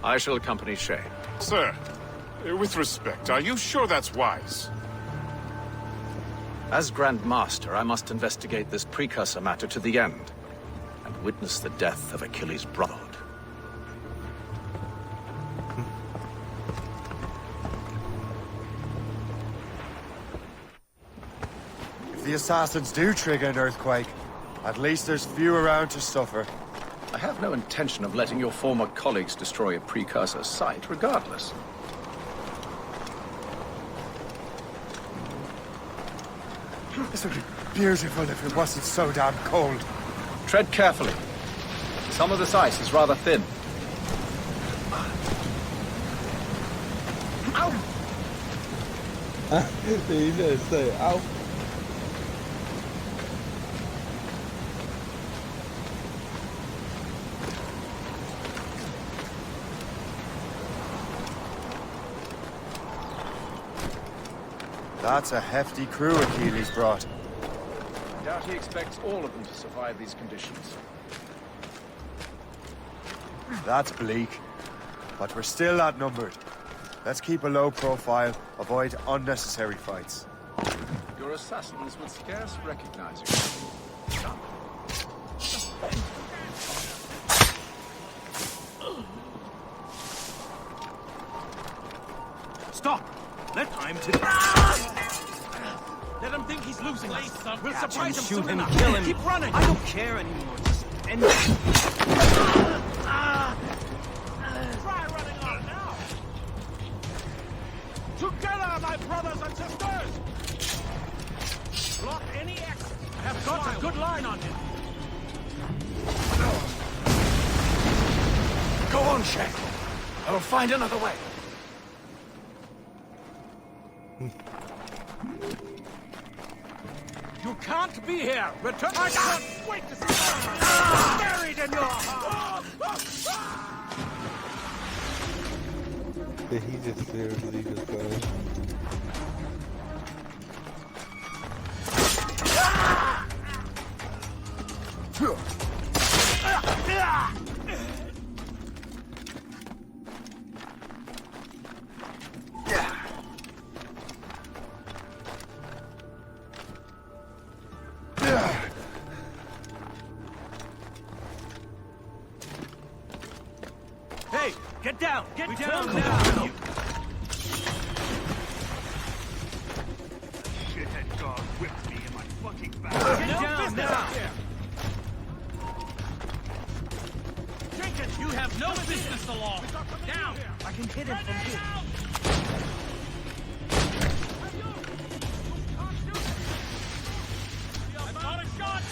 I shall accompany Shay. Sir, with respect, are you sure that's wise? As Grand Master, I must investigate this precursor matter to the end, and witness the death of Achilles' brotherhood. If the assassins do trigger an earthquake, at least there's few around to suffer. I have no intention of letting your former colleagues destroy a precursor site, regardless. This would be beautiful if it wasn't so damn cold. Tread carefully. Some of this ice is rather thin. He just say, ow. That's a hefty crew Achilles brought. I doubt he expects all of them to survive these conditions. That's bleak. But we're still outnumbered. Let's keep a low profile, avoid unnecessary fights. Your assassins would scarce recognize you. Come. Stop! Let him Let him think he's losing us. We'll surprise him soon enough. Kill him. Keep running. I don't care anymore. Just end it. Try running off now. Together, my brothers and sisters. Block any exit. I have got a good line on him. Go on, Shaq. I will find another way. You can't be here. Return. I can't wait to see you buried in your heart. Did he just seriously just go? Hey, get down! Get down now! Shithead dog whipped me in my fucking back. Get down now! Jenkins, you have no business along. Down! I can hit him from here. I've got a shot!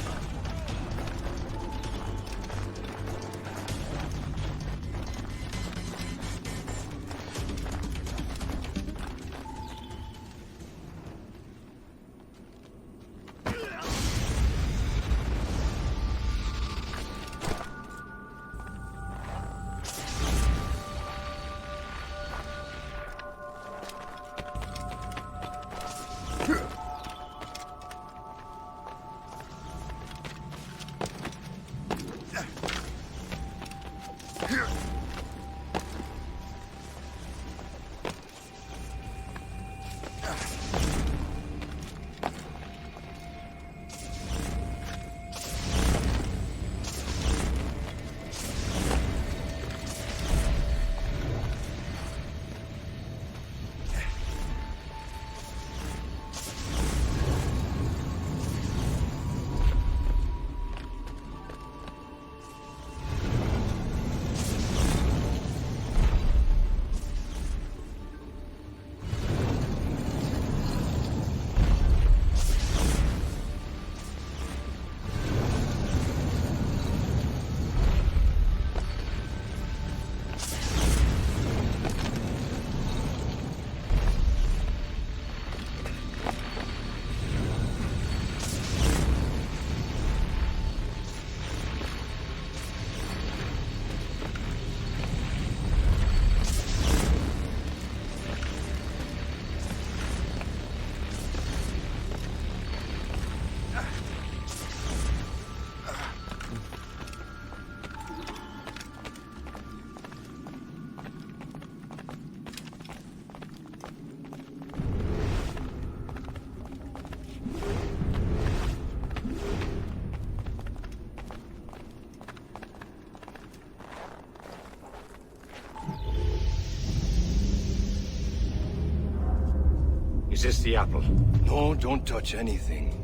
Is this the apple? No, don't touch anything.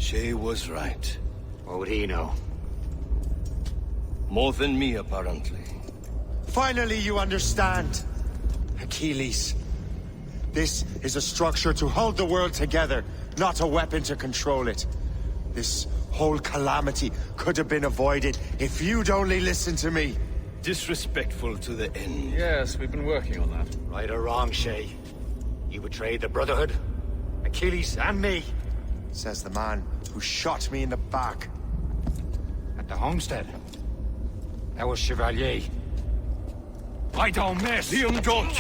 Shay was right. What would he know? More than me, apparently. Finally, you understand. Achilles. This is a structure to hold the world together, not a weapon to control it. This whole calamity could have been avoided if you'd only listened to me. Disrespectful to the end. Yes, we've been working on that. Right or wrong, Shay? You betrayed the Brotherhood, Achilles, and me. Says the man who shot me in the back. At the homestead. That was Chevalier. I don't miss! Liam, don't!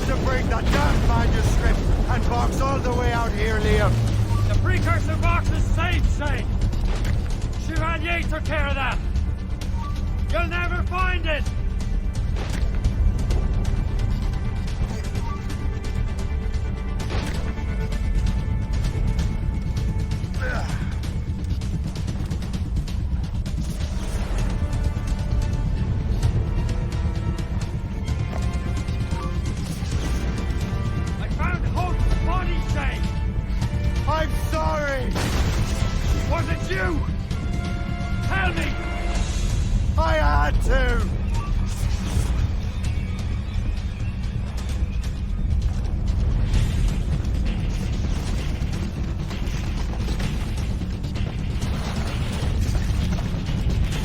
To bring that damn manuscript and box all the way out here, Liam. The precursor box is safe, Shane. Chevalier took care of that. You'll never find it. I'm sorry! Was it you? Tell me! I had to!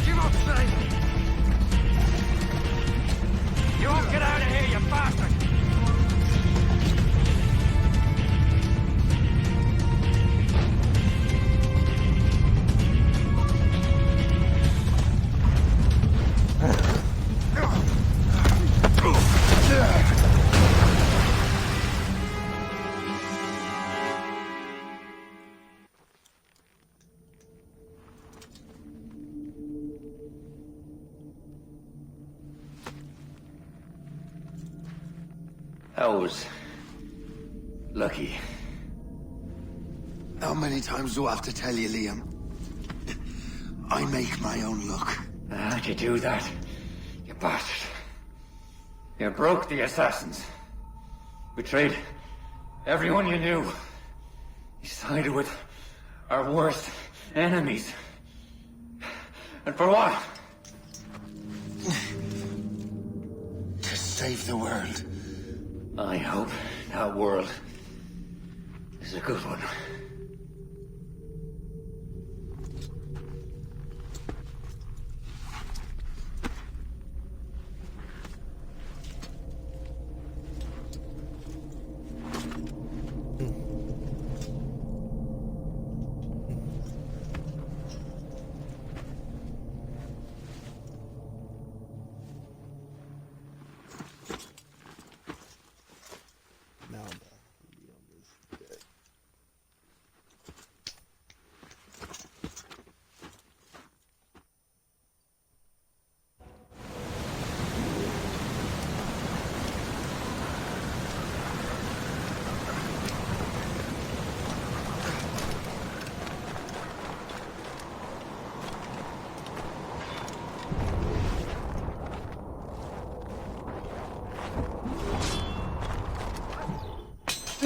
Give up, Shane! You won't get out of here, you bastard! I was lucky. How many times do I have to tell you, Liam? I make my own luck. How'd you do that, you bastard? You broke the assassins. Betrayed everyone you knew. You sided with our worst enemies. And for what? To save the world. I hope that world is a good one.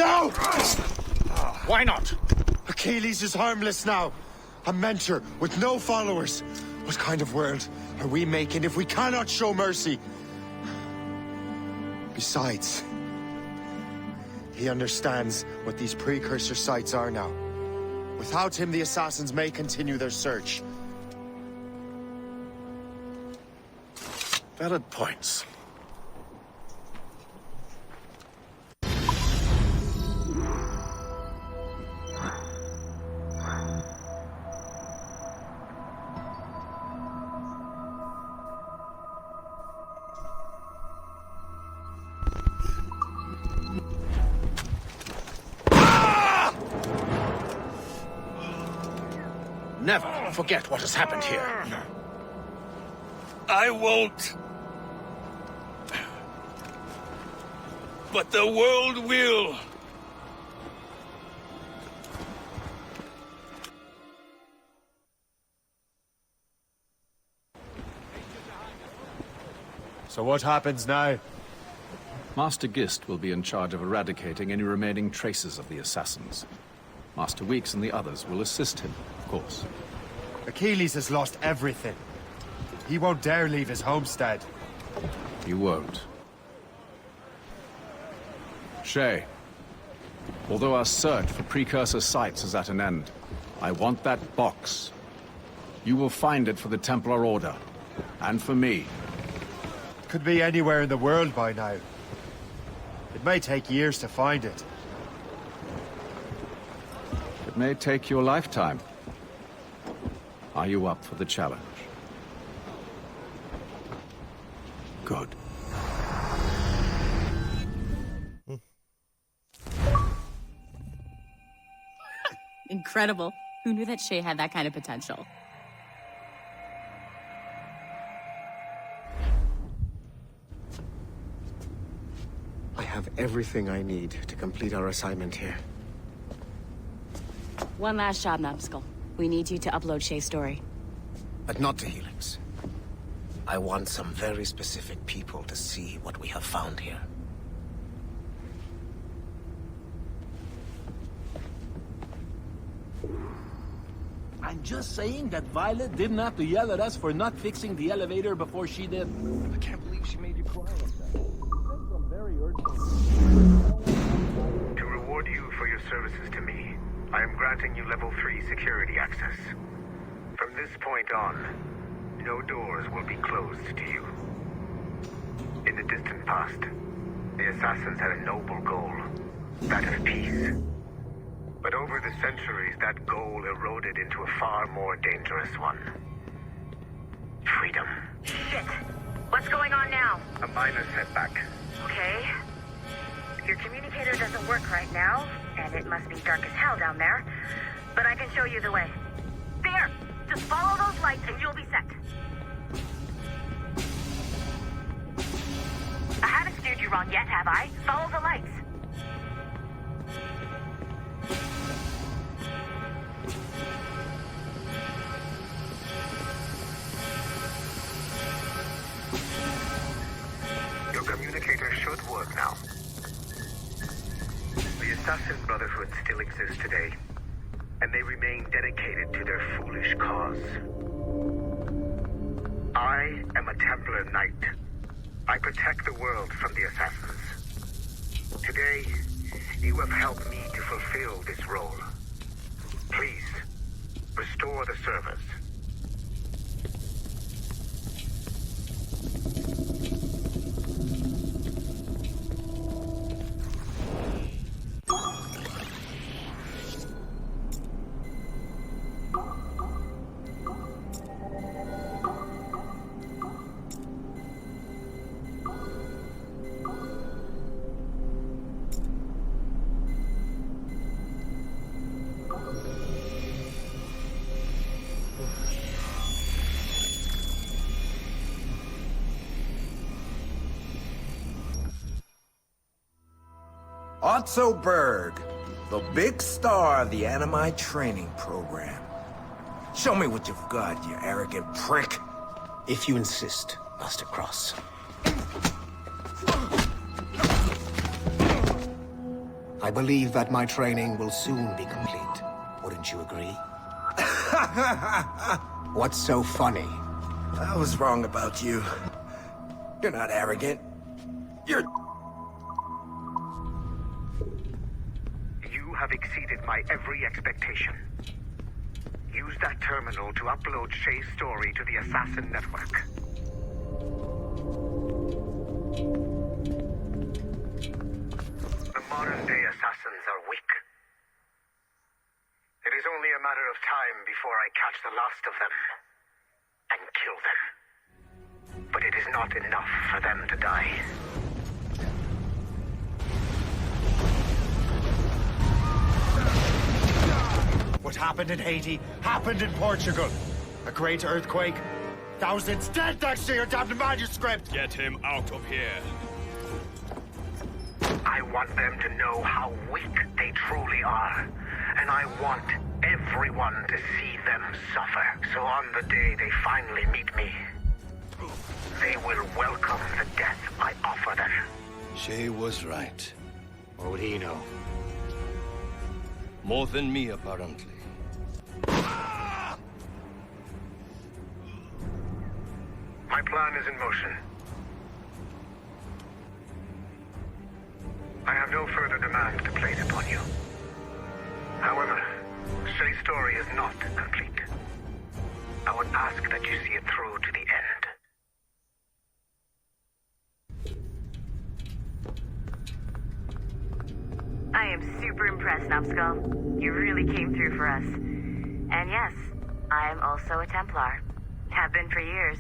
No! Why not? Achilles is harmless now. A mentor with no followers. What kind of world are we making if we cannot show mercy? Besides, he understands what these precursor sites are now. Without him, the assassins may continue their search. Valid points. Never forget what has happened here. I won't. But the world will. So what happens now? Master Gist will be in charge of eradicating any remaining traces of the assassins. Master Weeks and the others will assist him, of course. Achilles has lost everything. He won't dare leave his homestead. You won't. Shay, although our search for precursor sites is at an end, I want that box. You will find it for the Templar Order, and for me. Could be anywhere in the world by now. It may take years to find it. It may take your lifetime. Are you up for the challenge? Good. Incredible. Who knew that Shay had that kind of potential? I have everything I need to complete our assignment here. One last job, Numbskull. We need you to upload Shay's story. But not to Helix. I want some very specific people to see what we have found here. I'm just saying that Violet didn't have to yell at us for not fixing the elevator before she did. I can't believe she made you cry like that. That's some very urgent. To reward you for your services to me, I am granting you level 3 security access. From this point on, no doors will be closed to you. In the distant past, the assassins had a noble goal, that of peace. But over the centuries, that goal eroded into a far more dangerous one. Freedom. Shit. What's going on now? A minor setback. Okay. Your communicator doesn't work right now, and it must be dark as hell down there. But I can show you the way. There! Just follow those lights and you'll be set. I haven't steered you wrong yet, have I? Follow the lights. Your communicator should work now. The Assassin Brotherhood still exists today, and they remain dedicated to their foolish cause. I am a Templar Knight. I protect the world from the Assassins. Today, you have helped me to fulfill this role. Please, restore the servers. Otto Berg, the big star of the Animi training program. Show me what you've got, you arrogant prick. If you insist, Master Cross. I believe that my training will soon be complete. Wouldn't you agree? What's so funny? I was wrong about you. You're not arrogant. You're... You have exceeded my every expectation. Use that terminal to upload Shay's story to the Assassin Network. The modern-day assassins are weak. It is only a matter of time before I catch the last of them and kill them. But it is not enough for them to die. What happened in Haiti happened in Portugal. A great earthquake. Thousands dead thanks to your damned manuscript. Get him out of here. I want them to know how weak they truly are. And I want everyone to see them suffer. So on the day they finally meet me, they will welcome the death I offer them. Shay was right. What would he know? More than me, apparently. My plan is in motion. I have no further demands to place upon you. However, Shay's story is not complete. I would ask that you see it through to the end. I am super impressed, Numbskull. You really came through for us. And yes, I am also a Templar. Have been for years.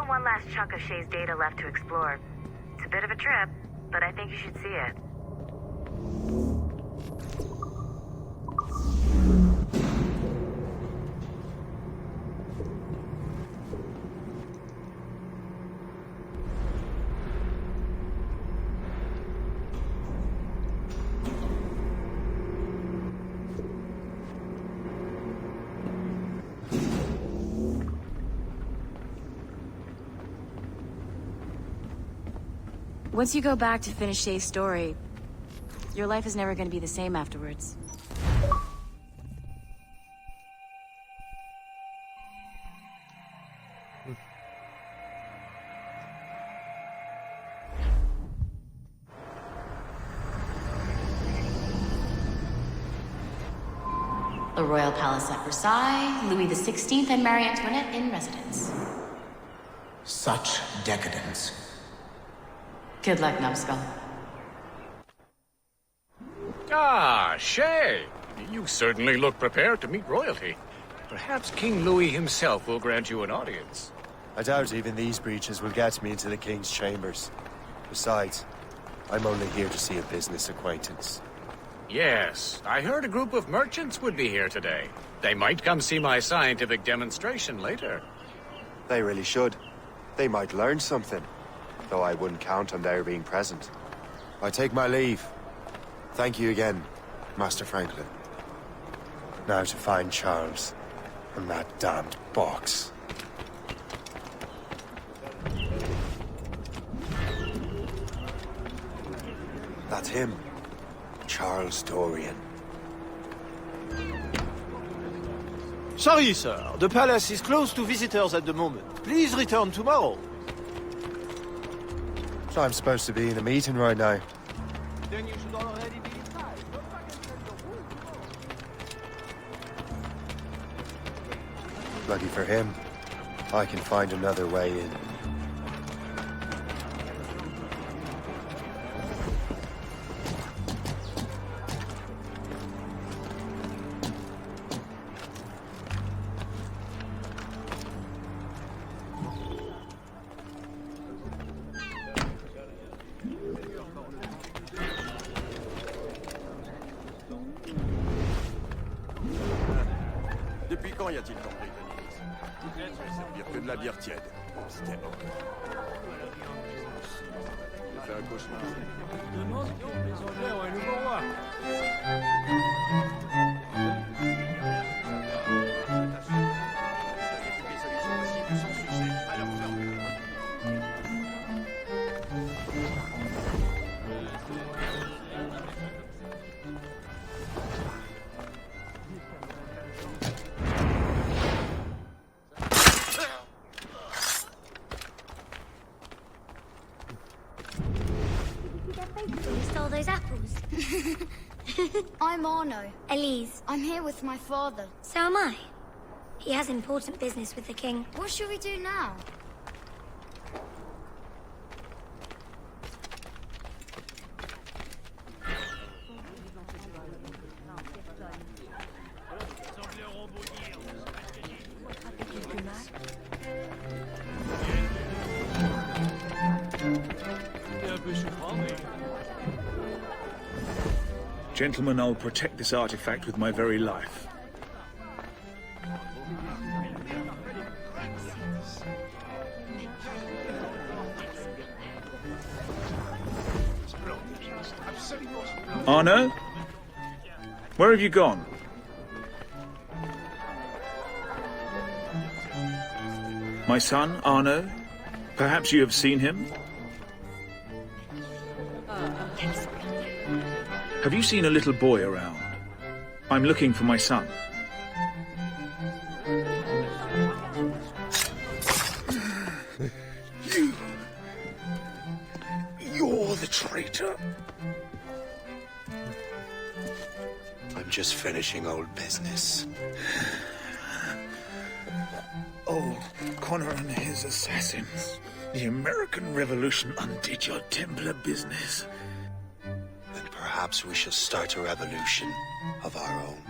One last chunk of Shay's data left to explore. It's a bit of a trip, but I think you should see it. Once you go back to finish Shay's story, your life is never going to be the same afterwards. The Royal Palace at Versailles, Louis XVI and Marie Antoinette in residence. Such decadence. Good luck, Numbskull. Ah, Shay. You certainly look prepared to meet royalty. Perhaps King Louis himself will grant you an audience. I doubt even these breaches will get me into the king's chambers. Besides, I'm only here to see a business acquaintance. Yes, I heard a group of merchants would be here today. They might come see my scientific demonstration later. They really should. They might learn something. Though I wouldn't count on their being present. I take my leave. Thank you again, Master Franklin. Now to find Charles and that damned box. That's him. Charles Dorian. Sorry, sir. The palace is closed to visitors at the moment. Please return tomorrow. So I'm supposed to be in a meeting right now. Then you should already be inside. Lucky for him, I can find another way in. temps y a-t-il pour Britannique? Je vais servir que de la bière tiède. C'était horrible. J'ai fait un cauchemar. Demande donc, les Anglais ont un nouveau roi. We stole those apples. I'm Arno. Elise. I'm here with my father. So am I. He has important business with the king. What should we do now? Gentlemen, I'll protect this artifact with my very life. Arno? Where have you gone? My son, Arno? Perhaps you have seen him? Have you seen a little boy around? I'm looking for my son. You're the traitor. I'm just finishing old business. Old Connor and his assassins. The American Revolution undid your Templar business. Then perhaps we shall start a revolution of our own.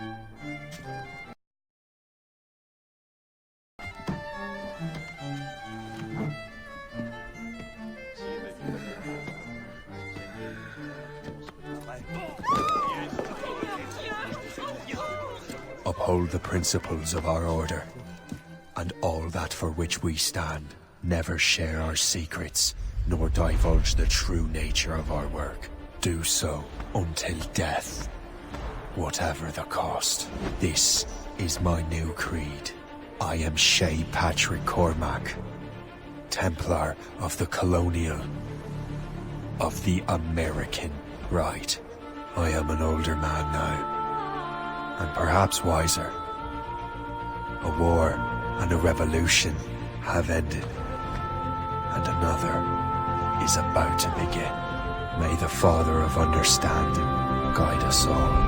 Uphold the principles of our order, and all that for which we stand. Never share our secrets, nor divulge the true nature of our work. Do so until death, whatever the cost. This is my new creed. I am Shay Patrick Cormac, Templar of the Colonial, of the American right. I am an older man now, and perhaps wiser. A war and a revolution have ended, and another is about to begin. May the Father of Understanding guide us all.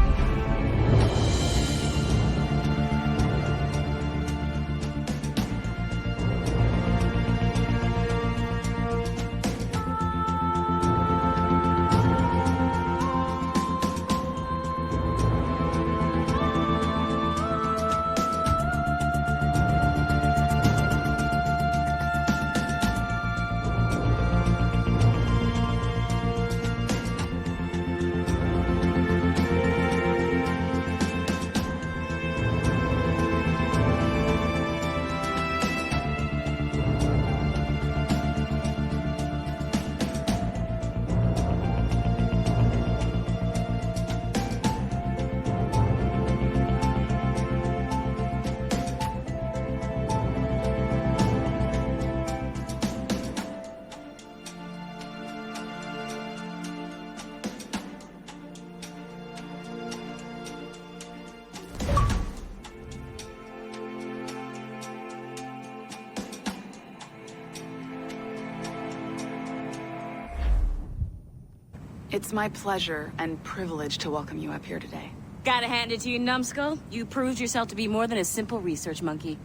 It's my pleasure and privilege to welcome you up here today. Gotta hand it to you, numbskull. You proved yourself to be more than a simple research monkey.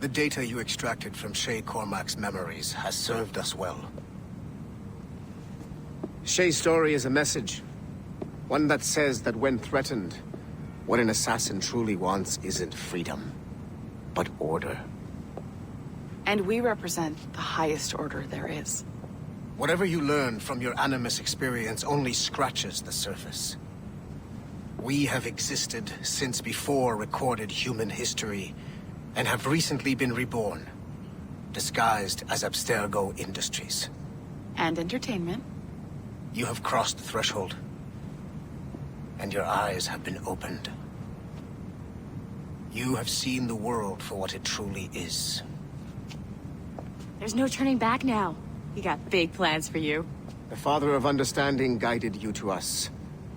The data you extracted from Shay Cormac's memories has served us well. Shay's story is a message. One that says that when threatened, what an assassin truly wants isn't freedom, but order. And we represent the highest order there is. Whatever you learn from your Animus experience only scratches the surface. We have existed since before recorded human history, and have recently been reborn, disguised as Abstergo Industries. And entertainment. You have crossed the threshold, and your eyes have been opened. You have seen the world for what it truly is. There's no turning back now. We got big plans for you. The Father of Understanding guided you to us,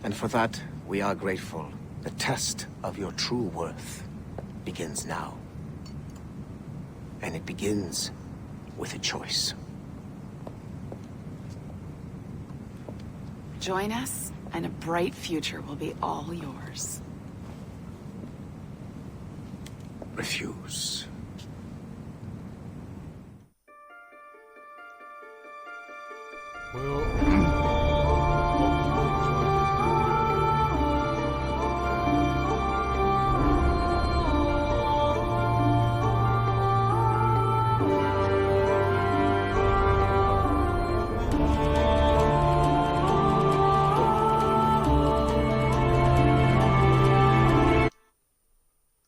and for that, we are grateful. The test of your true worth begins now. And it begins with a choice. Join us, and a bright future will be all yours. Refuse.